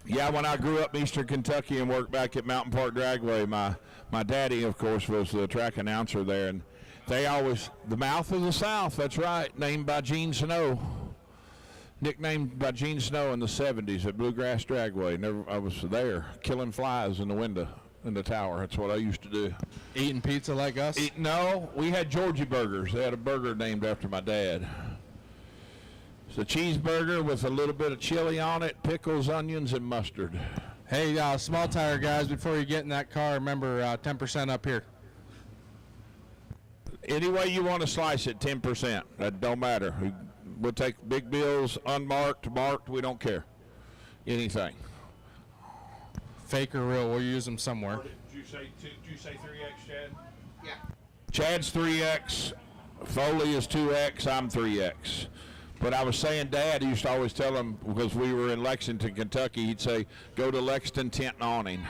Yeah, when I grew up in Eastern Kentucky and worked back at Mountain Park Dragway, my daddy, of course, was the track announcer there, and they always, the mouth of the South, that's right, named by Gene Snow, nicknamed by Gene Snow in the 70s at Bluegrass Dragway. I was there killing flies in the window in the tower. That's what I used to do. Eating pizza like us? No, we had Georgie burgers. They had a burger named after my dad. It's a cheeseburger with a little bit of chili on it, pickles, onions, and mustard. Hey, small tire guys, before you get in that car, remember 10% up here. Any way you want to slice it, 10%. That don't matter. We'll take big bills, unmarked, marked, we don't care. Anything. Fake or real, we'll use them somewhere. Did you say 3X, Chad? Yeah. Chad's 3X, Foley is 2X, I'm 3X. But I was saying, Dad used to always tell him, because we were in Lexington, Kentucky, he'd say, go to Lexington Tent and Awning.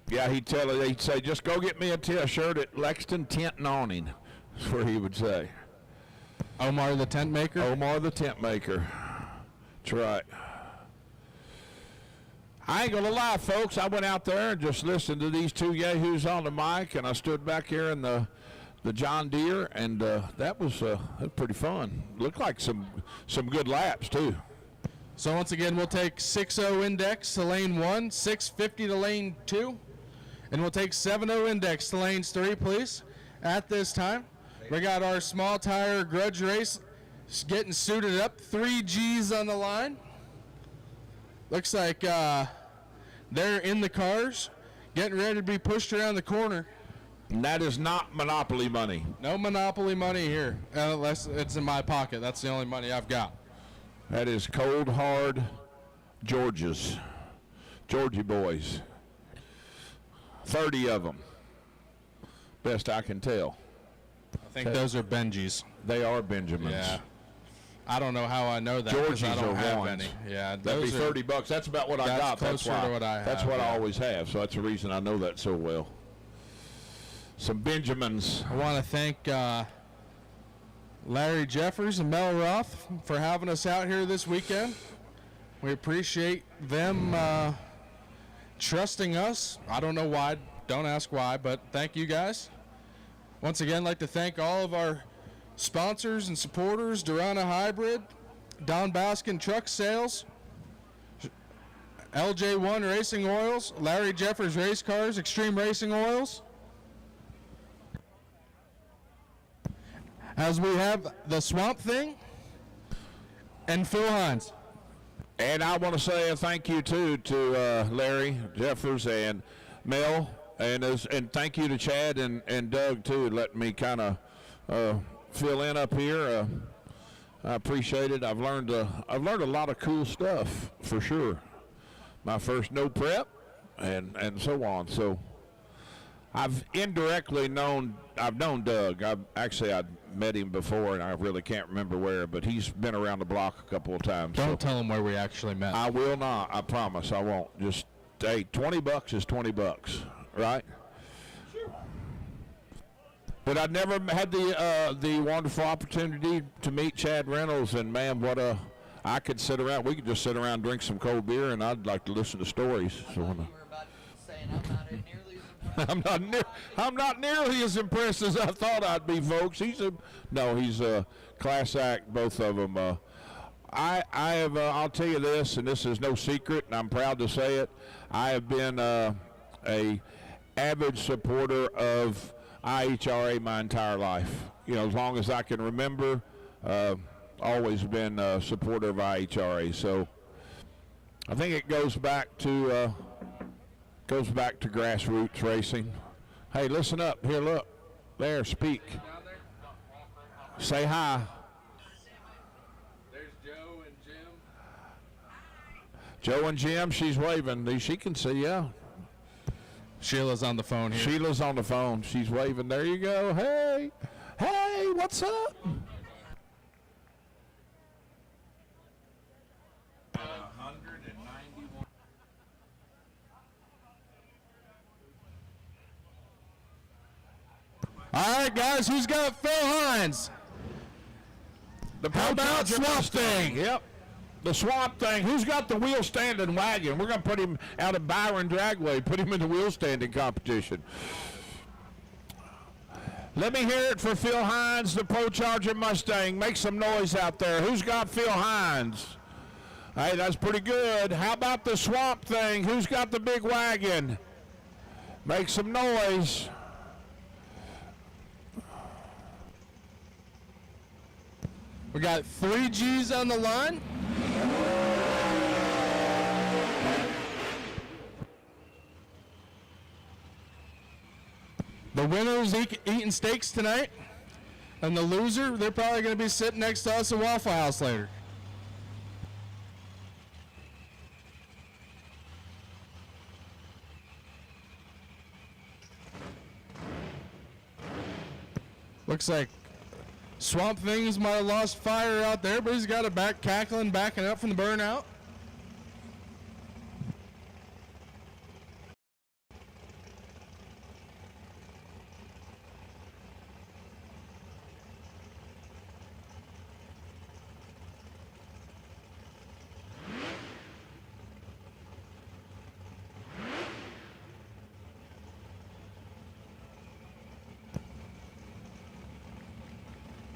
Yeah, he'd say, just go get me a shirt at Lexington Tent and Awning. That's what he would say. Omar the tent maker? Omar the tent maker. That's right. I ain't gonna lie, folks. I went out there and just listened to these two yahoos on the mic, and I stood back here in the John Deere, and that was pretty fun. Looked like some good laps too. So once again, we'll take 6-0 index to lane 1, 650 to lane 2, and we'll take 7-0 index to lanes 3, please. At this time, we got our small tire grudge race getting suited up. 3 G's on the line. Looks like they're in the cars, getting ready to be pushed around the corner. And that is not Monopoly money. No Monopoly money here, unless it's in my pocket. That's the only money I've got. That is cold, hard Georgie boys. 30 of them, best I can tell. I think those are Benjis. They are Benjamins. Yeah. I don't know how I know that. Georgies I don't are have ones. any. Yeah, that'd be $30. That's about what I got. That's closer to what I have. That's what I always have. So that's the reason I know that so well. Some Benjamins. I want to thank Larry Jeffers and Mel Roth for having us out here this weekend. We appreciate them trusting us. I don't know why. Don't ask why, but thank you guys. Once again, I'd like to thank all of our sponsors and supporters: Durana Hybrid, Don Baskin Truck Sales, LJ1 Racing Oils, Larry Jeffers Race Cars, Extreme Racing Oils. As we have the Swamp Thing and Phil Hines. And I want to say a thank you too to Larry Jeffers and Mel, and thank you to Chad and Doug too, letting me kind of fill in up here. I appreciate it. I've learned a lot of cool stuff for sure. My first no prep and so on. So I've indirectly known Doug. I've met him before, and I really can't remember where, but he's been around the block a couple of times. Don't tell him where we actually met. I will not. I promise I won't. Just, hey, $20 is $20, right? But I never had the wonderful opportunity to meet Chad Reynolds, and man, I could sit around. We could just sit around, drink some cold beer, and I'd like to listen to stories. So You were about saying I'm not nearly as impressed as I thought I'd be, folks. He's a class act, both of them. I'll tell you this, and this is no secret, and I'm proud to say it. I have been a avid supporter of IHRA my entire life. You know, as long as I can remember, always been a supporter of IHRA. So I think it goes back to grassroots racing. Hey, listen up. Here, look. There, speak. Say hi. There's Joe and Jim. Joe and Jim, she's waving. She can see you. Sheila's on the phone here. Sheila's on the phone. She's waving. There you go. Hey. Hey, what's up? All right, guys, who's got Phil Hines? How about Swamp Thing? Yep. The Swamp Thing. Who's got the wheel standing wagon? We're going to put him out of Byron Dragway, put him in the wheel standing competition. Let me hear it for Phil Hines, the Pro Charger Mustang. Make some noise out there. Who's got Phil Hines? Hey, that's pretty good. How about the Swamp Thing? Who's got the big wagon? Make some noise. We got 3 G's on the line. The winner's eating steaks tonight, and the loser, they're probably going to be sitting next to us at Waffle House later. Looks like Swamp Things might have lost fire out there, but he's got it back cackling, backing up from the burnout.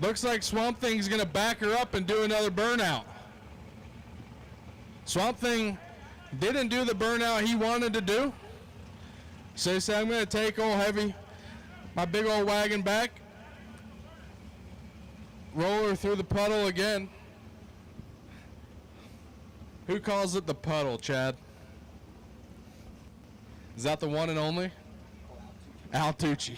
Looks like Swamp Thing's going to back her up and do another burnout. Swamp Thing didn't do the burnout he wanted to do. So he said, I'm going to take old heavy, my big old wagon back, roll her through the puddle again. Who calls it the puddle, Chad? Is that the one and only? Al Tucci.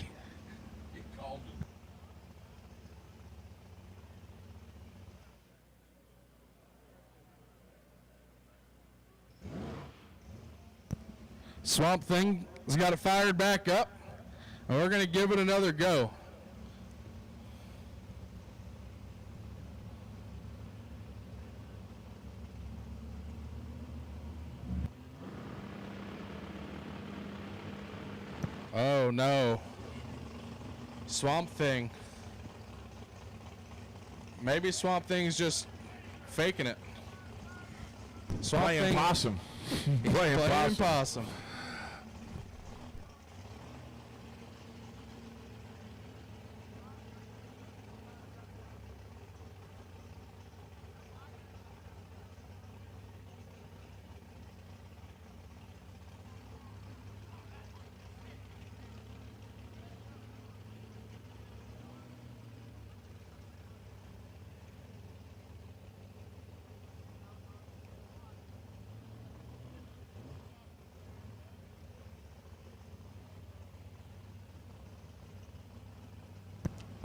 Swamp Thing has got it fired back up, and we're going to give it another go. Oh no. Swamp Thing. Maybe Swamp Thing's just faking it. Swamp Playing Thing possum. Playing possum.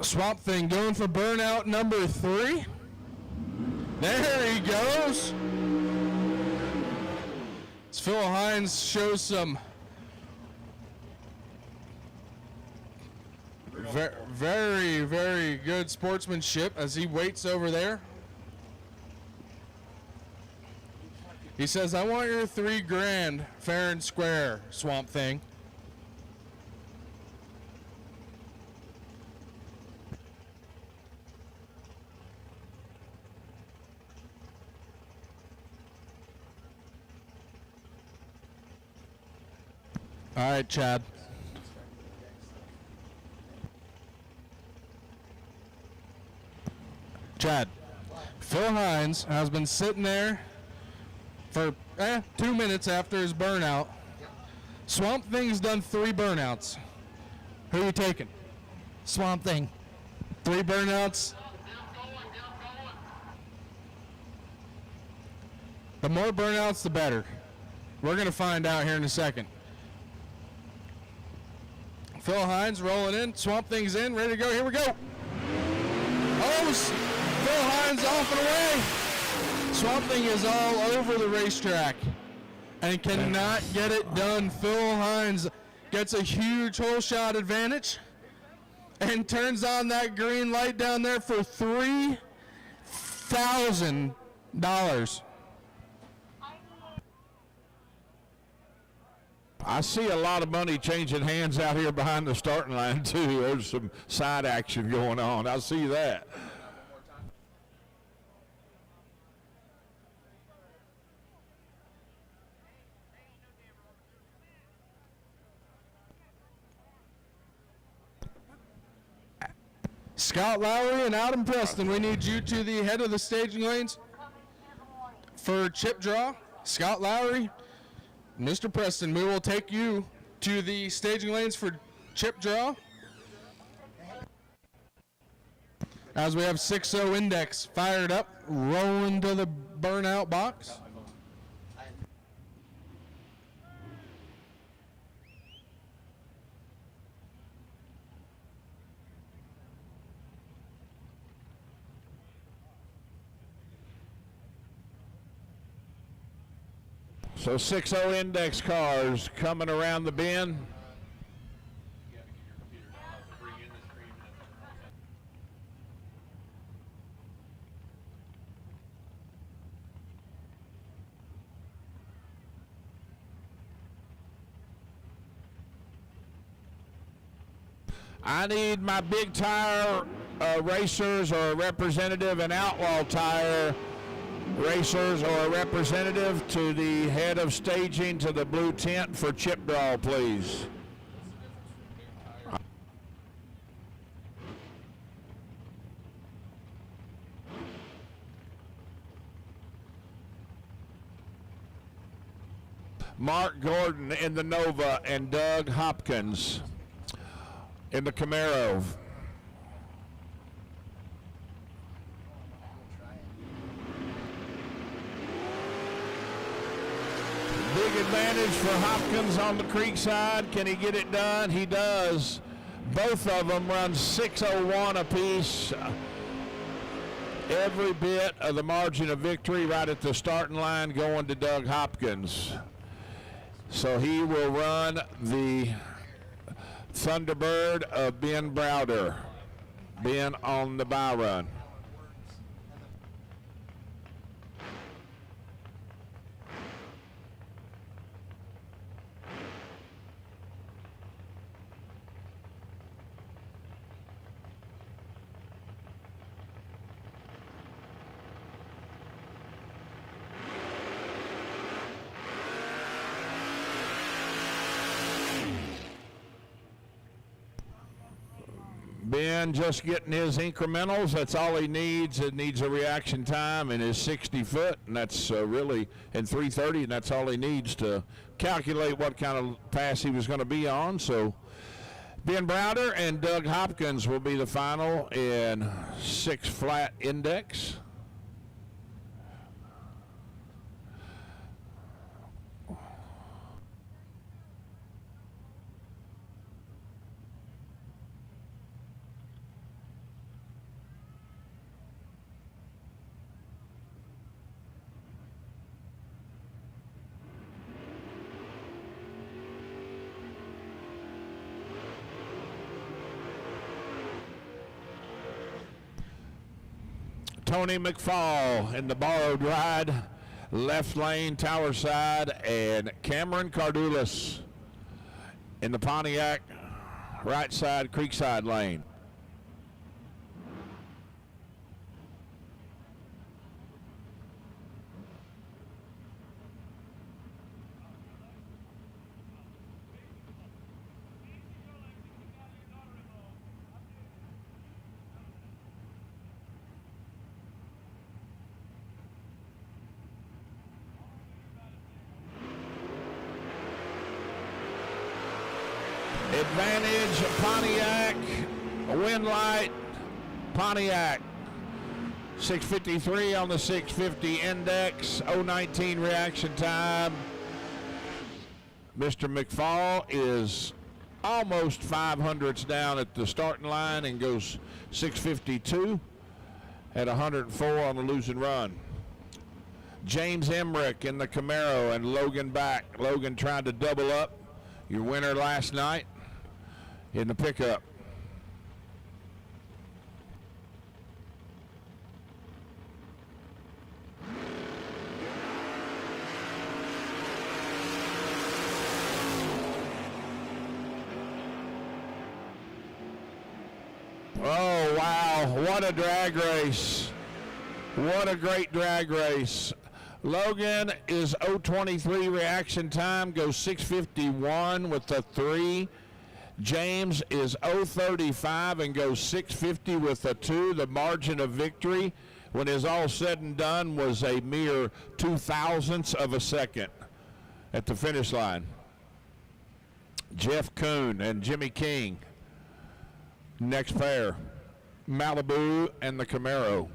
Swamp Thing going for burnout number 3. There he goes. As Phil Hines shows some very, very good sportsmanship as he waits over there. He says, I want your $3,000 fair and square, Swamp Thing. All right, Chad. Chad, Phil Hines has been sitting there for 2 minutes after his burnout. Swamp Thing's done 3 burnouts. Who are you taking? Swamp Thing. 3 burnouts. The more burnouts, the better. We're going to find out here in a second. Phil Hines rolling in. Swamp Thing's in. Ready to go. Here we go. Oh, Phil Hines off and away. Swamp Thing is all over the racetrack and cannot get it done. Phil Hines gets a huge hole shot advantage and turns on that green light down there for $3,000. I see a lot of money changing hands out here behind the starting line, too. There's some side action going on. I see that. Scott Lowry and Adam Preston, we need you to the head of the staging lanes for chip draw. Scott Lowry, Mr. Preston, we will take you to the staging lanes for chip draw. As we have 6-0 index fired up, rolling to the burnout box. So 6-0 index cars coming around the bend. I need my big tire racers or a representative and outlaw tire racers or a representative to the head of staging to the blue tent for chip draw, please. Mark Gordon in the Nova and Doug Hopkins in the Camaro. Big advantage for Hopkins on the creek side. Can he get it done? He does. Both of them run 6:01 apiece. Every bit of the margin of victory right at the starting line going to Doug Hopkins. So he will run the Thunderbird of Ben Browder. Ben on the bye run. Ben just getting his incrementals. That's all he needs. It needs a reaction time in his 60 foot, and that's really in 3:30, and that's all he needs to calculate what kind of pass he was going to be on. So Ben Browder and Doug Hopkins will be the final in 6 flat index. Tony McFall in the borrowed ride, left lane, tower side, and Cameron Cardulas in the Pontiac, right side, creekside lane. Advantage Pontiac, wind light Pontiac. 6:53 on the 650 index, 0:19 reaction time. Mr. McFall is almost 500ths down at the starting line and goes 6:52 at 104 on the losing run. James Emmerich in the Camaro and Logan back. Logan tried to double up. Your winner last night in the pickup. Oh, wow. What a drag race. What a great drag race. Logan is 0:23 reaction time, goes 6:51 with the 3. James is 0:35 and goes 6:50 with the 2. The margin of victory, when it's all said and done, was a mere 0.02 of a second at the finish line. Jeff Kuhn and Jimmy King. Next pair, Malibu and the Camaro.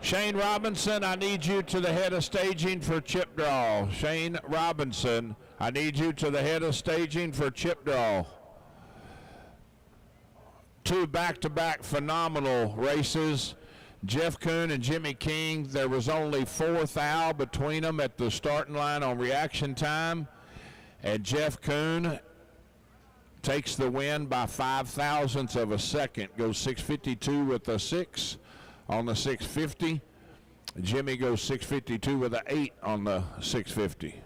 Shane Robinson, I need you to the head of staging for chip draw. Shane Robinson, I need you to the head of staging for chip draw. 2 back-to-back phenomenal races. Jeff Kuhn and Jimmy King, there was only 4 thou between them at the starting line on reaction time. And Jeff Kuhn takes the win by 0.05 of a second. Goes 6:52 with a 6 on the 650. Jimmy goes 6:52 with an 8 on the 650.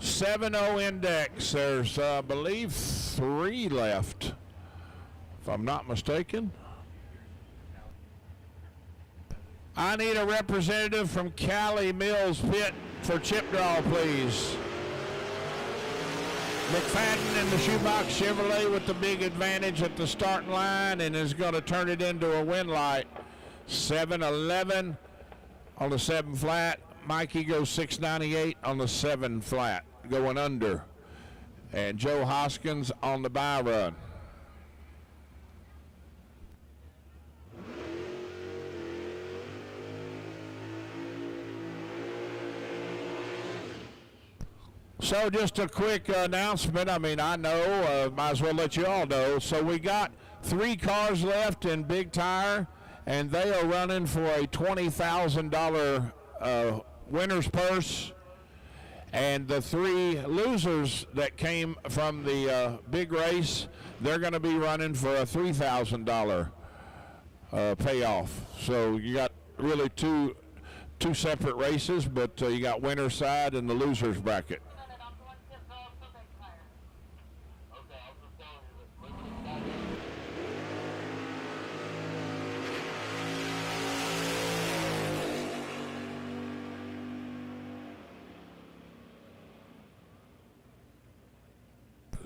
.70 index. There's, I believe, 3 left, if I'm not mistaken. I need a representative from Cali Mills Pit for chip draw, please. McFadden in the Shoebox Chevrolet with the big advantage at the starting line and is going to turn it into a win light. 7-11 on the 7 flat. Mikey goes 6.98 on the 7 flat, going under. And Joe Hoskins on the buy run. So just a quick announcement. I mean, I know, might as well let you all know. So we got 3 cars left in Big Tire and they are running for a $20,000 winner's purse. And the 3 losers that came from the big race, they're going to be running for a $3,000 payoff. So you got really two separate races, but you got winner's side and the loser's bracket.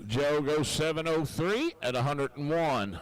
Joe goes 7:03 at 101.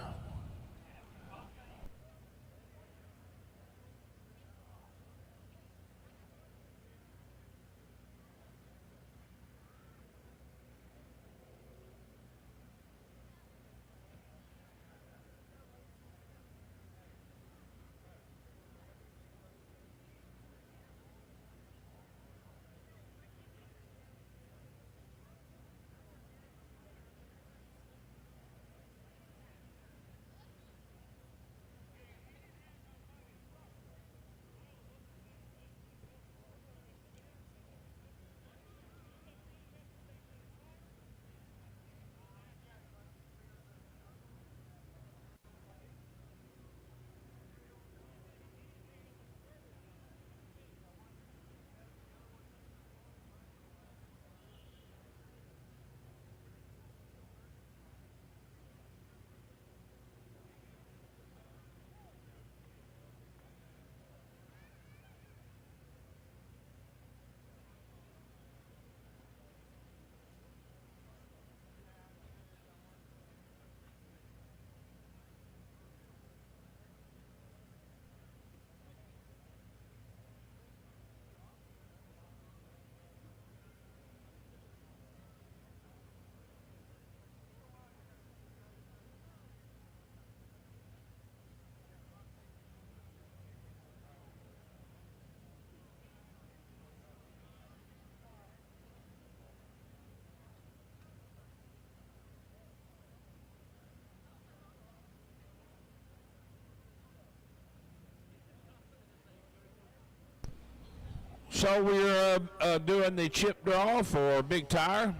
So we're doing the chip draw for Big Tire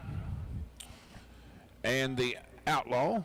and the Outlaw.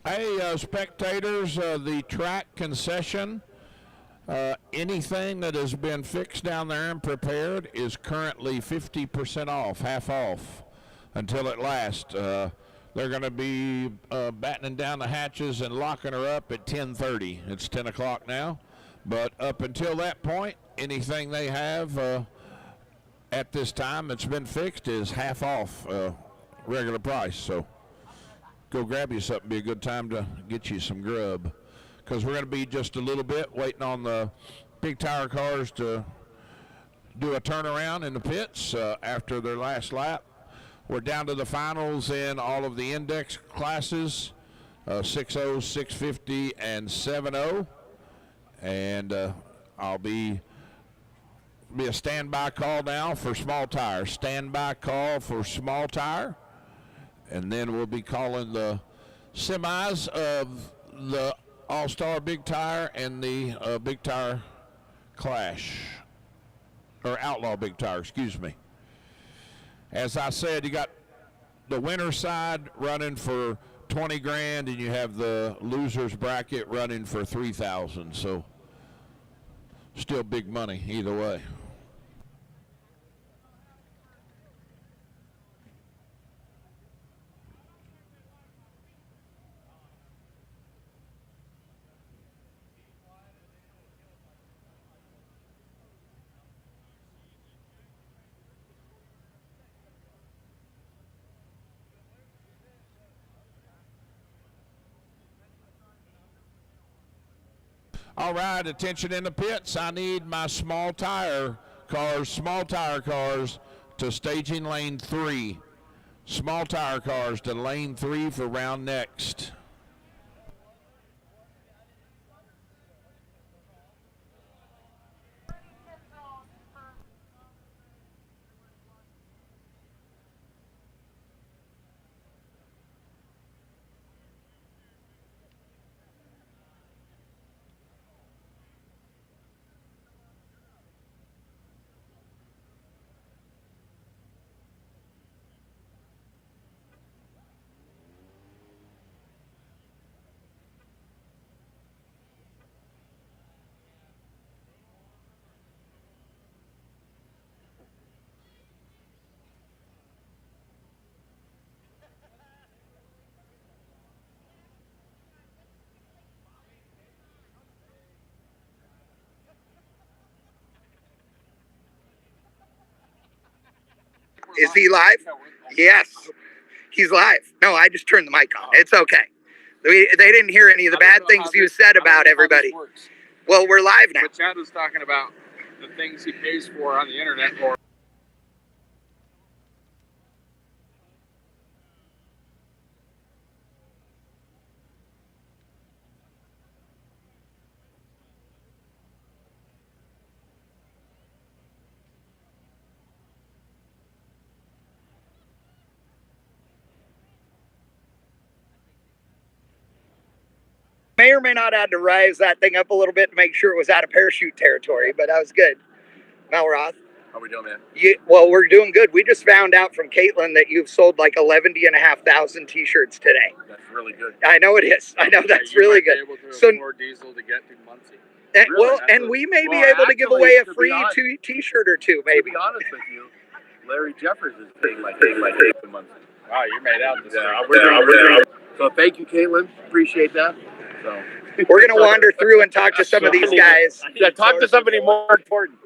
Hey, spectators, the track concession, anything that has been fixed down there and prepared is currently 50% off, half off, until it lasts. They're going to be battening down the hatches and locking her up at 10:30. It's 10 o'clock now. But up until that point, anything they have at this time that's been fixed is half off regular price. So go grab you something. Be a good time to get you some grub, because we're going to be just a little bit waiting on the big tire cars to do a turnaround in the pits after their last lap. We're down to the finals in all of the index classes, 6.0, 650, and 7.0. And I'll be a standby call now for small tire. Standby call for small tire. And then we'll be calling the semis of the All-Star Big Tire and the Big Tire Clash, or Outlaw Big Tire, excuse me. As I said, you got the winner side running for 20 grand, and you have the losers bracket running for 3,000. So still big money either way. All right, attention in the pits. I need my small tire cars to staging lane 3. Small tire cars to lane 3 for round next. Is he live? Yes, he's live. No, I just turned the mic on. It's okay. They didn't hear any of the bad things you said about everybody. Well, we're live now. But Chad was talking about the things he pays for on the internet, or may or may not have to rise that thing up a little bit to make sure it was out of parachute territory, but that was good. Malroth. how we doing, man? Well, we're doing good. We just found out from Caitlin that you've sold like 11,500 t-shirts today. That's really good. I know it is. I know that's really good. Able to So, afford diesel to get to Muncie. well, and we may be able to give away a free t-shirt or two, maybe. To be honest with you, Larry Jeffers is paying my take to Muncie. Wow, you're made out this So thank you, Caitlin. Appreciate that. So we're going to wander through and talk to some of these guys. Yeah, talk to somebody more important.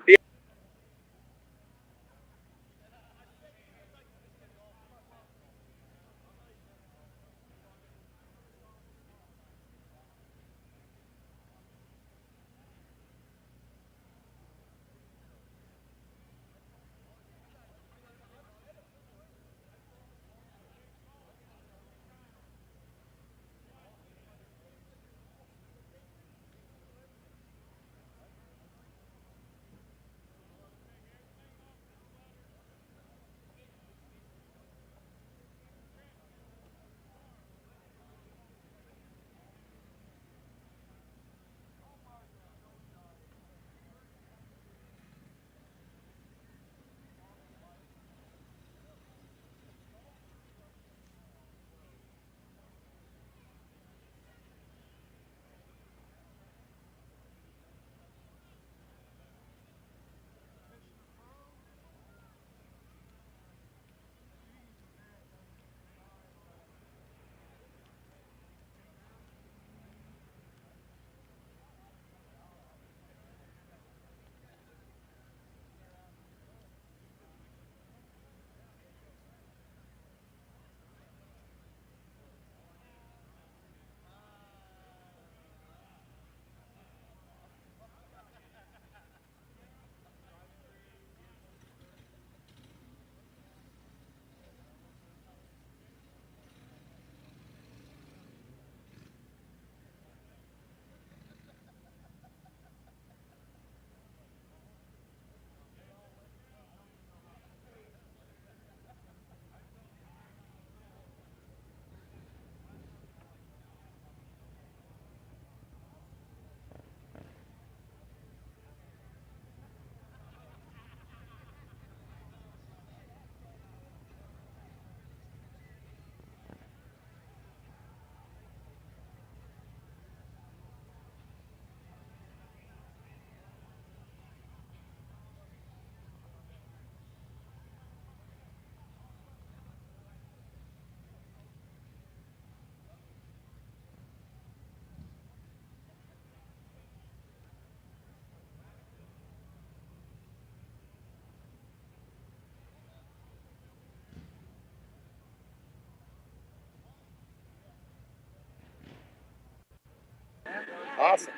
Awesome.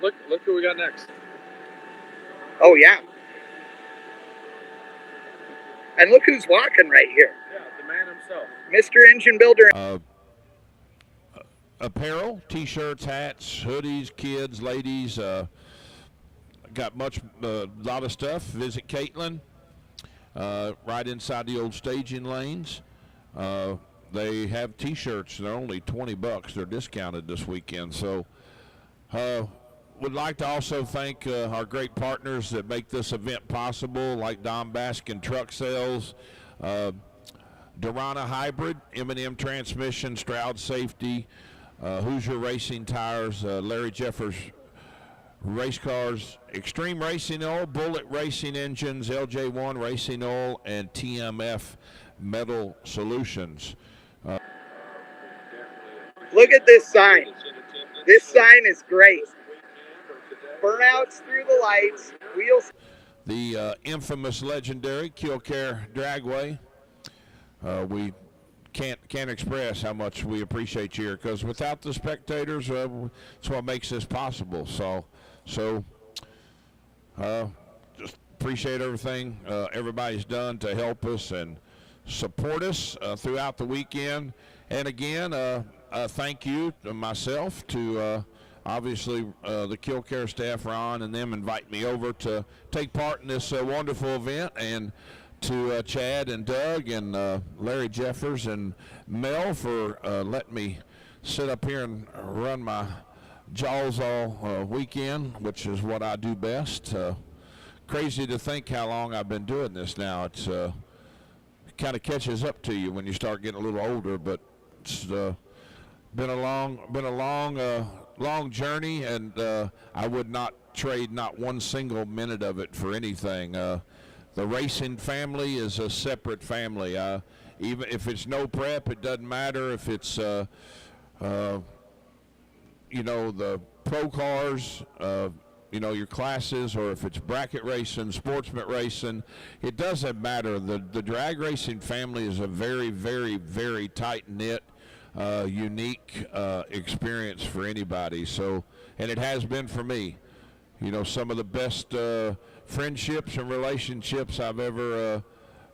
Look who we got next. Oh, yeah. And look who's walking right here. Yeah, the man himself. Mr. Engine Builder. Apparel, t-shirts, hats, hoodies, kids, ladies, got a lot of stuff. Visit Caitlin, right inside the old staging lanes. They have t-shirts. They're only $20. They're discounted this weekend. So would like to also thank our great partners that make this event possible, like Don Baskin Truck Sales, Durana Hybrid, M&M Transmission, Stroud Safety, Hoosier Racing Tires, Larry Jeffers Race Cars, Extreme Racing Oil, Bullet Racing Engines, LJ1 Racing Oil, and TMF Metal Solutions. Look at this sign. This sign is great. Burnouts through the lights, wheels. The infamous, legendary Kil-Kare Dragway. We can't express how much we appreciate you here, because without the spectators, it's what makes this possible. So just appreciate everything everybody's done to help us and support us throughout the weekend. And again, thank you to myself, to obviously the Kil-Kare staff, Ron, and them invite me over to take part in this wonderful event, and to Chad and Doug and Larry Jeffers and Mel for letting me sit up here and run my jaws all weekend, which is what I do best. Crazy to think how long I've been doing this now. It's kind of catches up to you when you start getting a little older, but it's been a long journey, and I would not trade not one single minute of it for anything. The racing family is a separate family. Even if it's no prep, it doesn't matter. If it's the pro cars, your classes, or if it's bracket racing, sportsman racing, it doesn't matter. The drag racing family is a very, very, very tight-knit, unique experience for anybody. So, and it has been for me. Some of the best friendships and relationships I've ever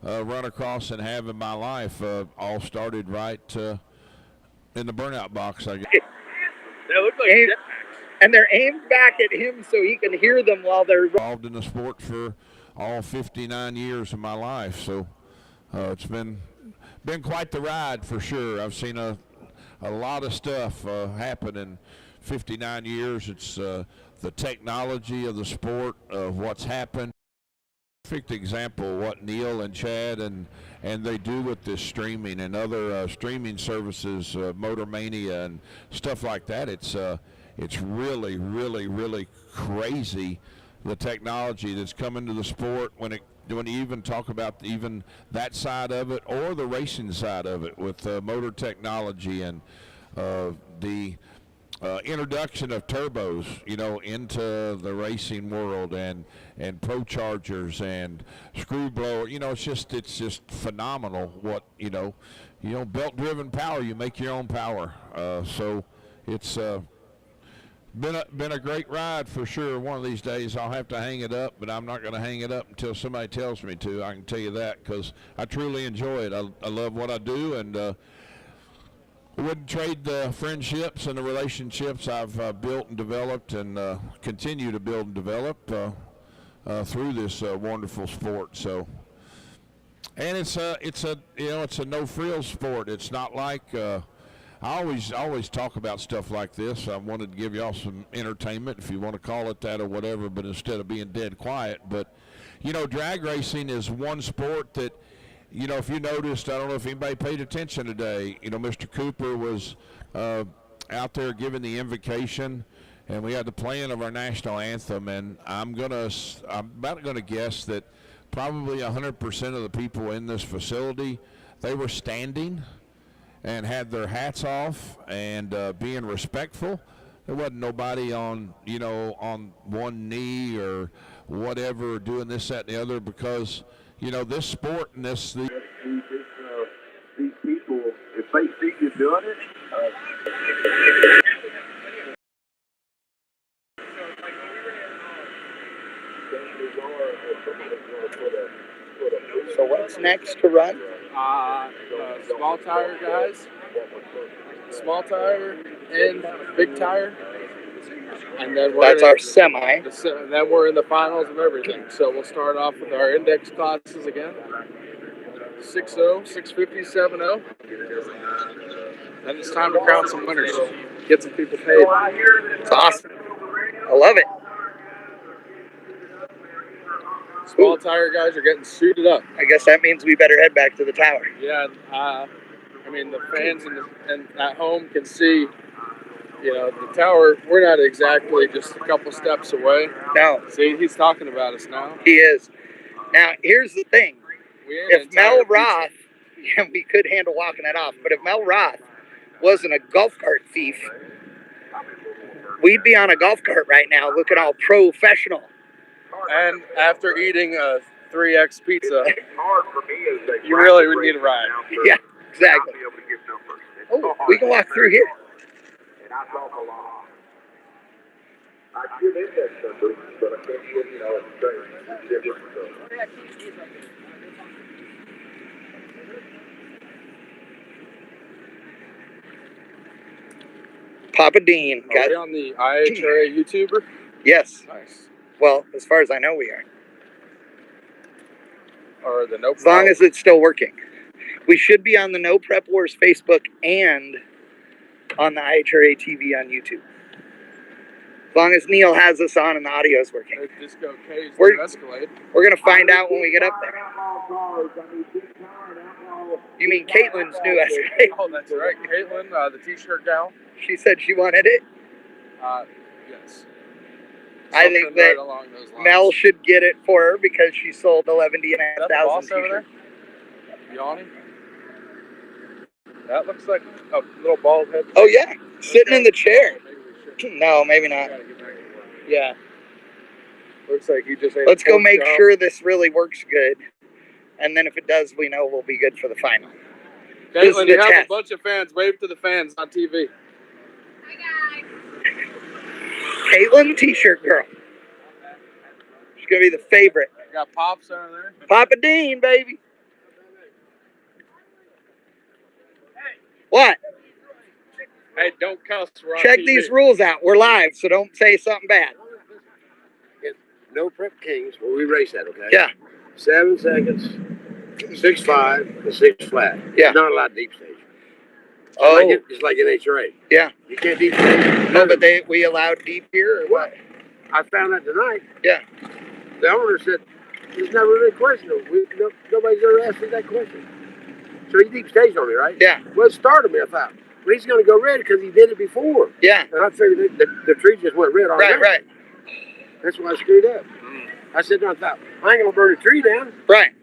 run across and have in my life all started right in the burnout box, I guess. They look like jetpacks. And they're aimed back at him so he can hear them while they're involved in the sport for all 59 years of my life. So it's been quite the ride for sure. I've seen a lot of stuff happen in 59 years. It's the technology of the sport, of what's happened. Perfect example of what Neil and Chad and they do with this streaming and other streaming services, Motor Mania and stuff like that. It's really, really, really crazy, the technology that's come into the sport when you even talk about even that side of it, or the racing side of it with motor technology and the introduction of turbos, into the racing world, and pro chargers and screw blower. It's just phenomenal. What belt driven power. You make your own power. So it's been a great ride for sure. One of these days I'll have to hang it up, but I'm not going to hang it up until somebody tells me to. I can tell you that, because I truly enjoy it. I love what I do, and I wouldn't trade the friendships and the relationships I've built and developed and continue to build and develop through this wonderful sport. So, and it's a no frills sport. It's not like I always talk about stuff like this. I wanted to give y'all some entertainment, if you want to call it that or whatever, but instead of being dead quiet. But drag racing is one sport that, if you noticed, I don't know if anybody paid attention today, Mr. Cooper was out there giving the invocation, and we had the playing of our national anthem, and I'm about going to guess that probably 100% of the people in this facility, they were standing and had their hats off and being respectful. There wasn't nobody on one knee or whatever, doing this, that, and the other, because this sport and these people, if they see you doing it, what's next to run? Small tire guys, small tire and big tire, and then That's our semi. then we're in the finals of everything. So we'll start off with our index classes again. 6-0, 650, 7-0. Then it's time to crown some winners. Get some people paid. It's awesome. I love it. Small tire guys are getting suited up. I guess that means we better head back to the tower. Yeah, I mean, the fans and at home can see, you know, the tower. We're not exactly just a couple steps away. No. See, he's talking about us now. He is. Now, here's the thing. If Mel Roth, yeah, we could handle walking it off, but if Mel Roth wasn't a golf cart thief, we'd be on a golf cart right now looking all professional. And after eating a 3X pizza, you really would need a ride. Yeah, exactly. Oh, we can walk through here. I give index numbers, but I can't give, you know, different. Papa Dean. Are we on the IHRA YouTuber? Yes. Nice. Well, as far as I know, we are. Or the No Prep. As long as it's still working. We should be on the No Prep Wars Facebook and on the IHRA TV on YouTube. As long as Neil has us on and the audio is working. Disco K's Escalade. We're going to find out when we get up there. You mean Caitlin's new Escalade? Oh, that's right. Caitlin, the t-shirt gal. She said she wanted it? Yes. I think that Mel should get it for her because she sold 11,500 t-shirts. Yawning? That looks like a little bald head. Oh, yeah. Sitting in the chair. No, maybe not. Yeah. Looks like you just ate. Let's go make sure this really works good. And then if it does, we know we'll be good for the final. Caitlin, you have a bunch of fans. Wave to the fans on TV. Hi, guys. Caitlin, t-shirt girl. She's going to be the favorite. Got Pops over there. Papa Dean, baby. What? Hey, don't cuss. We're on Check TV. these rules out. We're live, so don't say something bad. No Prep Kings, where we race that, okay? Yeah. 7 seconds, 6.5, and 6 flat. Yeah. Not allowed deep stage. Oh. It's like an HRA. Yeah. You can't deep stage. No, but we allowed deep here or what? I found out tonight. Yeah. The owner said, there's never been a question. Nobody's ever asked me that question. So he deep staged on me, right? Yeah. Well, it started me, I thought. Well, he's going to go red because he did it before. Yeah. And I figured the tree just went red already. Right. That's why I screwed up. I said, no, I thought, I ain't going to burn the tree down. Right.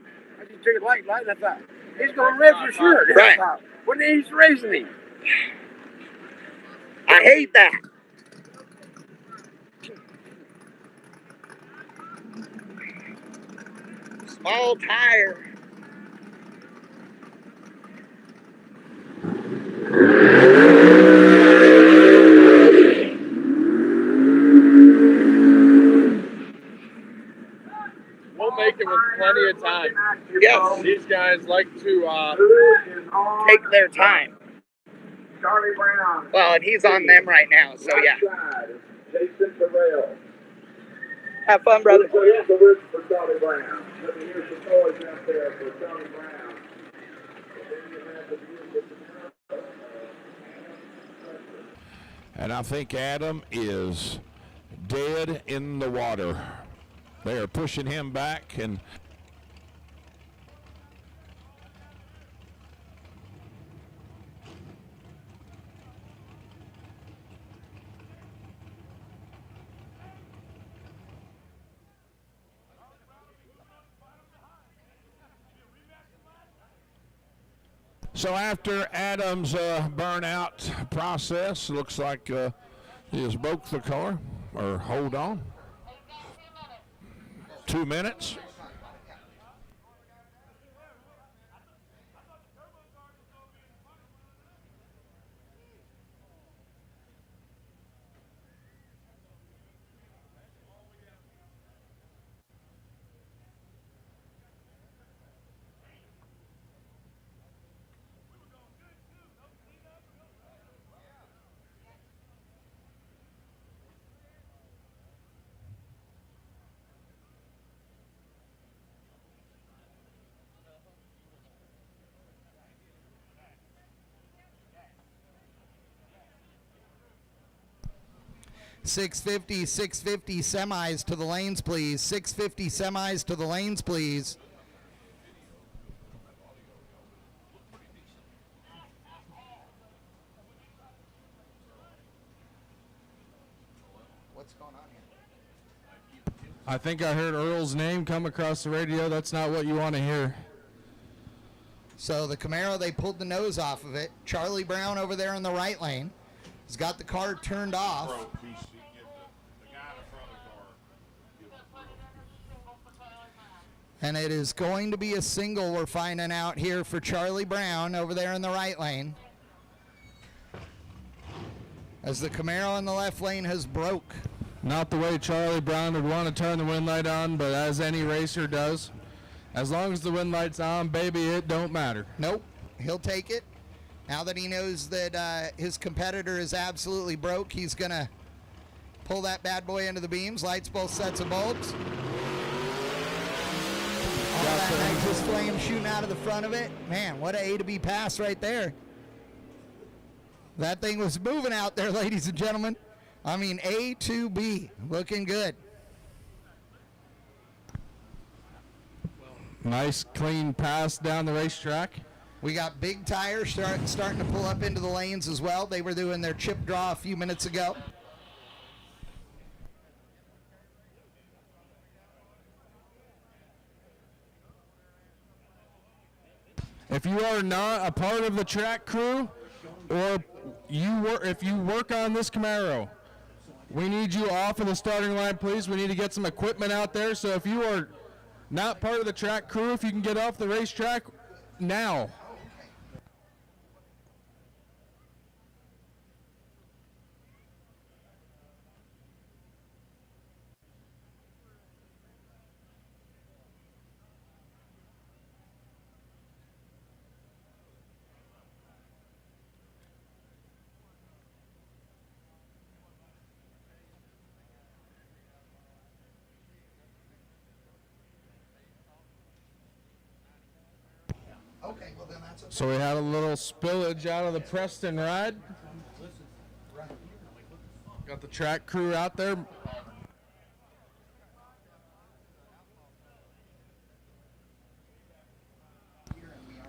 I just took it light, and I thought, he's going red for sure. Right. I thought, what the he's raising me? I hate that. Small tire. We'll make it with plenty of time. Yes. These guys like to take their time. Well, and he's on them right now, so yeah. Have fun, brother. And I think Adam is dead in the water. They are pushing him back, and so after Adam's burnout process, looks like he has broke the car, or hold on. 2 minutes. 650, 650 semis to the lanes, please. 650 semis to the lanes, please. What's going on here? I think I heard Earl's name come across the radio. That's not what you want to hear. So the Camaro, they pulled the nose off of it. Charlie Brown over there in the right lane has got the car turned off. And it is going to be a single we're finding out here for Charlie Brown over there in the right lane. As the Camaro in the left lane has broke. Not the way Charlie Brown would want to turn the wind light on, but as any racer does. As long as the wind light's on, baby, it don't matter. Nope, he'll take it. Now that he knows that his competitor is absolutely broke, he's going to pull that bad boy into the beams, lights both sets of bulbs. All that nitrous flame shooting out of the front of it. Man, what a to B pass right there. That thing was moving out there, ladies and gentlemen. I mean, A to B, looking good. Nice, clean pass down the racetrack. We got big tires starting to pull up into the lanes as well. They were doing their chip draw a few minutes ago. If you are not a part of the track crew, or if you work on this Camaro, we need you off of the starting line, please. We need to get some equipment out there. So if you are not part of the track crew, if you can get off the racetrack now. Okay, well then that's okay. So we had a little spillage out of the Preston ride. Got the track crew out there.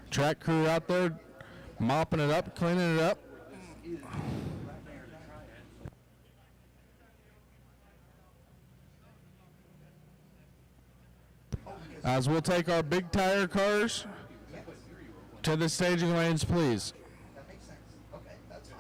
Track crew out there mopping it up, cleaning it up. As we'll take our big tire cars to the staging lanes, please. That makes sense. Okay, that's fine.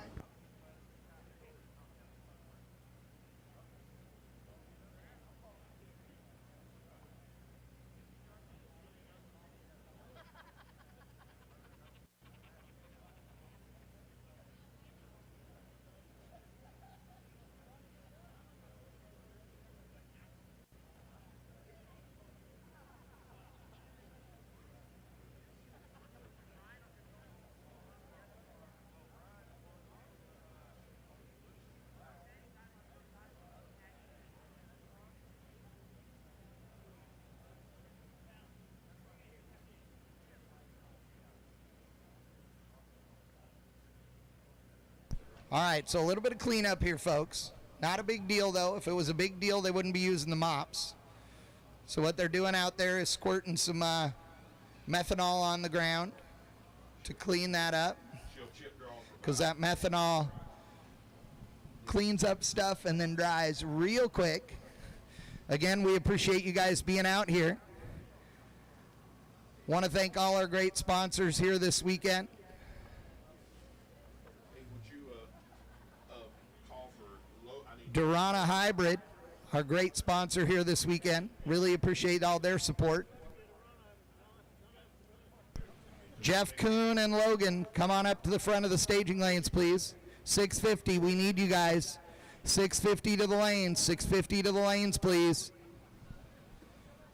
All right, so a little bit of cleanup here, folks. Not a big deal, though. If it was a big deal, they wouldn't be using the mops. So what they're doing out there is squirting some methanol on the ground to clean that up, because that methanol cleans up stuff and then dries real quick. Again, we appreciate you guys being out here. Want to thank all our great sponsors here this weekend. Durana Hybrid, our great sponsor here this weekend. Really appreciate all their support. Jeff Kuhn and Logan, come on up to the front of the staging lanes, please. 650, we need you guys. 650 to the lanes, 650 to the lanes, please.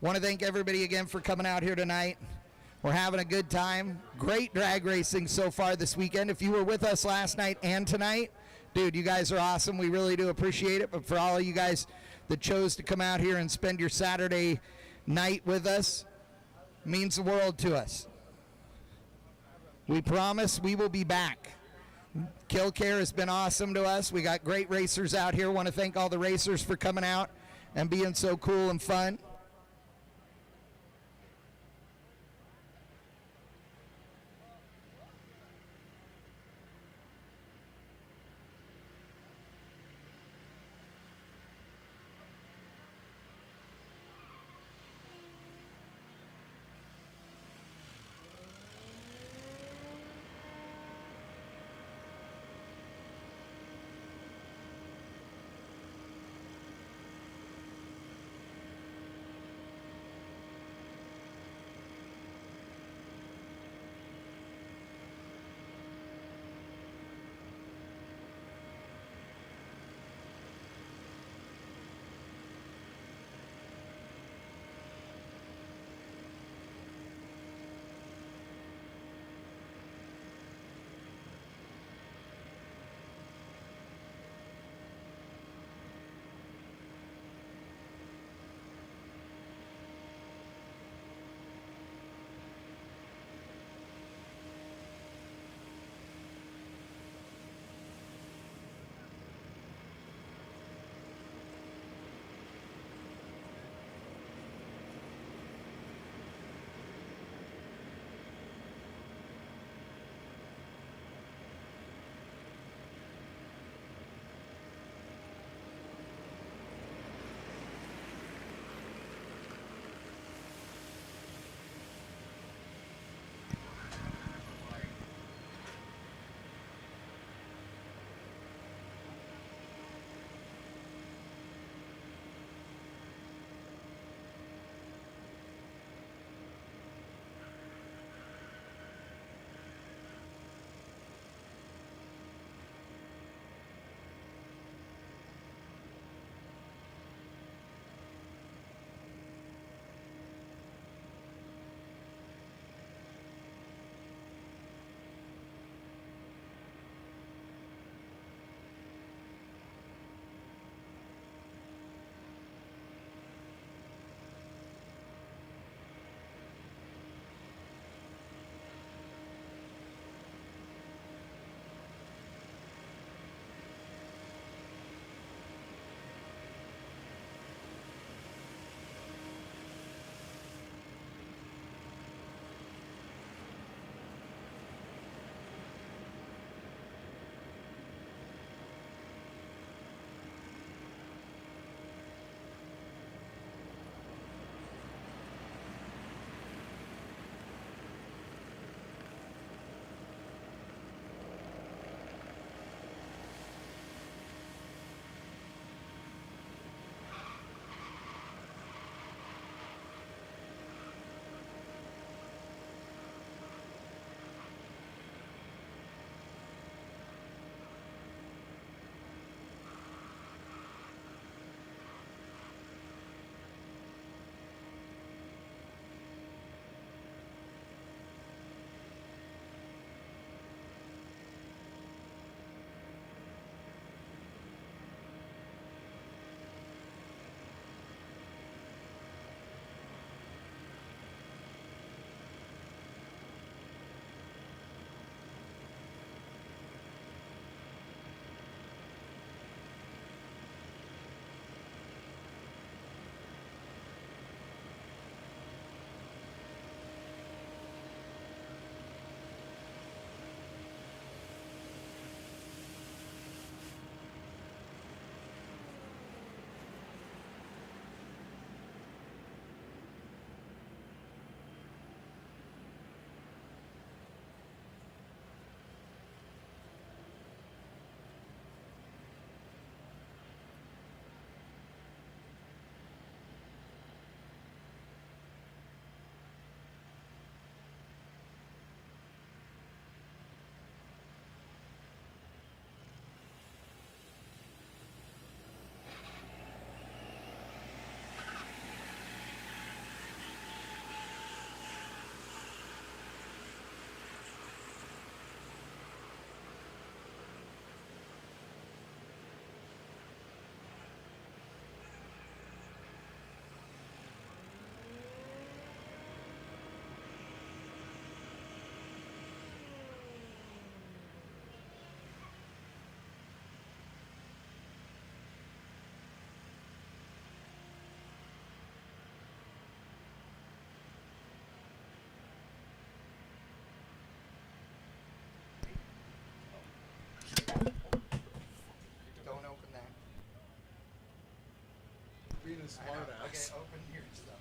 Want to thank everybody again for coming out here tonight. We're having a good time. Great drag racing so far this weekend. If you were with us last night and tonight, dude, you guys are awesome. We really do appreciate it. But for all of you guys that chose to come out here and spend your Saturday night with us, means the world to us. We promise we will be back. Kil-Kare has been awesome to us. We got great racers out here. Want to thank all the racers for coming out and being so cool and fun. a smart ass. Okay, open your stuff.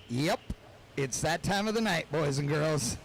Yep, it's that time of the night, boys and girls.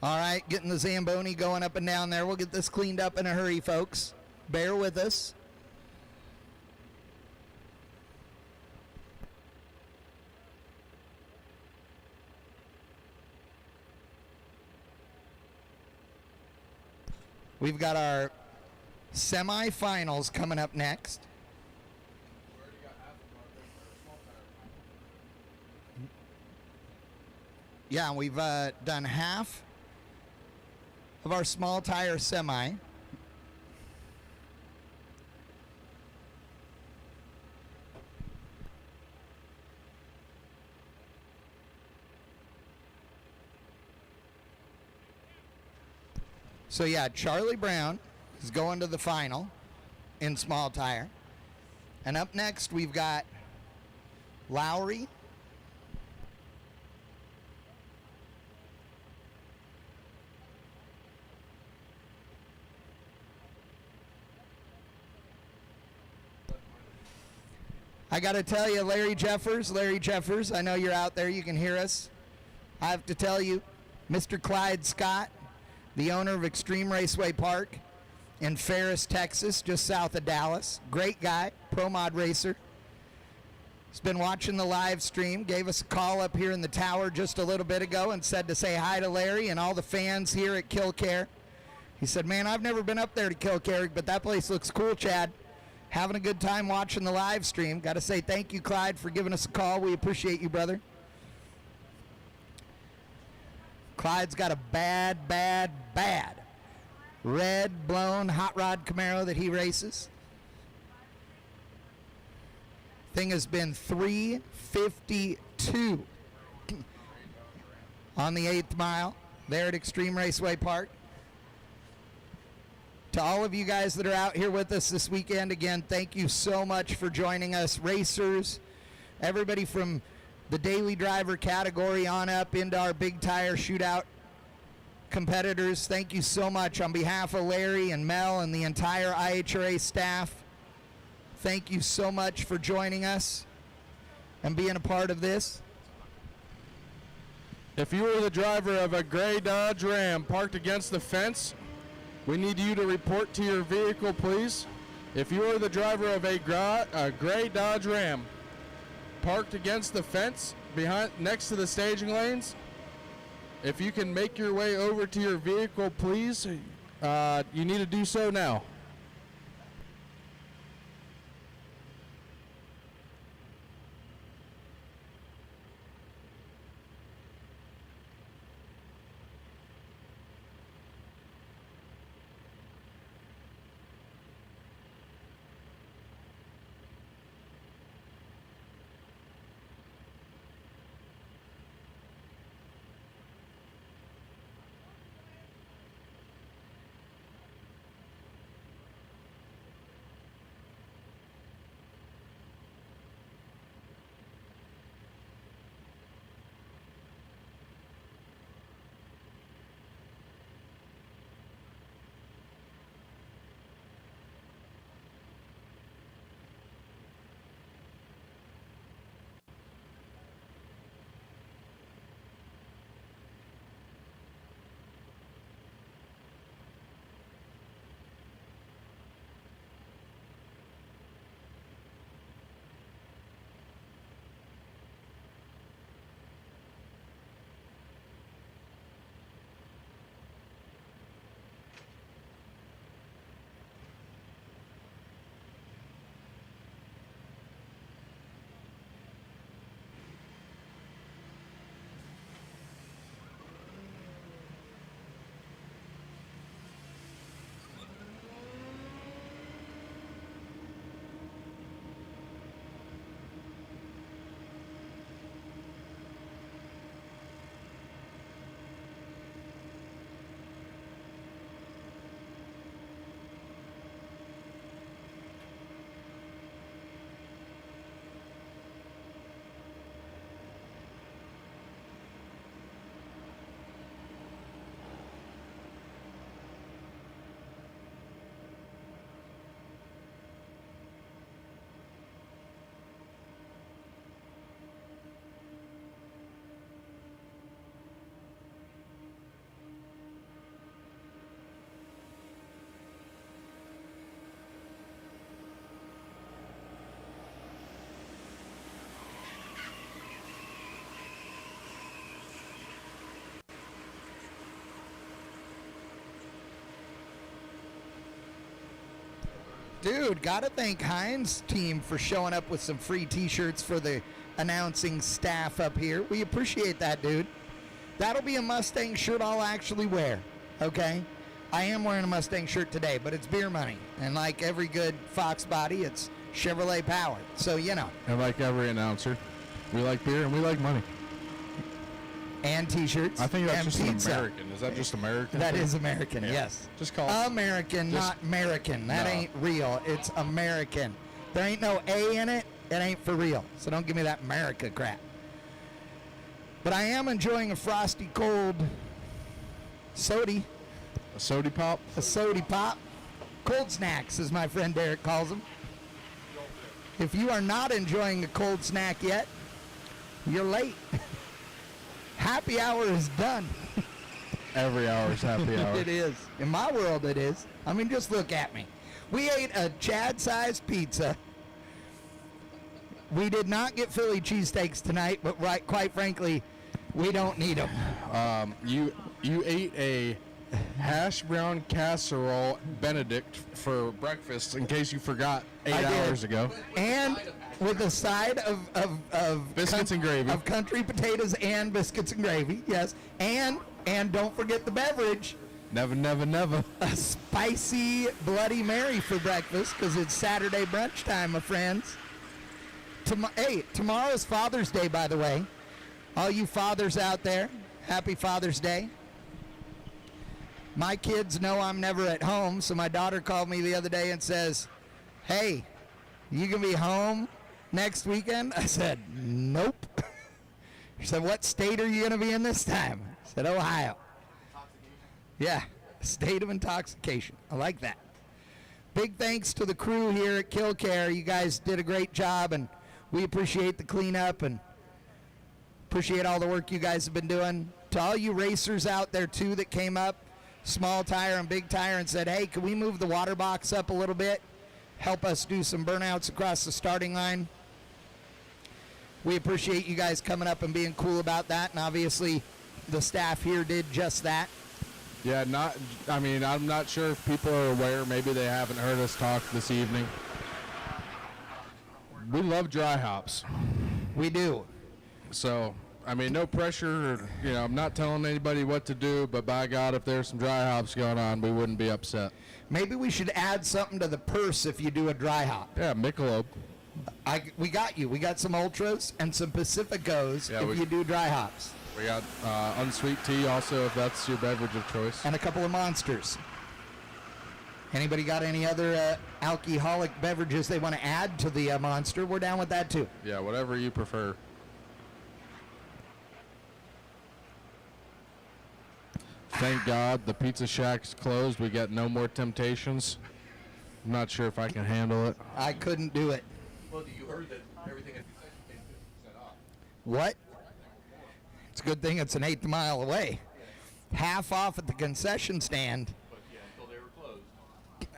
All right, getting the Zamboni going up and down there. We'll get this cleaned up in a hurry, folks. Bear with us. We've got our semifinals coming up next. Yeah, we've done half of our small tire semi. So yeah, Charlie Brown is going to the final in small tire. And up next we've got Lowry, I got to tell you, Larry Jeffers, I know you're out there, you can hear us. I have to tell you, Mr. Clyde Scott, the owner of Extreme Raceway Park in Ferris, Texas, just south of Dallas. Great guy, pro mod racer. He's been watching the live stream, gave us a call up here in the tower just a little bit ago and said to say hi to Larry and all the fans here at Kil-Kare. He said, man, I've never been up there to Kil-Kare, but that place looks cool, Chad. Having a good time watching the live stream. Got to say thank you, Clyde, for giving us a call. We appreciate you, brother. Clyde's got a bad red blown hot rod Camaro that he races. Thing has been 352 on the 8th mile there at Extreme Raceway Park. To all of you guys that are out here with us this weekend, again, thank you so much for joining us. Racers, everybody from the daily driver category on up into our big tire shootout competitors, thank you so much on behalf of Larry and Mel and the entire IHRA staff. Thank you so much for joining us and being a part of this. If you are the driver of a gray Dodge Ram parked against the fence, we need you to report to your vehicle, please. If you are the driver of a gray Dodge Ram parked against the fence next to the staging lanes, if you can make your way over to your vehicle, please, you need to do so now. Dude, gotta thank Heinz team for showing up with some free t-shirts for the announcing staff up here. We appreciate that, dude. That'll be a Mustang shirt I'll actually wear, okay? I am wearing a Mustang shirt today, but it's beer money. And like every good Fox body, it's Chevrolet powered. So, you know. And like every announcer, we like beer and we like money. And t-shirts. I think that's and just pizza. American. Is that just American? That is American, Yeah. yes. Just call it. American, not American. That No. ain't real. It's American. There ain't no A in it. It ain't for real. So don't give me that America crap. But I am enjoying a frosty cold sody. A sody pop? A sody pop. Cold snacks, as my friend Derek calls them. If you are not enjoying a cold snack yet, you're late. Happy hour is done. Every hour is happy hour. It is. In my world, it is. I mean, just look at me. We ate a Chad-sized pizza. We did not get Philly cheesesteaks tonight, but quite frankly, we don't need them. You ate a hash brown casserole Benedict for breakfast in case you forgot 8 hours ago. And with a side of Biscuits and gravy. Of country potatoes and biscuits and gravy, yes. And don't forget the beverage. Never, never, never. A spicy Bloody Mary for breakfast because it's Saturday brunch time, my friends. Hey, tomorrow's Father's Day, by the way. All you fathers out there, happy Father's Day. My kids know I'm never at home, so my daughter called me the other day and says, hey, you gonna be home next weekend? I said, nope. She said, what state are you gonna be in this time? I said, Ohio. Yeah, state of intoxication. I like that. Big thanks to the crew here at Kil-Kare. You guys did a great job, and we appreciate the cleanup and appreciate all the work you guys have been doing. To all you racers out there, too, that came up, small tire and big tire, and said, hey, can we move the water box up a little bit? Help us do some burnouts across the starting line. We appreciate you guys coming up and being cool about that, and obviously the staff here did just that. Yeah, I'm not sure if people are aware. Maybe they haven't heard us talk this evening. We love dry hops. We do. So, no pressure. I'm not telling anybody what to do, but by God, if there's some dry hops going on, we wouldn't be upset. Maybe we should add something to the purse if you do a dry hop. Yeah, Michelob. We got you. We got some Ultras and some Pacificos if you do dry hops. We got unsweet tea also, if that's your beverage of choice. And a couple of Monsters. Anybody got any other alcoholic beverages they want to add to the Monster? We're down with that too. Yeah, whatever you prefer. Thank God the Pizza Shack's closed. We got no more temptations. I'm not sure if I can handle it. I couldn't do it. Well, you heard that everything is 50% off. What? It's a good thing it's an 1/8 mile away. Half off at the concession stand. But yeah, until they were closed.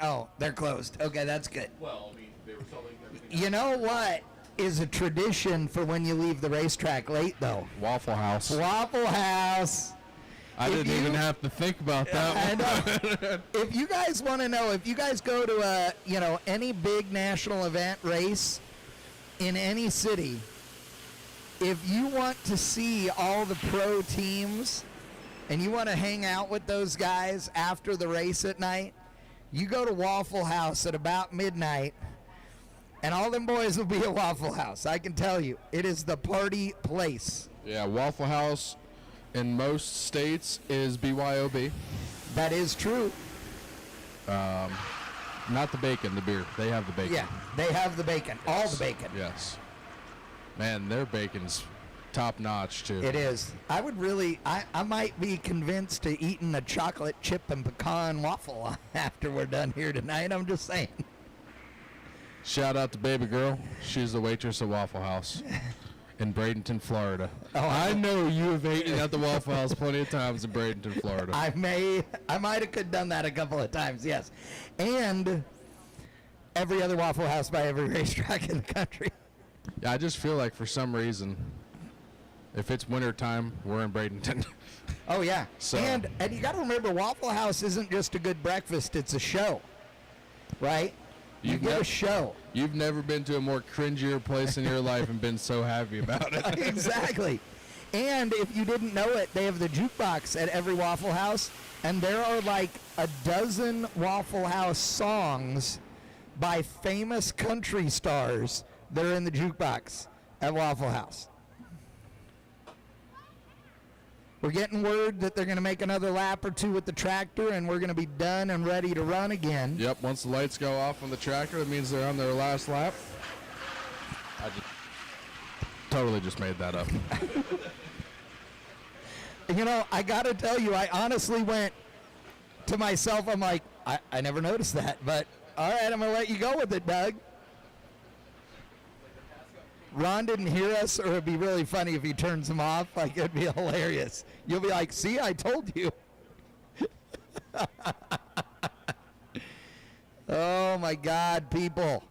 Oh, they're closed. Okay, that's good. Well, they were selling everything. You know what is a tradition for when you leave the racetrack late, though? Waffle House. Waffle House. I didn't even have to think about that one. I know. If you guys want to know, if you guys go to any big national event race in any city, if you want to see all the pro teams and you want to hang out with those guys after the race at night, you go to Waffle House at about midnight, and all them boys will be at Waffle House. I can tell you, it is the party place. Yeah, Waffle House in most states is BYOB. That is true. Not the bacon, the beer. They have the bacon. Yeah, they have the bacon. All the bacon. Yes. Man, their bacon's top notch too. It is. I would really, I might be convinced to eating a chocolate chip and pecan waffle after we're done here tonight. I'm just saying. Shout out to baby girl. She's the waitress at Waffle House in Bradenton, Florida. Oh, I know you have eaten at the Waffle House plenty of times in Bradenton, Florida. I might have done that a couple of times, yes. And every other Waffle House by every racetrack in the country. Yeah, I just feel like for some reason, if it's winter time, we're in Bradenton. Oh yeah. So. And you got to remember, Waffle House isn't just a good breakfast; it's a show, right? You get a show. You've never been to a more cringier place in your life and been so happy about it. Exactly. And if you didn't know it, they have the jukebox at every Waffle House, and there are like a dozen Waffle House songs by famous country stars that are in the jukebox at Waffle House. We're getting word that they're going to make another lap or two with the tractor, and we're going to be done and ready to run again. Yep, once the lights go off on the tractor, that means they're on their last lap. I totally just made that up. You know, I got to tell you, I honestly went to myself, I'm like, I never noticed that, but all right, I'm going to let you go with it, Doug. Ron didn't hear us, or it'd be really funny if he turns them off. Like, it'd be hilarious. You'll be like, see, I told you. Oh, my God, people.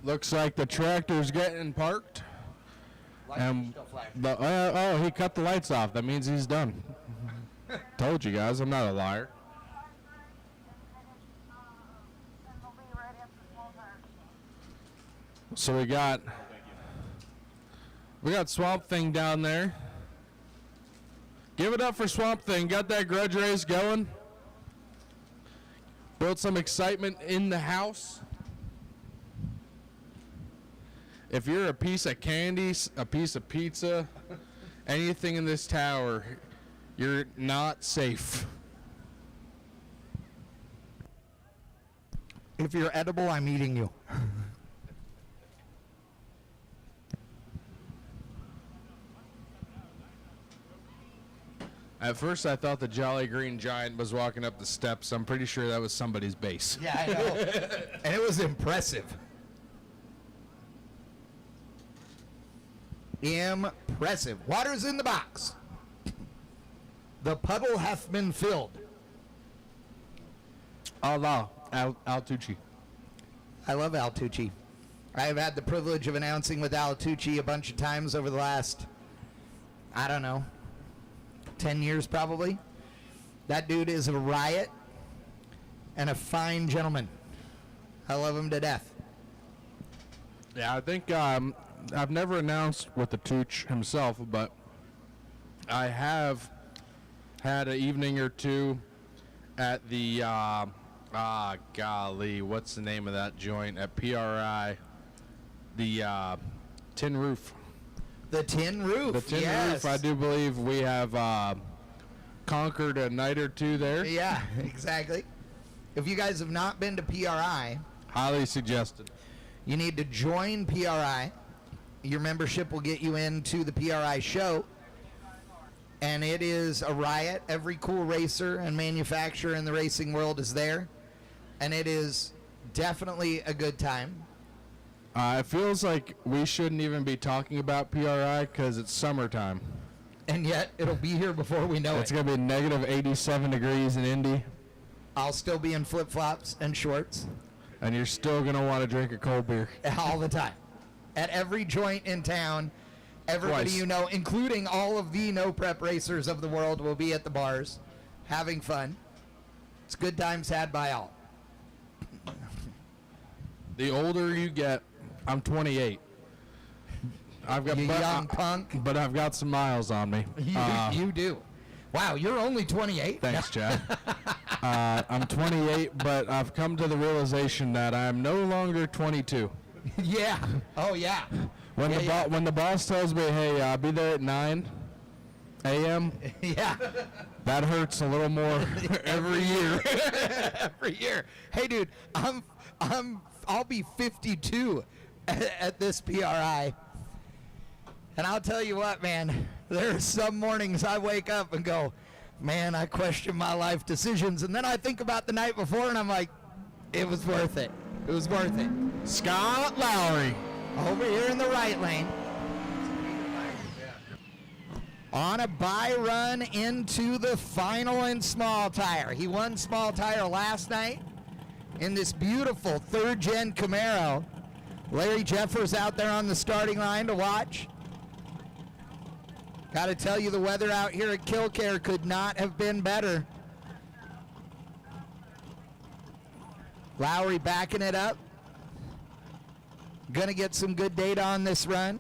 Looks like the tractor's getting parked. And he cut the lights off. That means he's done. Told you guys, I'm not a liar. So we got Swamp Thing down there. Give it up for Swamp Thing. Got that grudge race going. Built some excitement in the house. If you're a piece of candy, a piece of pizza, anything in this tower, you're not safe. If you're edible, I'm eating you. At first, I thought the Jolly Green Giant was walking up the steps. I'm pretty sure that was somebody's base. Yeah, I know. And it was impressive. Impressive. Water's in the box. The puddle hath been filled. Allah, Al Tucci. I love Al Tucci. I have had the privilege of announcing with Al Tucci a bunch of times over the last, I don't know, 10 years probably. That dude is a riot and a fine gentleman. I love him to death. Yeah, I think I've never announced with the Tooch himself, but I have had an evening or two at the, golly, what's the name of that joint at PRI? The Tin Roof. The Tin Roof, The Tin yes. Roof, I do believe we have conquered a night or two there. Yeah, exactly. If you guys have not been to PRI, highly suggested. You need to join PRI. Your membership will get you into the PRI show. And it is a riot. Every cool racer and manufacturer in the racing world is there. And it is definitely a good time. It feels like we shouldn't even be talking about PRI because it's summertime. And yet, it'll be here before we know It's it. going to be negative 87 degrees in Indy. I'll still be in flip-flops and shorts. And you're still going to want to drink a cold beer. All the time. At every joint in town, everybody Twice. you know, including all of the no-prep racers of the world, will be at the bars having fun. It's good times had by all. The older you get, I'm 28. I've got You young punk. But I've got some miles on me. You do. Wow, you're only 28. Thanks, Chad. I'm 28, but I've come to the realization that I'm no longer 22. Yeah. Oh, yeah. When when the boss tells me, hey, I'll be there at 9 a.m., yeah, that hurts a little more every year. Every year. Hey, dude, I'll be 52 at this PRI. And I'll tell you what, man, there are some mornings I wake up and go, man, I question my life decisions. And then I think about the night before and I'm like, it was worth it. It was worth it. Scott Lowry. Over here in the right lane. On a bye run into the final in small tire. He won small tire last night in this beautiful third-gen Camaro. Larry Jeffers out there on the starting line to watch. Got to tell you, the weather out here at Kil-Kare could not have been better. Lowry backing it up. Gonna get some good data on this run.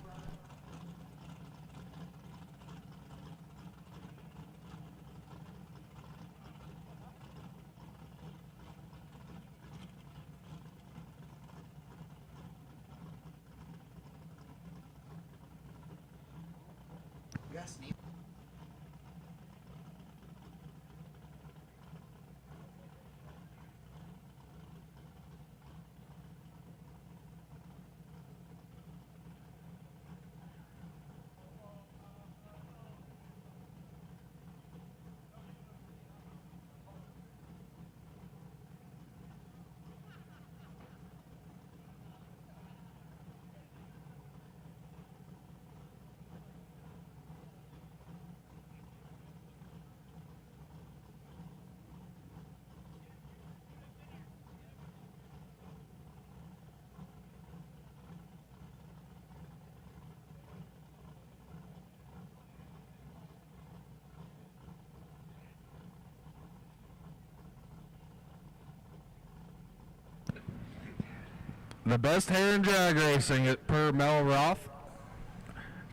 The best hair in drag racing per Mel Roth.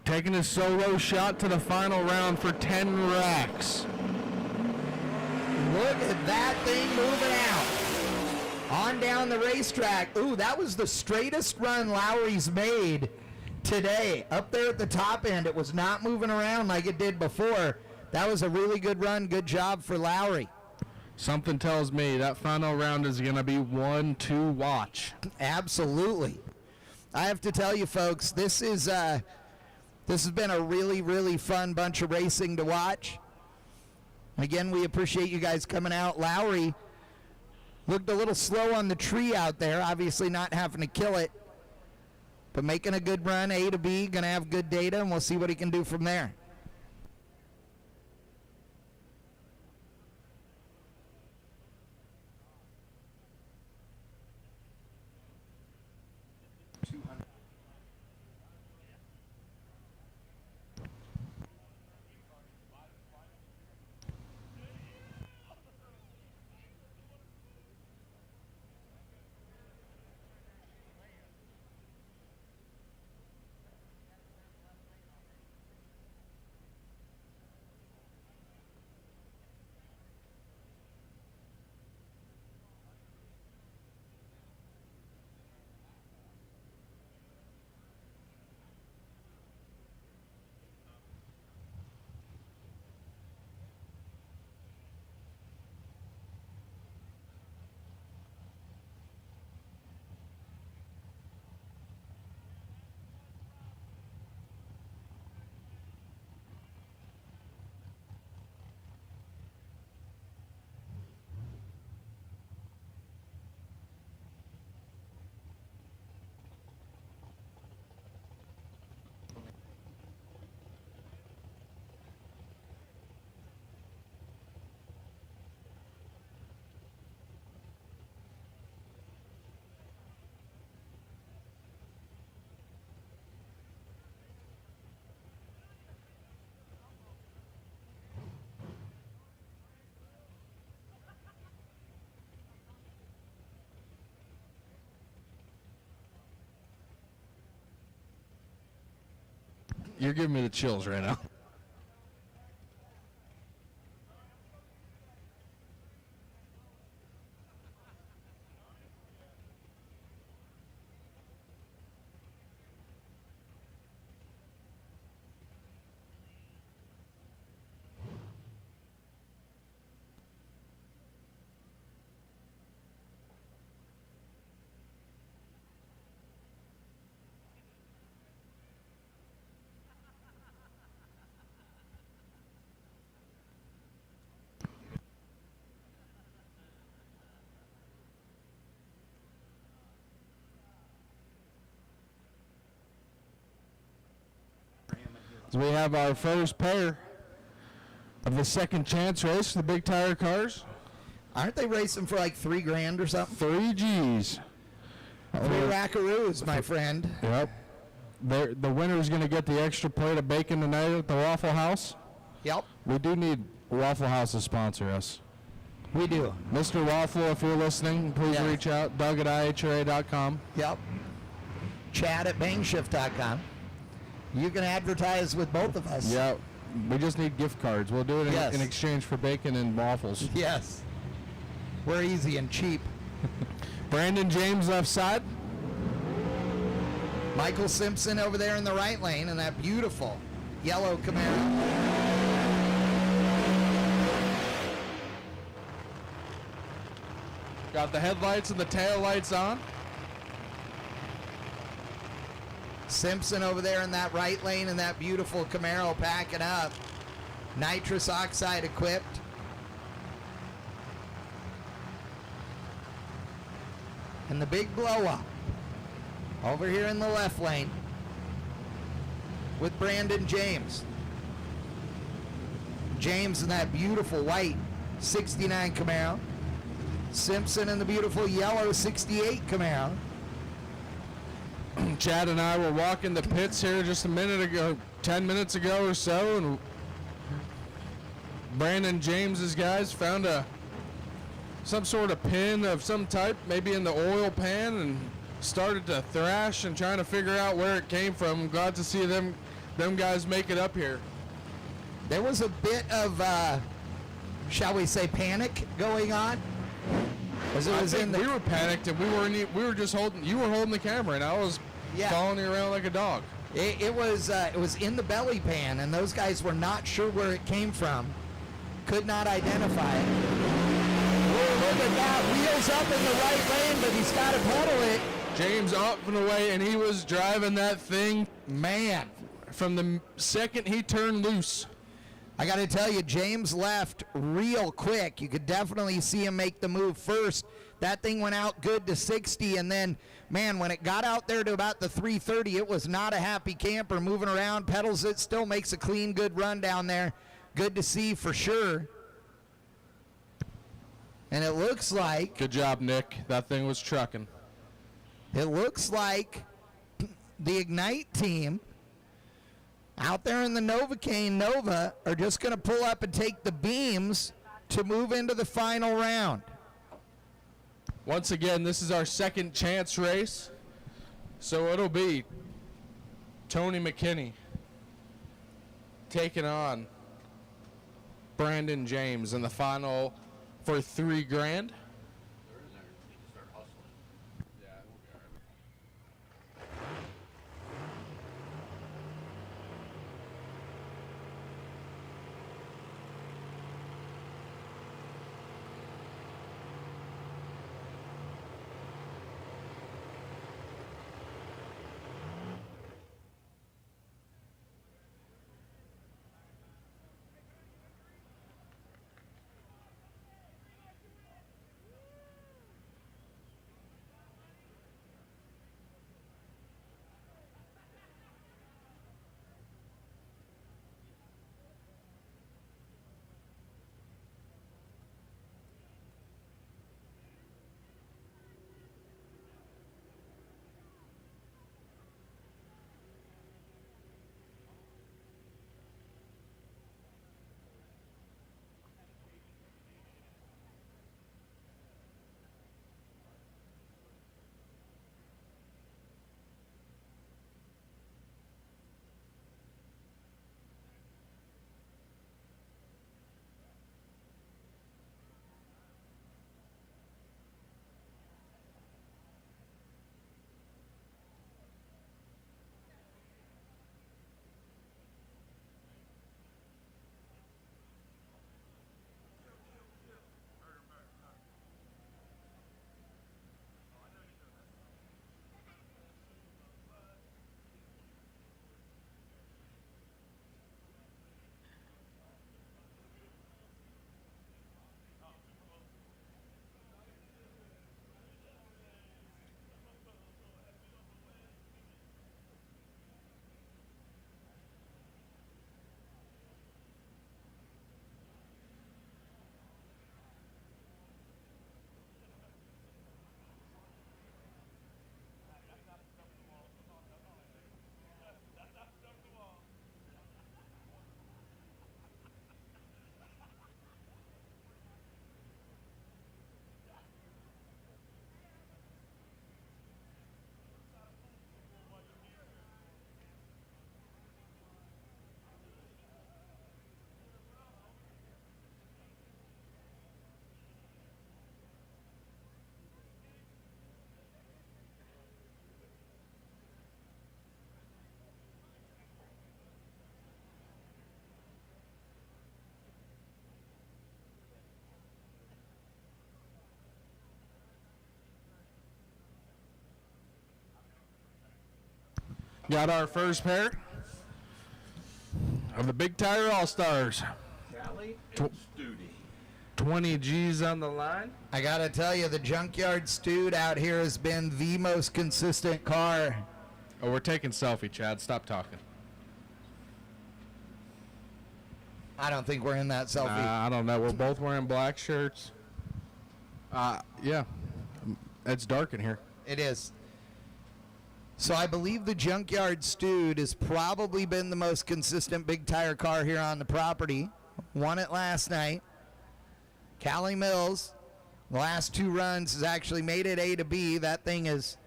Taking his solo shot to the final round for 10 racks. Look at that thing moving out. On down the racetrack. Ooh, that was the straightest run Lowry's made today. Up there at the top end, it was not moving around like it did before. That was a really good run. Good job for Lowry. Something tells me that final round is going to be one to watch. Absolutely. I have to tell you, folks, this has been a really, really fun bunch of racing to watch. Again, we appreciate you guys coming out. Lowry looked a little slow on the tree out there, obviously not having to kill it, but making a good run, A to B, going to have good data, and we'll see what he can do from there. You're giving me the chills right now. So we have our first pair of the second chance race for the big tire cars. Aren't they racing for like $3 grand or something? 3 G's. 3 rackaroos, my friend. Yep. The winner's going to get the extra plate of bacon tonight at the Waffle House. Yep. We do need Waffle House to sponsor us. We do. Mr. Waffle, if you're listening, please reach out. Doug at IHRA.com. Yep. Chad at bangshift.com. You can advertise with both of us. Yeah, we just need gift cards. We'll do it in exchange for bacon and waffles. Yes. We're easy and cheap. Brandon James left side. Michael Simpson over there in the right lane in that beautiful yellow Camaro. Got the headlights and the tail lights on. Simpson over there in that right lane in that beautiful Camaro packing up. Nitrous oxide equipped. And the big blow up over here in the left lane with Brandon James. James in that beautiful white 69 Camaro. Simpson in the beautiful yellow 68 Camaro. Chad and I were walking the pits here just a minute ago, 10 minutes ago or so, and Brandon James's guys found some sort of pin of some type, maybe in the oil pan, and started to thrash and trying to figure out where it came from. I'm glad to see them guys make it up here. There was a bit of, shall we say, panic going on. We were panicked, and we were just holding. You were holding the camera, and I was following you around like a dog. It was in the belly pan, and those guys were not sure where it came from. Could not identify it. Look at that, wheels up in the right lane, but he's got to pedal it. James up and away, and he was driving that thing, man, from the second he turned loose. I got to tell you, James left real quick. You could definitely see him make the move first. That thing went out good to 60, and then, man, when it got out there to about the 330, it was not a happy camper. Moving around, pedals it, still makes a clean, good run down there. Good to see for sure. And it looks like... Good job, Nick. That thing was trucking. It looks like the Ignite team out there in the Novocaine Nova are just going to pull up and take the beams to move into the final round. Once again, this is our second chance race. So it'll be Tony McKinney taking on Brandon James in the final for $3,000. Got our first pair of the Big Tire All-Stars. 20 G's on the line. I got to tell you, the Junkyard Stude out here has been the most consistent car. Oh, we're taking selfie, Chad. Stop talking. I don't think we're in that selfie. I don't know. We're both wearing black shirts. Yeah. It's dark in here. It is. So I believe the Junkyard Stude has probably been the most consistent big tire car here on the property. Won it last night. Callie Mills, the last two runs, has actually made it A to B. That thing is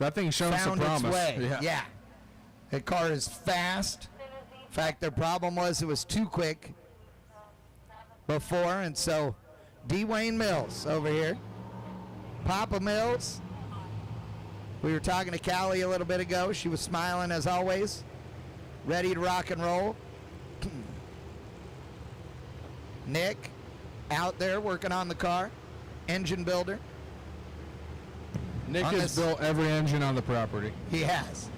showing some promise. Its way. Yeah. That car is fast. In fact, their problem was it was too quick before, and so Dwayne Mills over here. Papa Mills. We were talking to Callie a little bit ago. She was smiling as always, ready to rock and roll. Nick out there working on the car, engine builder. Nick has built every engine on the property. He has.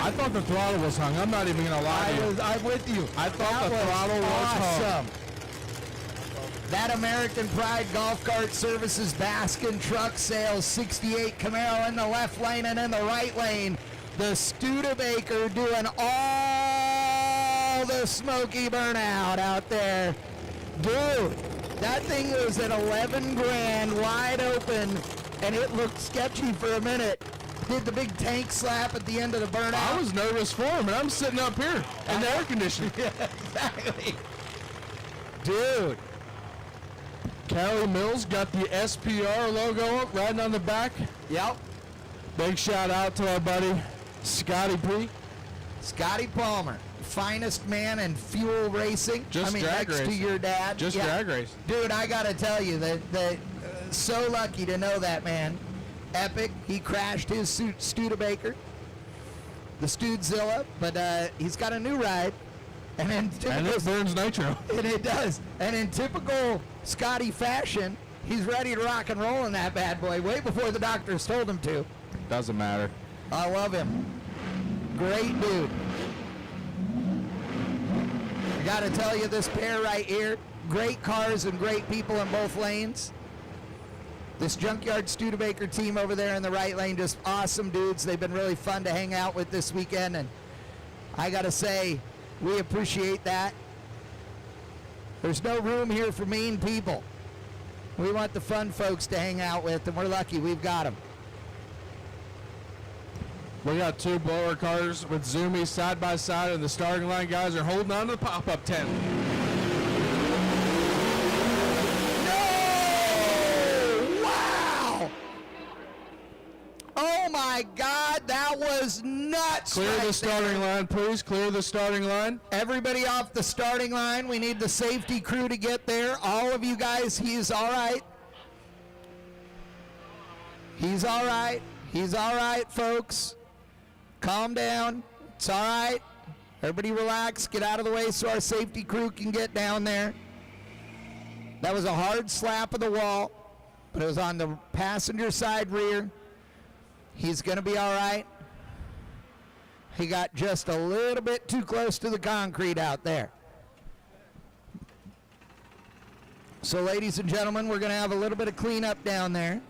I thought the throttle was hung. I'm not even going to lie to you. I'm with you. I thought That the throttle was hung. awesome. That American Pride Golf Cart Services Baskin Truck Sales 68 Camaro in the left lane, and in the right lane, the Studebaker doing all the smoky burnout out there. Dude, that thing was at 11 grand, wide open, and it looked sketchy for a minute. Did the big tank slap at the end of the burnout. I was nervous for him, and I'm sitting up here in the air conditioning. Yeah, exactly. Dude. Kelly Mills got the SPR logo up, riding on the back. Yep. Big shout out to our buddy, Scotty P. Scotty Palmer, finest man in fuel racing. Just drag next to racing. your dad. Just drag racing. Dude, I got to tell you, that so lucky to know that man. Epic. He crashed his Studebaker, the Studezilla, but he's got a new ride. And it burns nitro. And it does. And in typical Scotty fashion, he's ready to rock and roll in that bad boy way before the doctors told him to. Doesn't matter. I love him. Great dude. I got to tell you, this pair right here, great cars and great people in both lanes. This Junkyard Studebaker team over there in the right lane, just awesome dudes. They've been really fun to hang out with this weekend, and I got to say, we appreciate that. There's no room here for mean people. We want the fun folks to hang out with, and we're lucky we've got them. We got two blower cars with zoomies side by side, and the starting line guys are holding on to the pop-up tent. Oh my God, that was nuts. Clear the starting line, please. Clear the starting line. Everybody off the starting line. We need the safety crew to get there. All of you guys, he's all right. He's all right. He's all right, folks. Calm down. It's all right. Everybody relax. Get out of the way so our safety crew can get down there. That was a hard slap of the wall, but it was on the passenger side rear. He's going to be all right. He got just a little bit too close to the concrete out there. So, ladies and gentlemen, we're going to have a little bit of cleanup down there.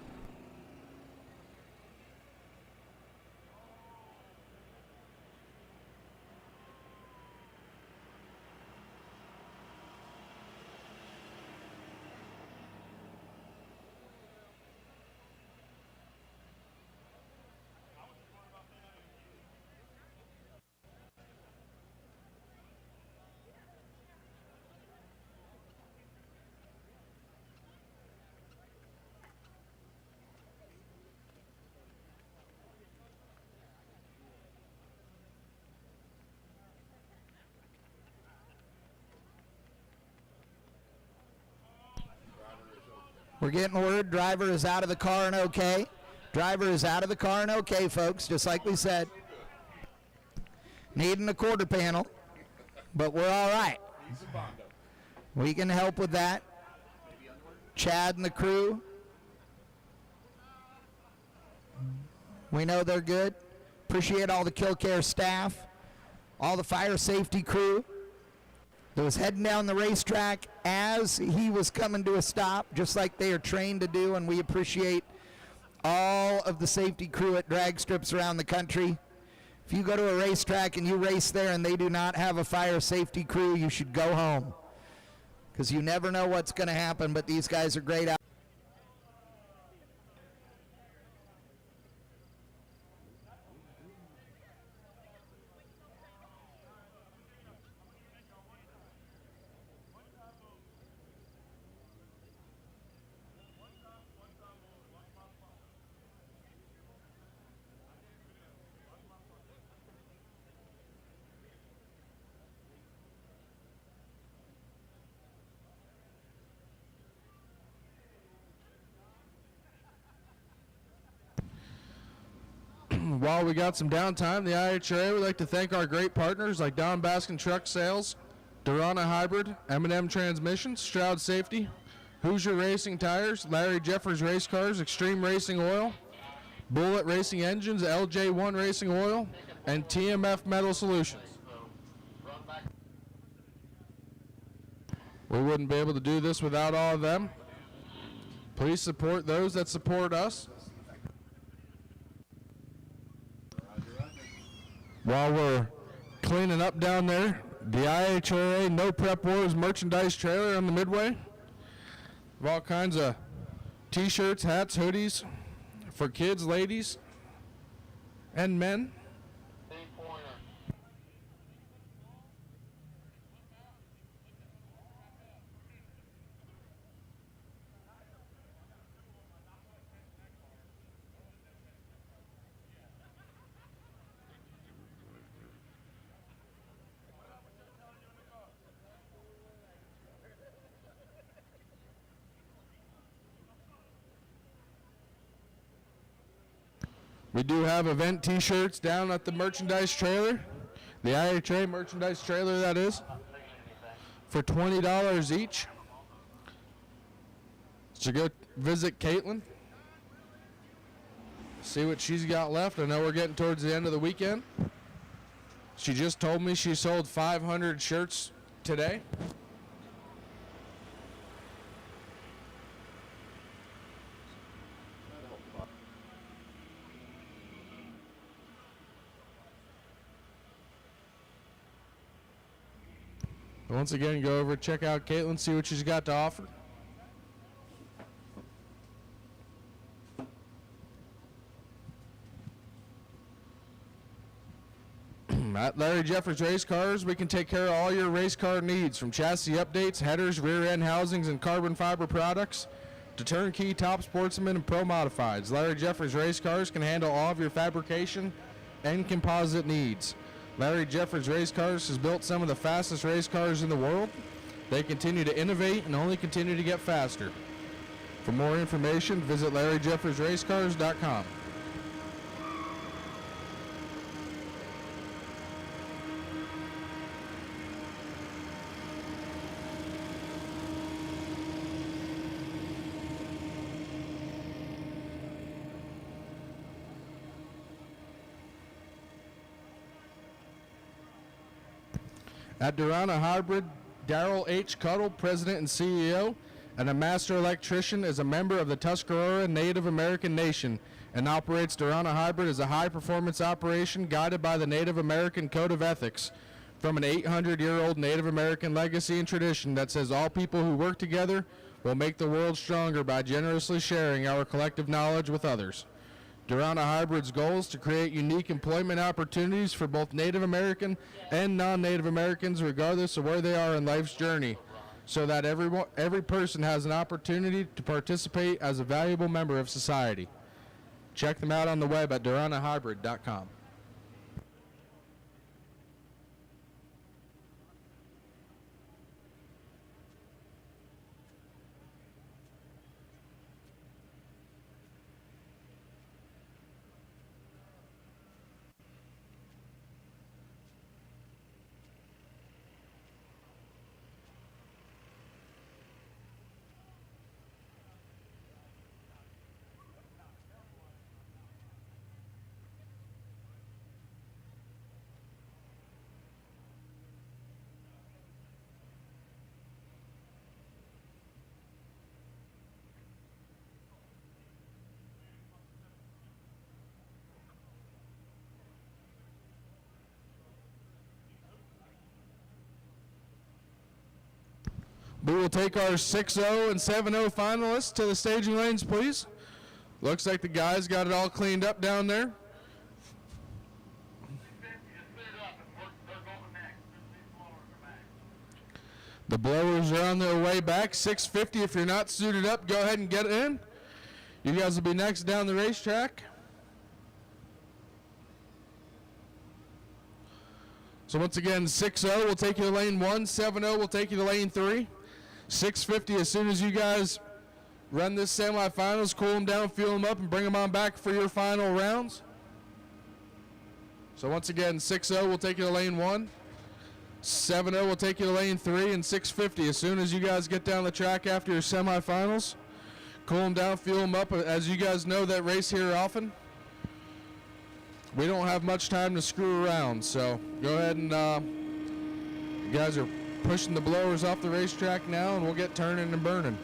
We're getting word driver is out of the car and okay. Driver is out of the car and okay, folks, just like we said. Needing a quarter panel, but we're all right. We can help with that. Chad and the crew, we know they're good. Appreciate all the Kil-Kare staff, all the fire safety crew that was heading down the racetrack as he was coming to a stop, just like they are trained to do, and we appreciate all of the safety crew at drag strips around the country. If you go to a racetrack and you race there and they do not have a fire safety crew, you should go home, because you never know what's going to happen, but these guys are great out. While we got some downtime, the IHRA would like to thank our great partners like Don Baskin Truck Sales, Durana Hybrid, M&M Transmissions, Stroud Safety, Hoosier Racing Tires, Larry Jeffers Race Cars, Extreme Racing Oil, Bullet Racing Engines, LJ1 Racing Oil, and TMF Metal Solutions. We wouldn't be able to do this without all of them. Please support those that support us. While we're cleaning up down there, the IHRA No Prep Wars merchandise trailer on the midway. Of all kinds of t-shirts, hats, hoodies for kids, ladies, and men. We do have event t-shirts down at the merchandise trailer, the IHRA merchandise trailer that is, for $20 each. So go visit Caitlin, see what she's got left. I know we're getting towards the end of the weekend. She just told me she sold 500 shirts today. Once again, go over, check out Caitlin, see what she's got to offer. At Larry Jeffers Race Cars, we can take care of all your race car needs, from chassis updates, headers, rear end housings, and carbon fiber products, to turnkey top sportsmen and pro modifieds. Larry Jeffers Race Cars can handle all of your fabrication and composite needs. Larry Jeffers Race Cars has built some of the fastest race cars in the world. They continue to innovate and only continue to get faster. For more information, visit LarryJeffersRaceCars.com. At Durana Hybrid, Darrell H. Cuddle, President and CEO, and a master electrician, is a member of the Tuscarora Native American Nation and operates Durana Hybrid as a high-performance operation guided by the Native American Code of Ethics from an 800-year-old Native American legacy and tradition that says all people who work together will make the world stronger by generously sharing our collective knowledge with others. Durana Hybrid's goal is to create unique employment opportunities for both Native American and non-Native Americans, regardless of where they are in life's journey, so that every person has an opportunity to participate as a valuable member of society. Check them out on the web at duranahybrid.com. We will take our 6-0 and 7-0 finalists to the staging lanes, please. Looks like the guys got it all cleaned up down there. The blowers are on their way back. 650, if you're not suited up, go ahead and get in. You guys will be next down the racetrack. So once again, 6-0 will take you to lane 1, 7-0 will take you to lane 3. 650, as soon as you guys run this semifinals, cool them down, fuel them up, and bring them on back for your final rounds. So once again, 6-0 will take you to lane 1. 7-0 will take you to lane 3, and 650, as soon as you guys get down the track after your semifinals, cool them down, fuel them up. As you guys know that race here often, we don't have much time to screw around. So go ahead and you guys are pushing the blowers off the racetrack now, and we'll get turning and burning.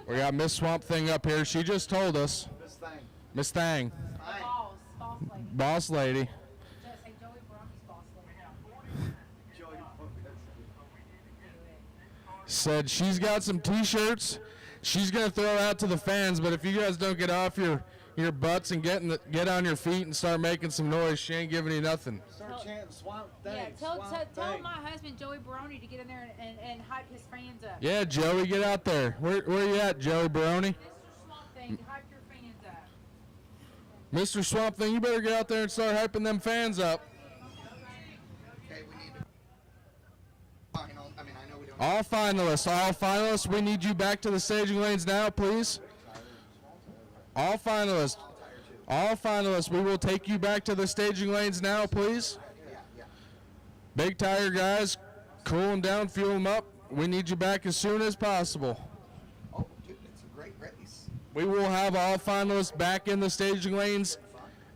We got Miss Swamp Thing up here. She just told us. Miss Thang. Miss Thang. Boss lady. Said she's got some t-shirts she's going to throw out to the fans, but if you guys don't get off your butts and get on your feet and start making some noise, she ain't giving you nothing. Start chanting Swamp Thing. Yeah, Swamp tell Thing. my husband Joey Baroni to get in there and hype his fans up. Yeah, Joey, get out there. Where you at, Joey Baroni? Mr. Swamp Thing, hype your fans up. Mr. Swamp Thing, you better get out there and start hyping them fans up. Okay, we need to. Final. I mean, I know we don't. All finalists, we need you back to the staging lanes now, please. All finalists, we will take you back to the staging lanes now, please. Big tire guys, cool them down, fuel them up. We need you back as soon as possible. Oh, dude, it's a great race. We will have all finalists back in the staging lanes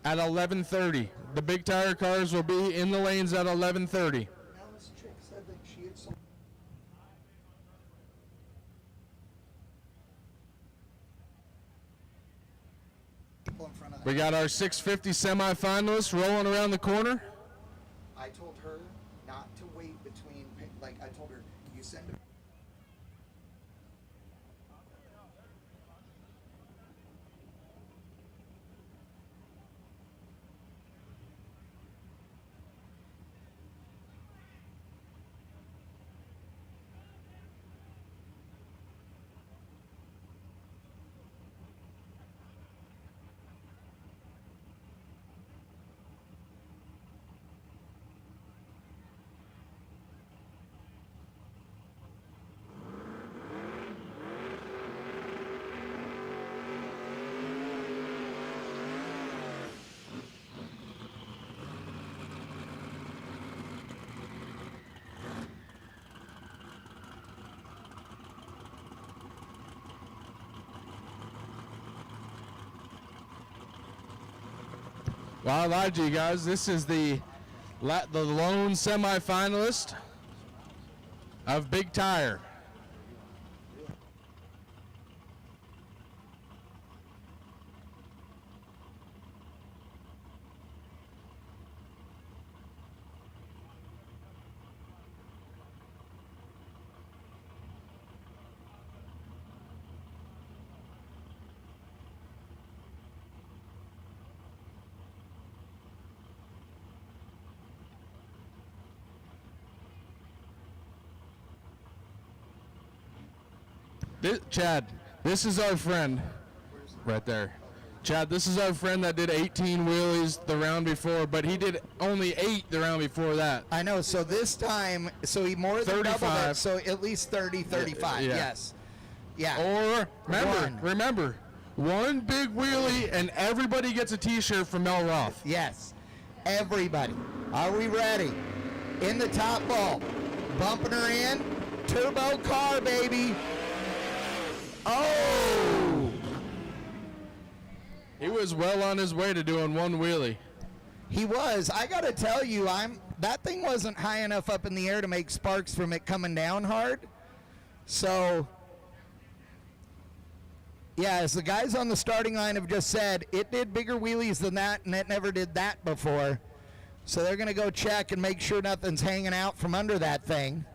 at 11:30. The big tire cars will be in the lanes at 11:30. Alice Trick said that she had some. We got our 650 semifinalists rolling around the corner. told her not to wait between, like, I told her, you send her. Well, I lied to you guys. This is the lone semifinalist of Big Tire. Chad, this is our friend right there. Chad, this is our friend that did 18 wheelies the round before, but he did only 8 the round before that. I know, so this time, so he more than doubled 35. it, so at least 30, 35, Yeah. yes. Yeah. Or, remember, one big wheelie and everybody gets a t-shirt from Mel Roth. Yes, everybody. Are we ready? In the top ball, bumping her in, turbo car, baby. Oh! He was well on his way to doing one wheelie. He was. I gotta tell you, that thing wasn't high enough up in the air to make sparks from it coming down hard. So, yeah, as the guys on the starting line have just said, it did bigger wheelies than that, and it never did that before. So they're gonna go check and make sure nothing's hanging out from under that thing.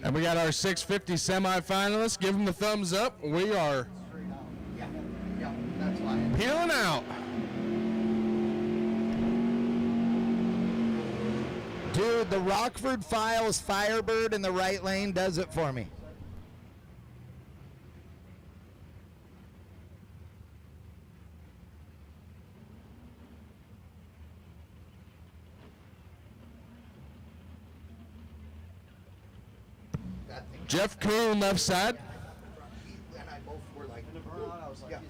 And we got our 650 semifinalists. Give them the thumbs up. We are peeling out. Dude, the Rockford Files Firebird in the right lane does it for me. Jeff Kuhn left side.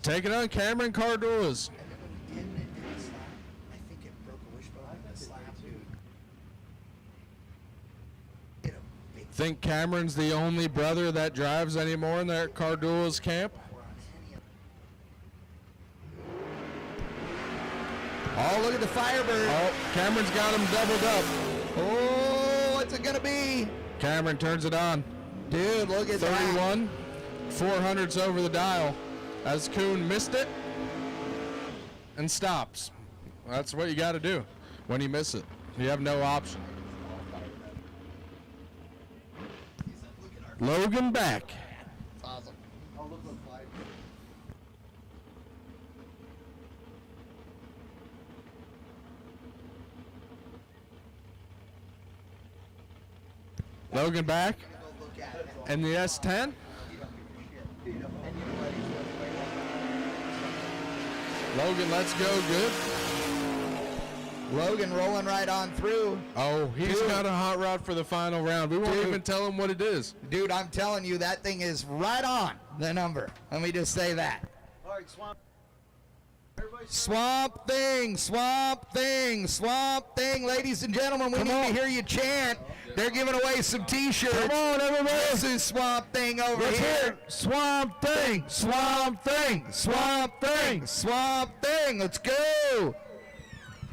Taking on Cameron Cardulas. Think Cameron's the only brother that drives anymore in that Cardulas camp? Oh, look at the Firebird. Oh, Cameron's got him doubled up. Oh, what's it gonna be? Cameron turns it on. Dude, look at 31, 400's over the dial as Kuhn missed it and stops. That's what you got to do when you miss it. You have no option. Logan back. Awesome. Logan back. And the S10. Logan, let's go, good. Logan rolling right on through. Oh, he's got a hot rod for the final round. We won't even tell him what it is. Dude, I'm telling you, that thing is right on the number. Let me just say that. All right, Swamp. Swamp Thing, Swamp Thing, Swamp Thing. Ladies and gentlemen, we need to hear you chant. They're giving away some t-shirts. Come on, everybody. This is Swamp Thing over Let's here. hear it. Swamp Thing, Swamp Thing, Swamp Thing. Swamp Thing. Let's go.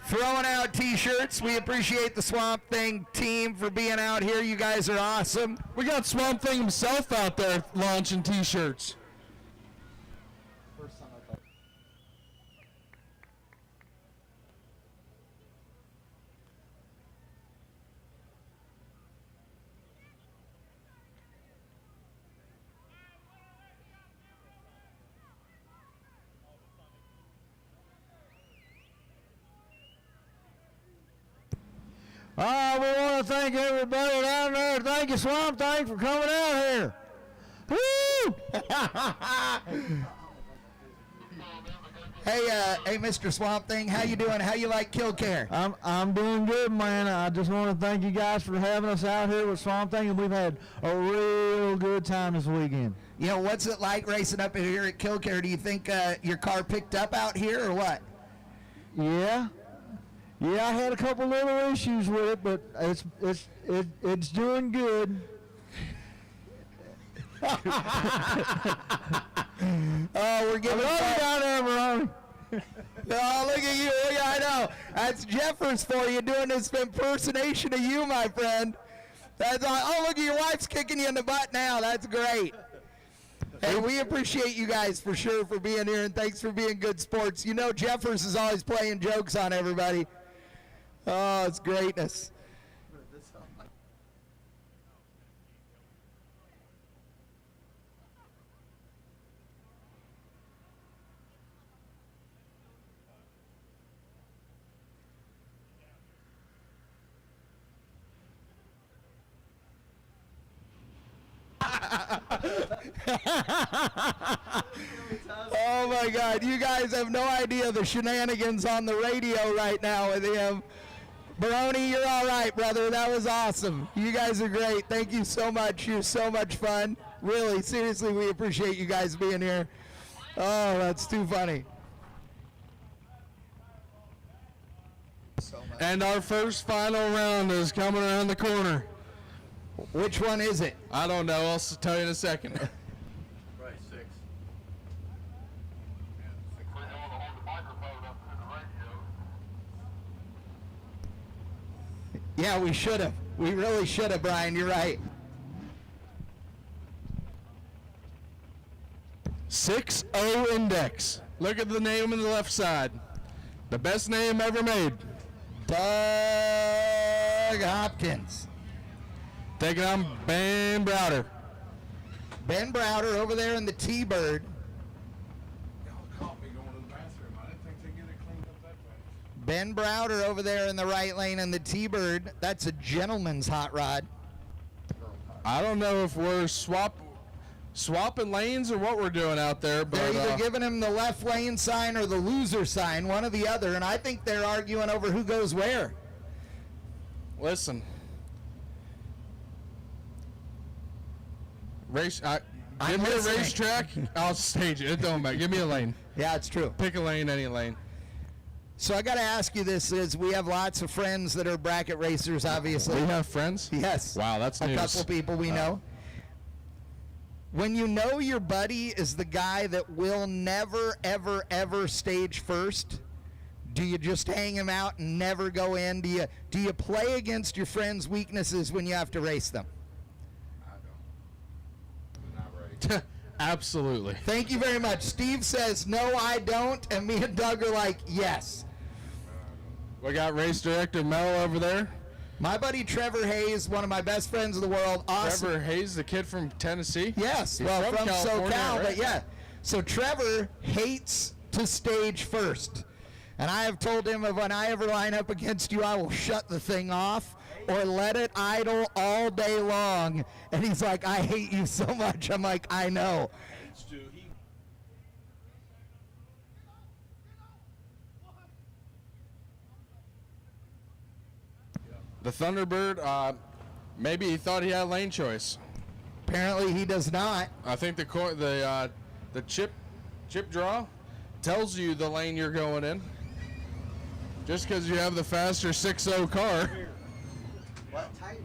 throwing out T-shirts. We appreciate the Swamp Thing team for being out here. You guys are awesome. We got Swamp Thing himself out there launching T-shirts. We want to thank everybody down there. Thank you, Swamp Thing, for coming out here. Woo! Hey, Mr. Swamp Thing, how you doing? How you like Kil-Kare? I'm doing good, man. I just want to thank you guys for having us out here with Swamp Thing, and we've had a real good time this weekend. You know, what's it like racing up here at Kil-Kare? Do you think your car picked up out here or what? Yeah, I had a couple little issues with it, but it's doing good. Oh, we're giving you down there, Baroni. Oh, look at you. I know. That's Jeffers for you doing this impersonation of you, my friend. That's oh, look at your wife's kicking you in the butt now. That's great. Hey, we appreciate you guys for sure for being here, and thanks for being good sports. You know Jeffers is always playing jokes on everybody. Oh, it's greatness. Oh my God, you guys have no idea the shenanigans on the radio right now with him. Baroni, you're all right, brother. That was awesome. You guys are great. Thank you so much. You're so much fun. Really, seriously, we appreciate you guys being here. Oh, that's too funny. And our first final round is coming around the corner. Which one is it? I don't know. I'll tell you in a second. Right, 6. Yeah, we should have. We really should have, Brian. You're right. 6-0 index. Look at the name on the left side. The best name ever made. Doug Hopkins. Taking on Ben Browder. Ben Browder over there in the T-Bird. Y'all caught me going to the bathroom. I didn't think they'd get it cleaned up that fast. Ben Browder over there in the right lane in the T-Bird. That's a gentleman's hot rod. I don't know if we're swapping lanes or what we're doing out there, but They're either giving him the left lane sign or the loser sign, one or the other, and I think they're arguing over who goes where. Listen. Give me a racetrack, I'll stage it. It don't matter. Give me a lane. Yeah, it's true. Pick a lane, any lane. So I got to ask you this: is we have lots of friends that are bracket racers, obviously. We have friends? Yes. Wow, that's a news. couple people we know. When you know your buddy is the guy that will never, ever, ever stage first, do you just hang him out and never go in? Do you play against your friends' weaknesses when you have to race them? Absolutely. Thank you very much. Steve says, no, I don't, and me and Doug are like, yes. We got race director Mel over there. My buddy Trevor Hayes, one of my best friends in the world. Awesome. Trevor Hayes, the kid from Tennessee? Yes, He's well, from California, SoCal, right? but yeah. So Trevor hates to stage first. And I have told him if when I ever line up against you, I will shut the thing off or let it idle all day long. And he's like, I hate you so much. I'm like, I know. The Thunderbird, maybe he thought he had lane choice. Apparently he does not. I think the chip draw tells you the lane you're going in. Just because you have the faster 6.0 car. What type?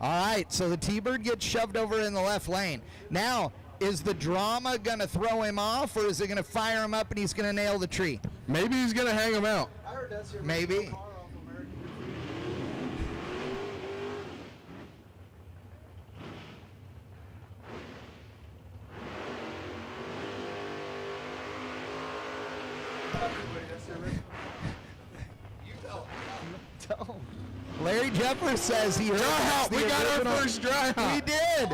All right, so the T-Bird gets shoved over in the left lane. Now, Is the drama going to throw him off, or is it going to fire him up and he's going to nail the tree? Maybe he's going to hang him out. Maybe. Larry Jeffers says he heard Dry hop. We got our first dry hop. We did.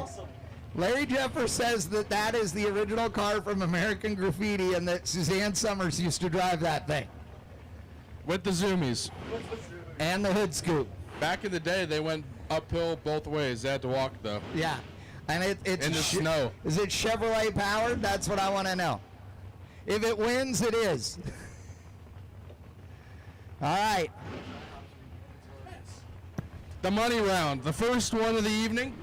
Larry Jeffers says that is the original car from American Graffiti and that Suzanne Summers used to drive that thing. With the zoomies. And the hood scoop. Back in the day, they went uphill both ways. They had to walk, though. Yeah. And it's in the snow. Is it Chevrolet powered? That's what I want to know. If it wins, it is. All right. The money round, the first one of the evening.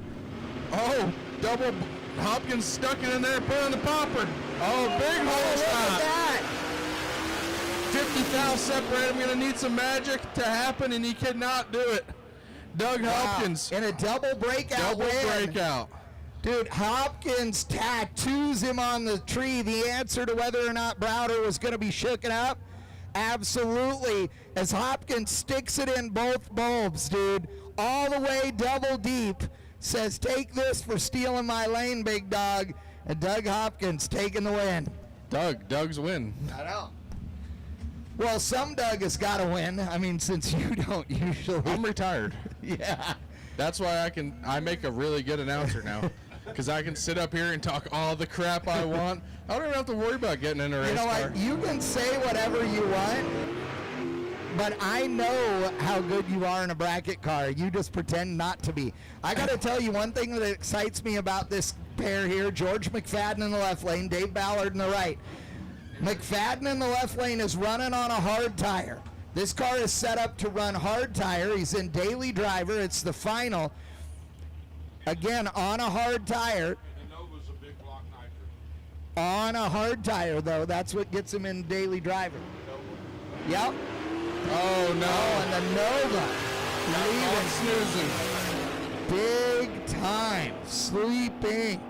Oh, double. Hopkins stuck it in there, put on the popper. Oh, big hole shot. That. 50 thou separate. I'm going to need some magic to happen, and he cannot do it. Doug Hopkins. In a double breakout win. Breakout. Dude, Hopkins tattoos him on the tree. The answer to whether or not Browder was going to be shooken up? Absolutely. As Hopkins sticks it in both bulbs, dude. All the way double deep. Says, take this for stealing my lane, big dog. And Doug Hopkins taking the win. Doug's win. I know. Well, some Doug has got to win. I mean, since you don't usually. I'm retired. Yeah. That's why I make a really good announcer now. Because I can sit up here and talk all the crap I want. I don't even have to worry about getting in a race car. You know what? You can say whatever you want, but I know how good you are in a bracket car. You just pretend not to be. I got to tell you one thing that excites me about this pair here. George McFadden in the left lane, Dave Ballard in the right. McFadden in the left lane is running on a hard tire. This car is set up to run hard tire. He's in daily driver. It's the final. Again, on a hard tire. On a hard tire, though. That's what gets him in daily driver. Yep. Oh, no. Oh, and the Nova. Leaving. Snoozing. Big time. Sleeping.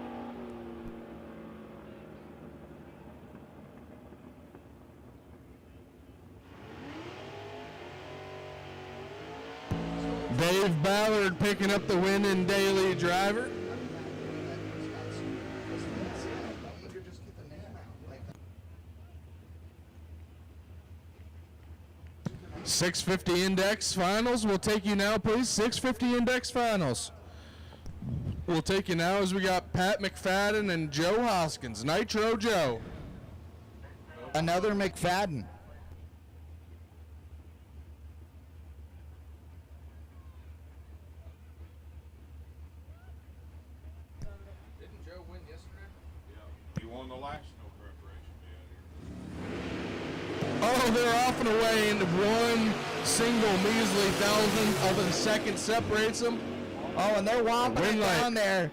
Dave Ballard picking up the win in daily driver. .650 index finals. We'll take you now, please. .650 index finals. We'll take you now as we got Pat McFadden and Joe Hoskins. Nitro Joe. Another McFadden. Didn't Joe win yesterday? Yeah, he won the last no preparation day. Oh, they're off and away into one single measly thousandth of a second separates them. Oh, and they're whomping it light. down there.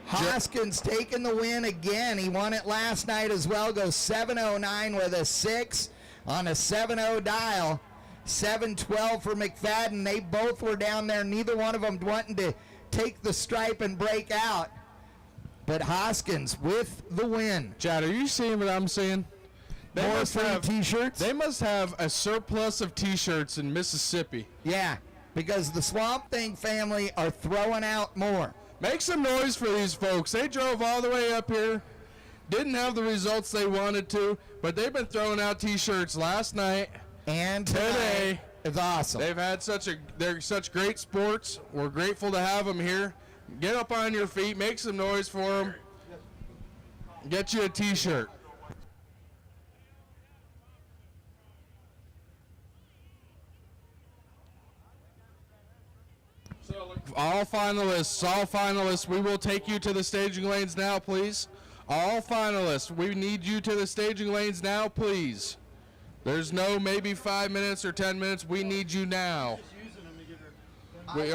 Hoskins taking the win again. He won it last night as well. Goes 709 with a 6 on a 7-0 dial. 712 for McFadden. They both were down there. Neither one of them wanting to take the stripe and break out. But Hoskins with the win. Chad, are you seeing what I'm seeing? They More must free have t-shirts? They must have a surplus of t-shirts in Mississippi. Yeah, because the Swamp Thing family are throwing out more. Make some noise for these folks. They drove all the way up here, didn't have the results they wanted to, but they've been throwing out t-shirts last night and today. It's awesome. They've had they're such great sports. We're grateful to have them here. Get up on your feet, make some noise for them. Get you a t-shirt. All finalists, we will take you to the staging lanes now, please. All finalists, we need you to the staging lanes now, please. There's no maybe 5 minutes or 10 minutes. We need you now. We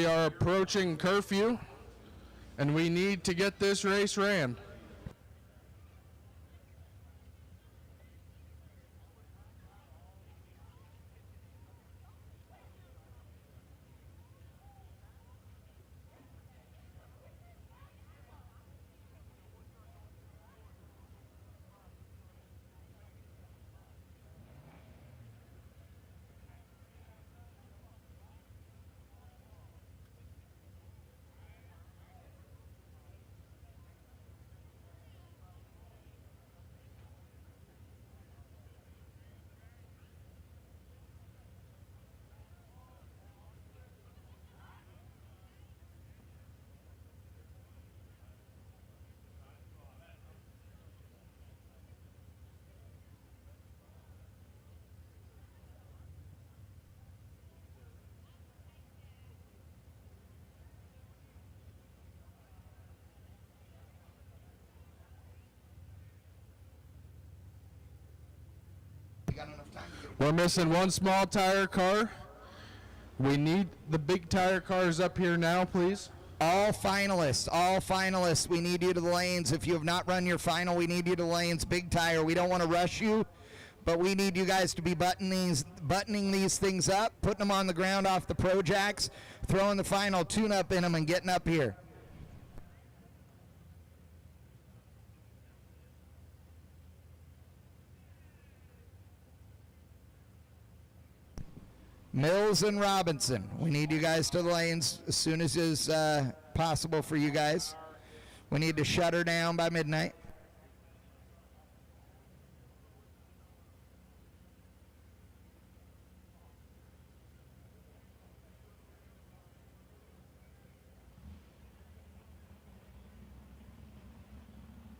are approaching curfew, and we need to get this race ran. We're missing one small tire car. We need the big tire cars up here now, please. All finalists, we need you to the lanes. If you have not run your final, we need you to the lanes. Big tire, we don't want to rush you, but we need you guys to be buttoning these things up, putting them on the ground off the Pro Jacks, throwing the final tune-up in them and getting up here. Mills and Robinson, we need you guys to the lanes as soon as is possible for you guys. We need to shut her down by midnight.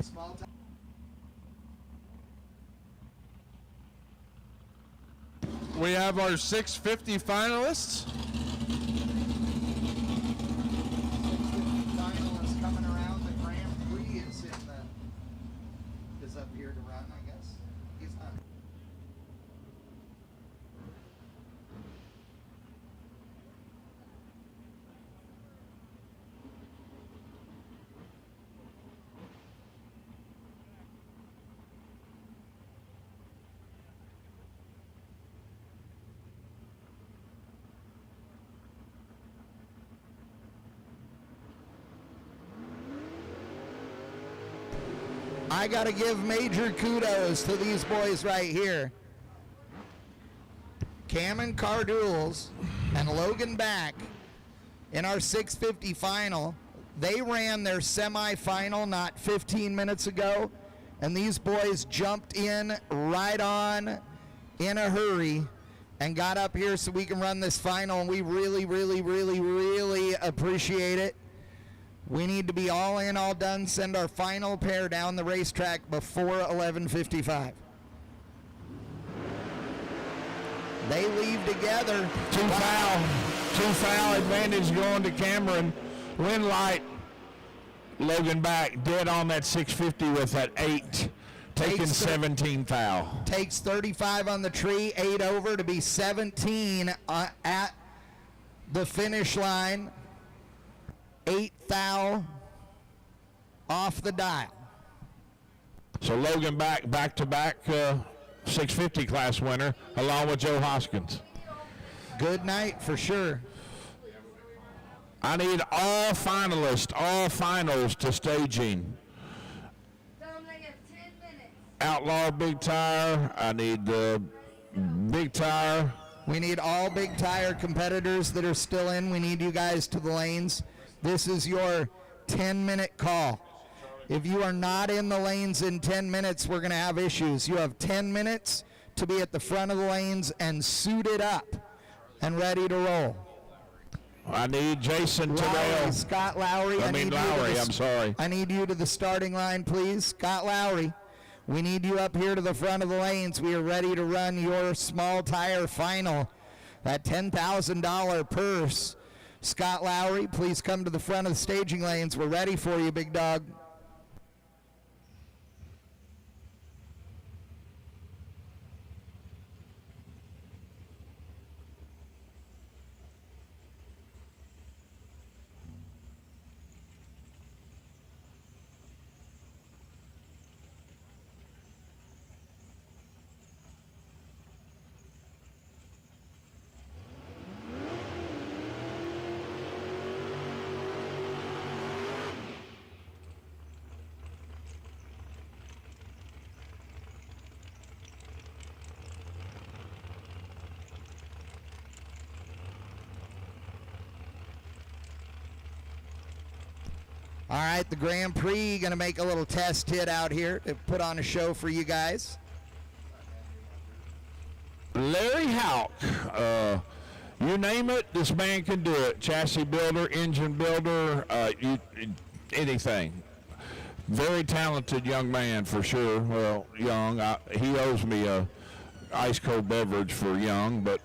Small time. We have our 650 finalists. Finalists coming around. The Grand Prix is up here to run, I guess. He's not. I got to give major kudos to these boys right here. Cameron Cardules and Logan Back in our 650 final. They ran their semifinal not 15 minutes ago, and these boys jumped in right on in a hurry and got up here so we can run this final, and we really, really, really, really appreciate it. We need to be all in, all done, send our final pair down the racetrack before 11:55. They leave together. Two foul advantage going to Cameron. Win light. Logan Back dead on that 650 with that 8. Taking 17 foul. Takes 35 on the tree, 8 over to be 17 at the finish line. 8 foul off the dial. So Logan back-to-back 650 class winner along with Joe Hoskins. Good night for sure. I need all finalists, all finals to staging. Outlaw big tire. I need the big tire. We need all big tire competitors that are still in. We need you guys to the lanes. This is your 10-minute call. If you are not in the lanes in 10 minutes, we're going to have issues. You have 10 minutes to be at the front of the lanes and suited up and ready to roll. I need Jason Terrell. Scott Lowry. I need you to the starting line, please. Scott Lowry, we need you up here to the front of the lanes. We are ready to run your small tire final. That $10,000 purse. Scott Lowry, please come to the front of the staging lanes. We're ready for you, big dog. All right, the Grand Prix going to make a little test hit out here to put on a show for you guys. Larry Houck. You name it, this man can do it. Chassis builder, engine builder, anything. Very talented young man for sure. Well, young. He owes me a ice cold beverage for young, but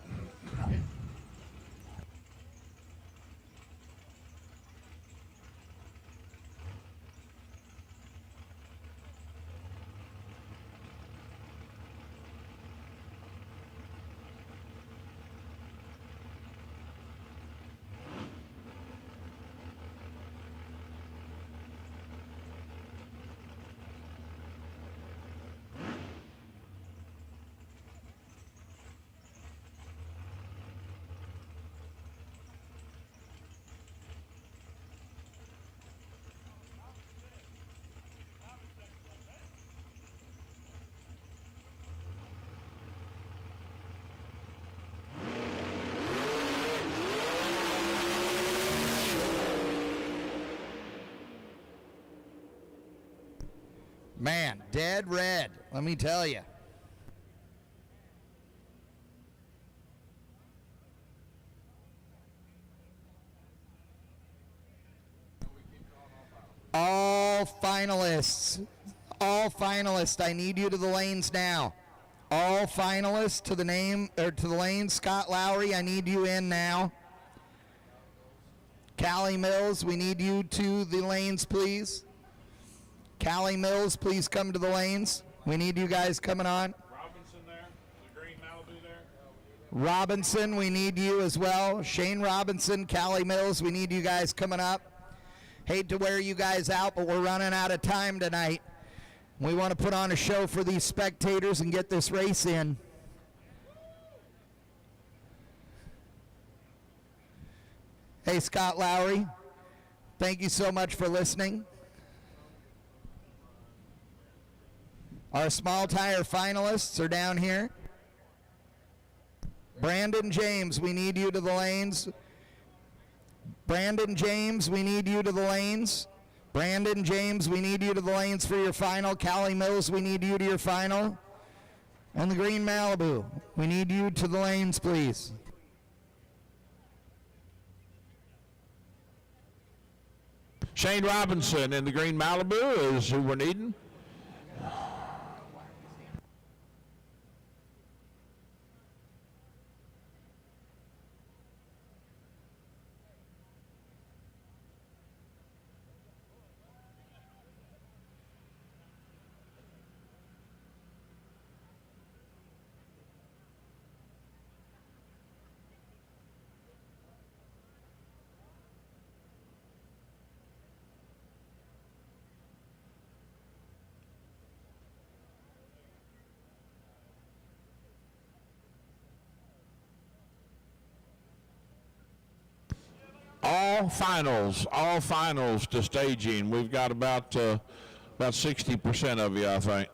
Man, dead red, let me tell you. All finalists, I need you to the lanes now. All finalists to the lanes. Scott Lowry, I need you in now. Callie Mills, we need you to the lanes, please. Callie Mills, please come to the lanes. We need you guys coming on. Robinson there, the green Malibu there. Robinson, we need you as well. Shane Robinson, Callie Mills, we need you guys coming up. Hate to wear you guys out, but we're running out of time tonight. We want to put on a show for these spectators and get this race in. Hey, Scott Lowry, thank you so much for listening. Our small tire finalists are down here. Brandon James, we need you to the lanes. Brandon James, we need you to the lanes. Brandon James, we need you to the lanes for your final. Callie Mills, we need you to your final. And the green Malibu, we need you to the lanes, please. Shane Robinson in the green Malibu is who we're needing. All finals to staging. We've got about 60% of you, I think.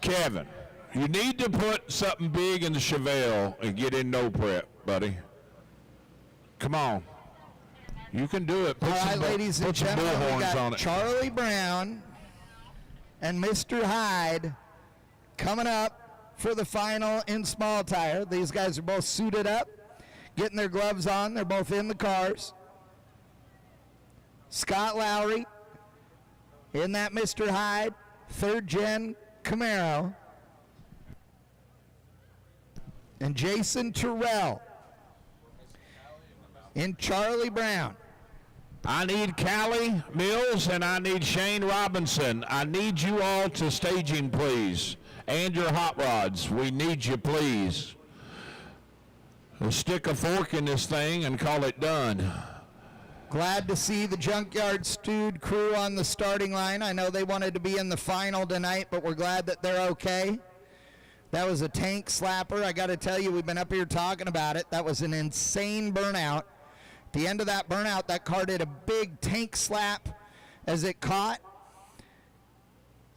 Kevin, you need to put something big in the Chevelle and get in no prep, buddy. Come on. You can do it. All right, ladies and gentlemen, we got Charlie Brown and Mr. Hyde coming up for the final in small tire. These guys are both suited up, getting their gloves on. They're both in the cars. Scott Lowry in that Mr. Hyde, third gen Camaro. And Jason Terrell in Charlie Brown. I need Callie Mills and I need Shane Robinson. I need you all to staging, please. And your hot rods. We need you, please. We'll stick a fork in this thing and call it done. Glad to see the Junkyard Stewed crew on the starting line. I know they wanted to be in the final tonight, but we're glad that they're okay. That was a tank slapper. I got to tell you, we've been up here talking about it. That was an insane burnout. At the end of that burnout, that car did a big tank slap as it caught.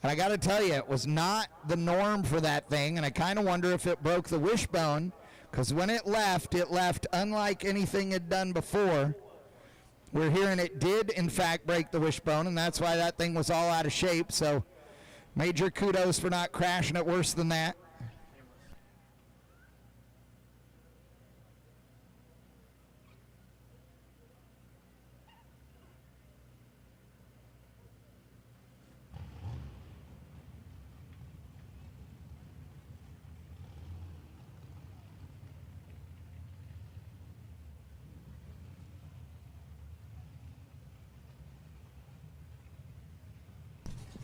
And I got to tell you, it was not the norm for that thing, and I kind of wonder if it broke the wishbone, because when it left unlike anything it had done before. We're hearing it did, in fact, break the wishbone, and that's why that thing was all out of shape. So major kudos for not crashing it worse than that.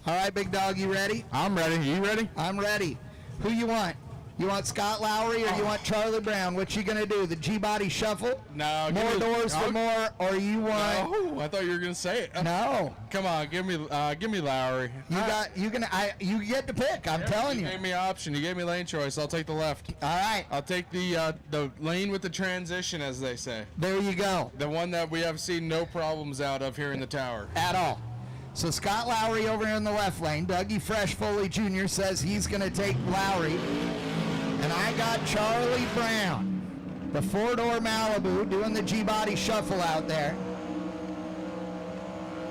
All right, big dog, you ready? I'm ready. You ready? I'm ready. Who you want? You want Scott Lowry or you want Charlie Brown? What you gonna do? The G-body shuffle? No. More doors for more, or you want? No, I thought you were gonna say it. No. Come on, give me Lowry. You get to pick. I'm telling you. You gave me an option. You gave me lane choice. I'll take the left. All right. I'll take the lane with the transition, as they say. There you go. The one that we have seen no problems out of here in the tower. At all. So Scott Lowry over in the left lane. Dougie Fresh Foley Jr. says he's going to take Lowry. And I got Charlie Brown, the four-door Malibu, doing the G-body shuffle out there.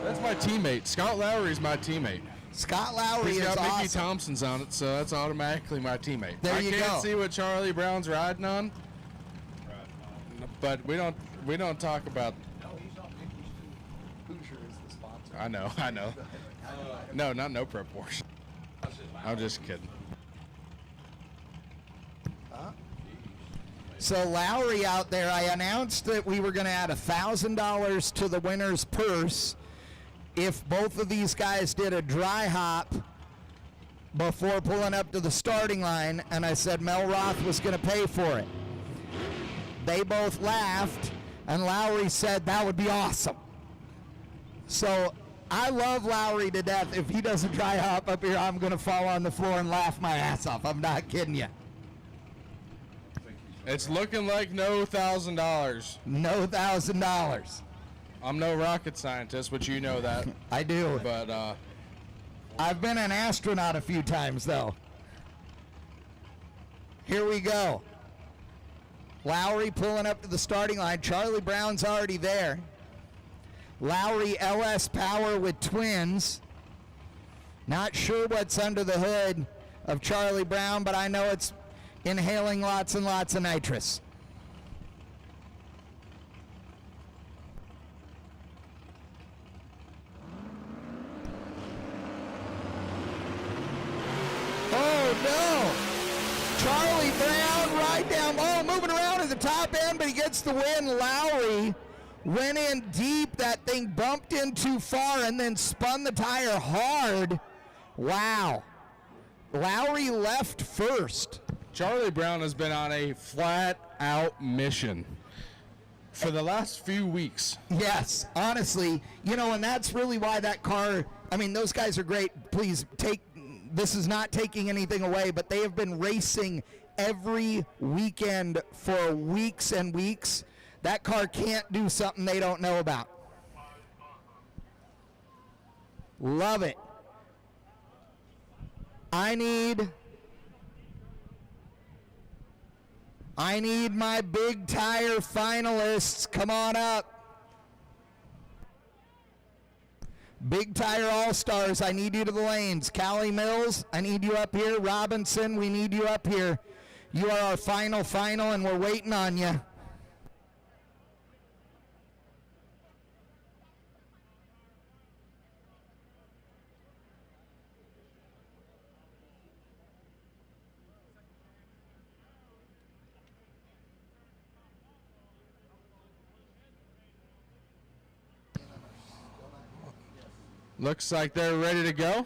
That's my teammate. Scott Lowry's my teammate. Scott Lowry He's is got Mickey awesome. Thompson's on it, so that's automatically my teammate. There you I can't go. see what Charlie Brown's riding on, but we don't talk about. I know. No, not no prep Porsche. I'm just kidding. So Lowry out there, I announced that we were going to add $1,000 to the winner's purse if both of these guys did a dry hop before pulling up to the starting line, and I said Mel Roth was going to pay for it. They both laughed, and Lowry said that would be awesome. So I love Lowry to death. If he does a dry hop up here, I'm going to fall on the floor and laugh my ass off. I'm not kidding you. It's looking like no $1,000. No $1,000. I'm no rocket scientist, but you know that. I do. But I've been an astronaut a few times, though. Here we go. Lowry pulling up to the starting line. Charlie Brown's already there. Lowry LS Power with twins. Not sure what's under the hood of Charlie Brown, but I know it's inhaling lots and lots of nitrous. Oh no! Charlie Brown right down. Oh, moving around at the top end, but he gets the win. Lowry went in deep. That thing bumped in too far and then spun the tire hard. Wow. Lowry left first. Charlie Brown has been on a flat-out mission for the last few weeks. Yes, honestly, you know, and that's really why that car, I mean, those guys are great. Please this is not taking anything away, but they have been racing every weekend for weeks and weeks. That car can't do something they don't know about. Love it. I need my big tire finalists. Come on up. Big Tire All-Stars, I need you to the lanes. Callie Mills, I need you up here. Robinson, we need you up here. You are our final, and we're waiting on you. Looks like they're ready to go.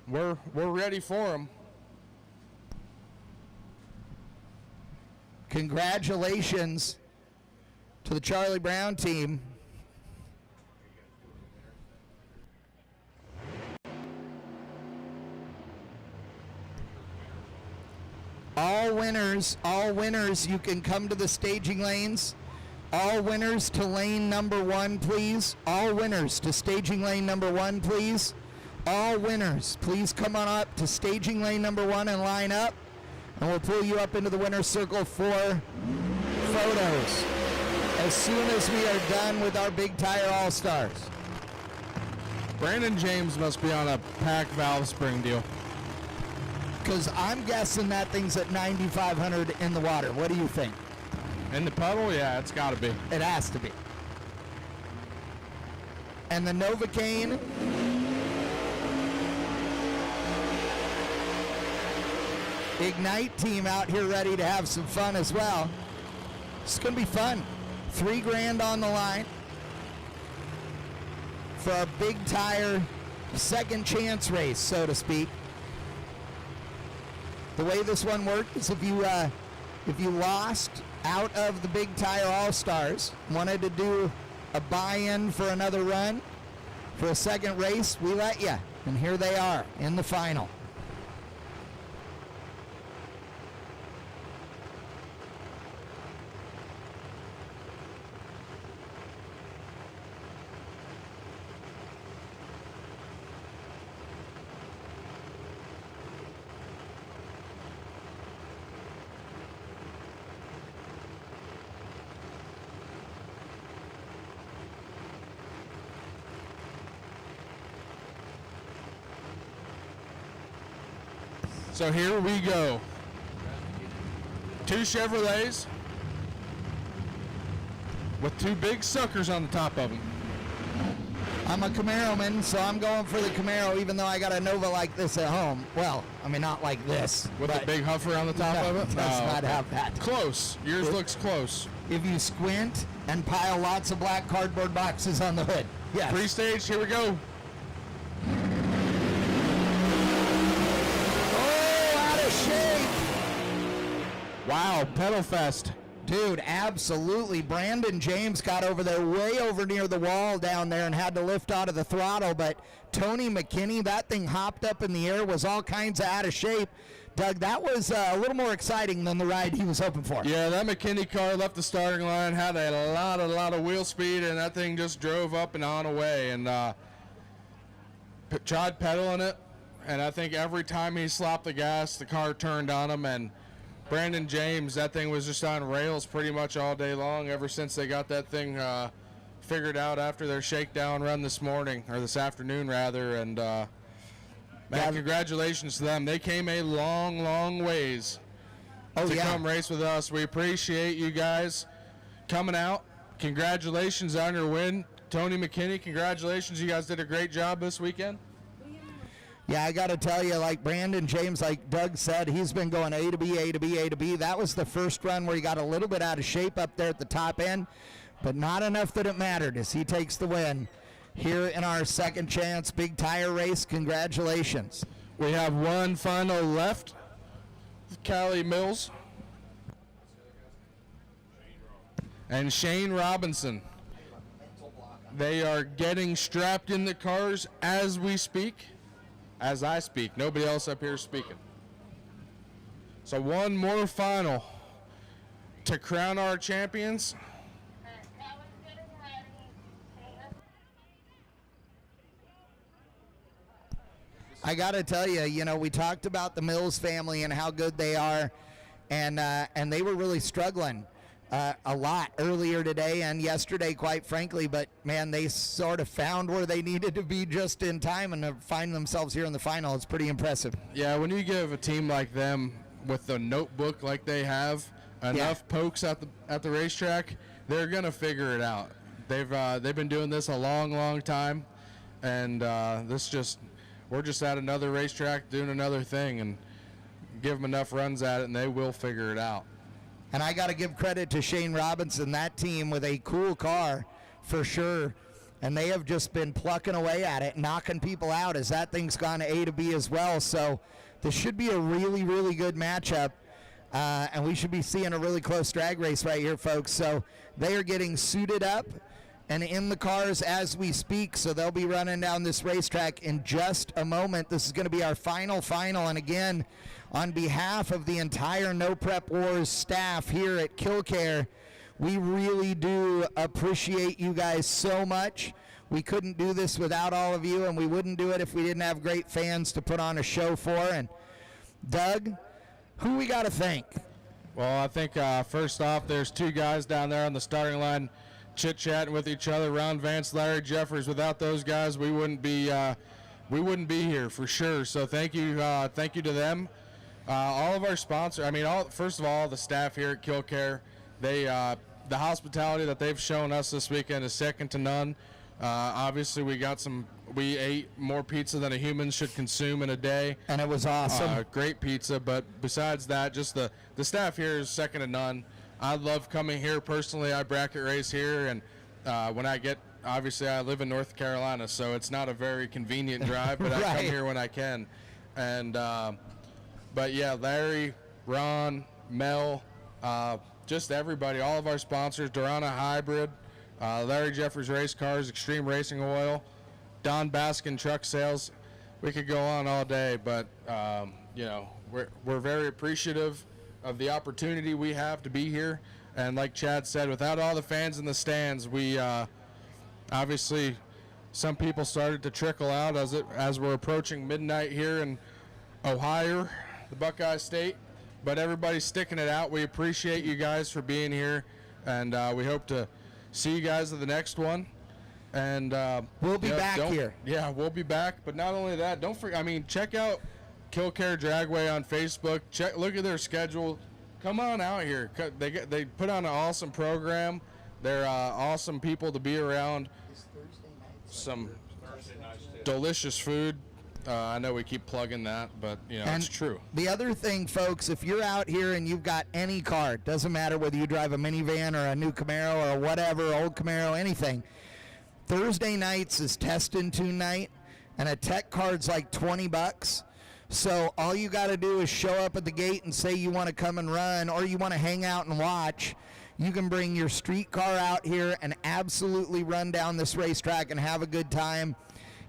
We're ready for them. Congratulations to the Charlie Brown team. All winners, you can come to the staging lanes. All winners to lane number 1, please. All winners to staging lane number 1, please. All winners, please come on up to staging lane number 1 and line up. And we'll pull you up into the winner's circle for photos as soon as we are done with our Big Tire All-Stars. Brandon James must be on a pack valve spring deal. Because I'm guessing that thing's at 9,500 in the water. What do you think? In the puddle? Yeah, it's got to be. It has to be. And the Novocaine Ignite team out here ready to have some fun as well. It's going to be fun. $3,000 on the line for our Big Tire second chance race, so to speak. The way this one worked is if you lost out of the Big Tire All-Stars, wanted to do a buy-in for another run, for a second race, we let you. And here they are in the final. So here we go. 2 Chevrolets with 2 big suckers on the top of them. I'm a Camaro man, so I'm going for the Camaro, even though I got a Nova like this at home. Well, I mean, not like this. With a big huffer on the top of it? Does not have that. Close. Yours looks close. If you squint and pile lots of black cardboard boxes on the hood. Yes. Pre-stage, here we go. Wow, pedal fest. Dude, absolutely. Brandon James got over there, way over near the wall down there and had to lift out of the throttle, but Tony McKinney, that thing hopped up in the air, was all kinds of out of shape. Doug, that was a little more exciting than the ride he was hoping for. Yeah, that McKinney car left the starting line, had a lot of wheel speed, and that thing just drove up and on away, and tried pedaling it, and I think every time he slapped the gas, the car turned on him, and Brandon James, that thing was just on rails pretty much all day long ever since they got that thing figured out after their shakedown run this morning, or this afternoon rather, and man, congratulations to them. They came a long ways to come race with us. We appreciate you guys coming out. Congratulations on your win. Tony McKinney, congratulations. You guys did a great job this weekend. Yeah, I got to tell you, like Brandon James, like Doug said, he's been going A to B, A to B, A to B. That was the first run where he got a little bit out of shape up there at the top end, but not enough that it mattered as he takes the win here in our second chance Big Tire race. Congratulations. We have one final left, Callie Mills and Shane Robinson. They are getting strapped in the cars as we speak. As I speak, nobody else up here is speaking. So one more final to crown our champions. I got to tell you, you know, we talked about the Mills family and how good they are, and they were really struggling a lot earlier today and yesterday, quite frankly, but man, they sort of found where they needed to be just in time and to find themselves here in the final. It's pretty impressive. Yeah, when you give a team like them with the notebook like they have, enough pokes at the racetrack, they're gonna figure it out. They've been doing this a long time, and we're just at another racetrack doing another thing, and give them enough runs at it and they will figure it out. And I got to give credit to Shane Robinson, that team with a cool car for sure. And they have just been plucking away at it, knocking people out as that thing's gone to A to B as well. So this should be a really good matchup. And we should be seeing a really close drag race right here, folks. So they are getting suited up and in the cars as we speak, so they'll be running down this racetrack in just a moment. This is going to be our final, and again, on behalf of the entire No Prep Wars staff here at Kil-Kare, we really do appreciate you guys so much. We couldn't do this without all of you, and we wouldn't do it if we didn't have great fans to put on a show for. And Doug, who we got to thank? Well, I think first off, there's two guys down there on the starting line chit-chatting with each other, Ron Vance, Larry Jeffers. Without those guys, we wouldn't be here for sure. So thank you to them. All of our sponsors, first of all, the staff here at Kil-Kare, the hospitality that they've shown us this weekend is second to none. Obviously, we ate more pizza than a human should consume in a day. And it was awesome. Great pizza, but besides that, just the staff here is second to none. I love coming here personally. I bracket race here, and obviously I live in North Carolina, so it's not a very convenient drive, but Right. I come here when I can. And but yeah, Larry, Ron, Mel, just everybody, all of our sponsors, Durana Hybrid, Larry Jeffers Race Cars, Extreme Racing Oil, Don Baskin Truck Sales. We could go on all day, but we're very appreciative of the opportunity we have to be here. And like Chad said, without all the fans in the stands, we obviously some people started to trickle out as we're approaching midnight here in Ohio, the Buckeye State. But everybody's sticking it out. We appreciate you guys for being here, and we hope to see you guys at the next one. And we'll be back here. Yeah, we'll be back. But not only that, don't forget. Check out Kil-Kare Dragway on Facebook. Look at their schedule. Come on out here. They put on an awesome program. They're awesome people to be around. Some delicious food. I know we keep plugging that, but it's true. The other thing, folks, if you're out here and you've got any car, doesn't matter whether you drive a minivan or a new Camaro or whatever, old Camaro, anything, Thursday nights is test and tune night, and a tech card's like $20. So all you got to do is show up at the gate and say you want to come and run, or you want to hang out and watch. You can bring your street car out here and absolutely run down this racetrack and have a good time.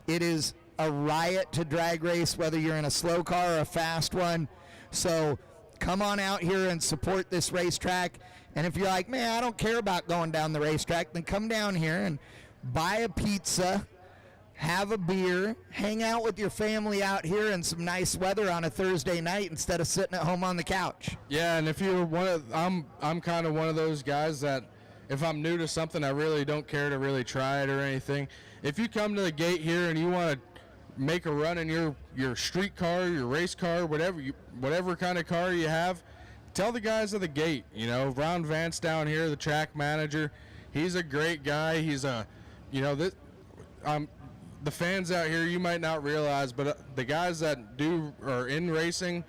It is a riot to drag race, whether you're in a slow car or a fast one. So come on out here and support this racetrack. And if you're like, man, I don't care about going down the racetrack, then come down here and buy a pizza, have a beer, hang out with your family out here in some nice weather on a Thursday night instead of sitting at home on the couch. Yeah, and if you're I'm kind of one of those guys that if I'm new to something, I really don't care to really try it or anything. If you come to the gate here and you want to make a run in your street car, your race car, whatever kind of car you have, tell the guys at the gate. Ron Vance down here, the track manager, he's a great guy. He's the fans out here, you might not realize, but the guys that are in racing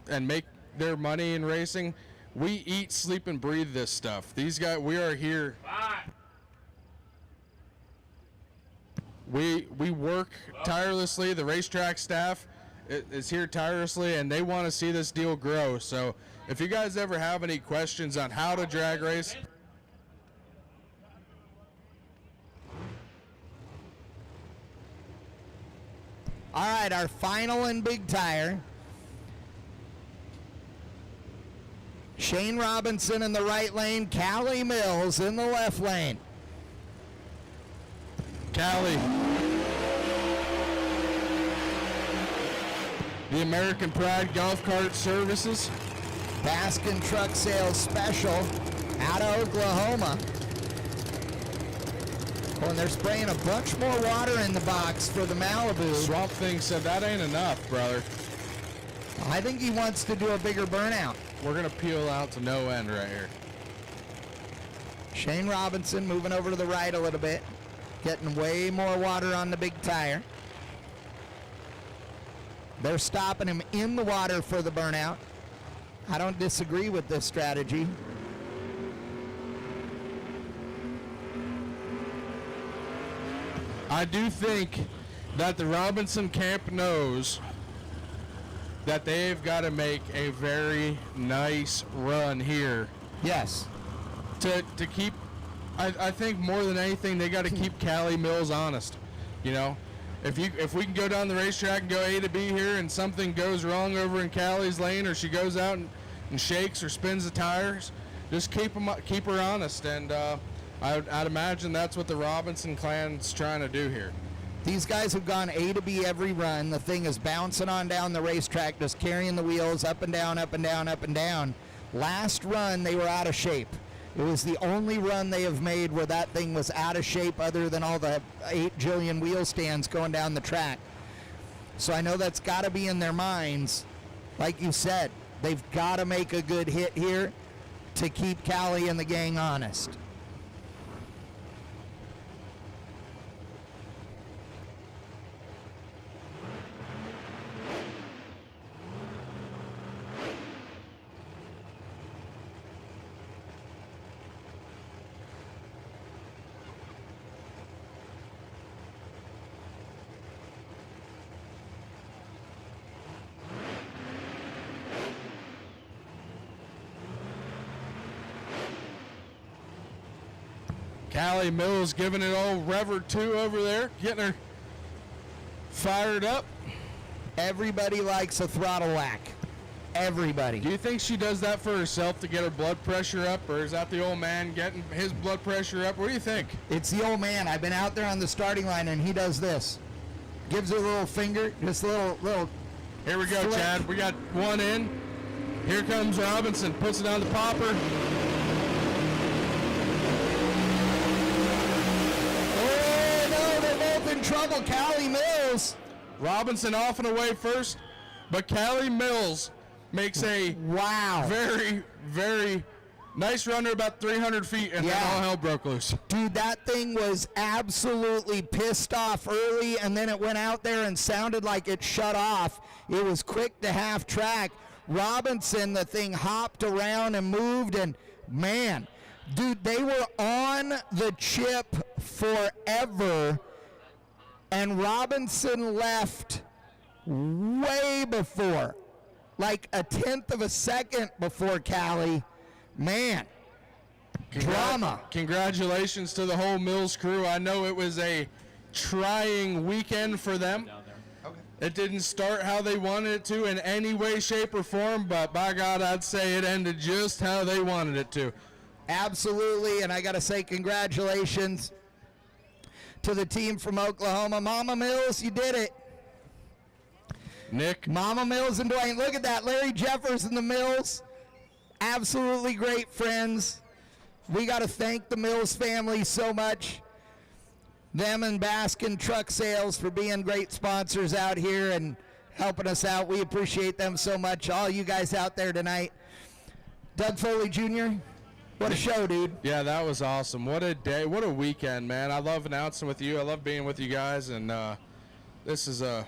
and make their money in racing, we eat, sleep, and breathe this stuff. These guys, we are here. We work tirelessly. The racetrack staff is here tirelessly, and they want to see this deal grow. So if you guys ever have any questions on how to drag race, all right, our final and big tire. Shane Robinson in the right lane, Callie Mills in the left lane. Callie, the American Pride Golf Cart Services, Baskin Truck Sales Special out of Oklahoma. Oh, and they're spraying a bunch more water in the box for the Malibu. Swamp Thing said that ain't enough, brother. I think he wants to do a bigger burnout. We're going to peel out to no end right here. Shane Robinson moving over to the right a little bit. Getting way more water on the big tire. They're stopping him in the water for the burnout. I don't disagree with this strategy. I do think that the Robinson camp knows that they've got to make a very nice run here. Yes. To keep, I think more than anything, they got to keep Callie Mills honest. You know, if we can go down the racetrack and go A to B here, and something goes wrong over in Callie's lane, or she goes out and shakes or spins the tires, just keep her honest. And I'd imagine that's what the Robinson clan's trying to do here. These guys have gone A to B every run. The thing is bouncing on down the racetrack, just carrying the wheels up and down, up and down, up and down. Last run, they were out of shape. It was the only run they have made where that thing was out of shape, other than all the 8 jillion wheel stands going down the track. So I know that's got to be in their minds. Like you said, they've got to make a good hit here to keep Callie and the gang honest. Callie Mills giving it old Rever 2 over there, getting her fired up. Everybody likes a throttle whack. Everybody. Do you think she does that for herself to get her blood pressure up, or is that the old man getting his blood pressure up? What do you think? It's the old man. I've been out there on the starting line, and he does this. Gives her a little finger, just a little. Here we go, flick. Chad. We got one in. Here comes Robinson. Puts it on the popper. Oh, no, they're both in trouble. Callie Mills. Robinson off and away first, but Callie Mills makes a very, very nice runner about 300 feet, and then all hell broke loose. Dude, that thing was absolutely pissed off early, and then it went out there and sounded like it shut off. It was quick to half track. Robinson, the thing hopped around and moved, and man, dude, they were on the chip forever, and Robinson left way before, like a 1/10 of a second before Callie. Man, drama. Congratulations to the whole Mills crew. I know it was a trying weekend for them. It didn't start how they wanted it to in any way, shape, or form, but by God, I'd say it ended just how they wanted it to. Absolutely, and I got to say congratulations to the team from Oklahoma. Mama Mills, you did it. Nick. Mama Mills and Dwayne. Look at that. Larry Jeffers and the Mills. Absolutely great friends. We got to thank the Mills family so much. Them and Baskin Truck Sales for being great sponsors out here and helping us out. We appreciate them so much. All you guys out there tonight. Doug Foley Jr., what a show, dude. Yeah, that was awesome. What a day. What a weekend, man. I love announcing with you. I love being with you guys, and this is a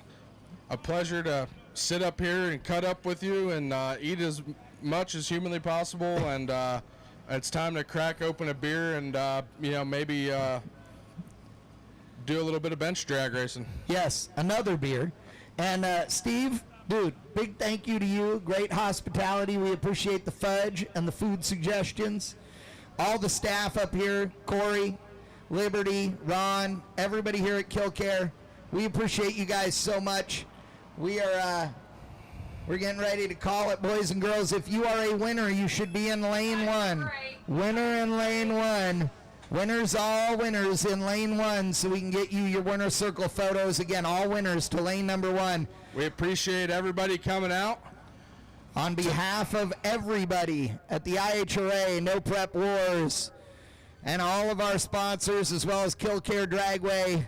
pleasure to sit up here and cut up with you and eat as much as humanly possible, and it's time to crack open a beer and maybe do a little bit of bench drag racing. Yes, another beer. And Steve, dude, big thank you to you. Great hospitality. We appreciate the fudge and the food suggestions. All the staff up here, Corey, Liberty, Ron, everybody here at Kil-Kare. We appreciate you guys so much. We're getting ready to call it, boys and girls. If you are a winner, you should be in lane 1. Winner in lane 1. Winners, all winners in lane 1, so we can get you your winner circle photos. Again, all winners to lane number 1. We appreciate everybody coming out. On behalf of everybody at the IHRA, No Prep Wars, and all of our sponsors, as well as Kil-Kare Dragway,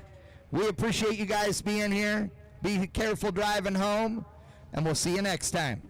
we appreciate you guys being here. Be careful driving home, and we'll see you next time.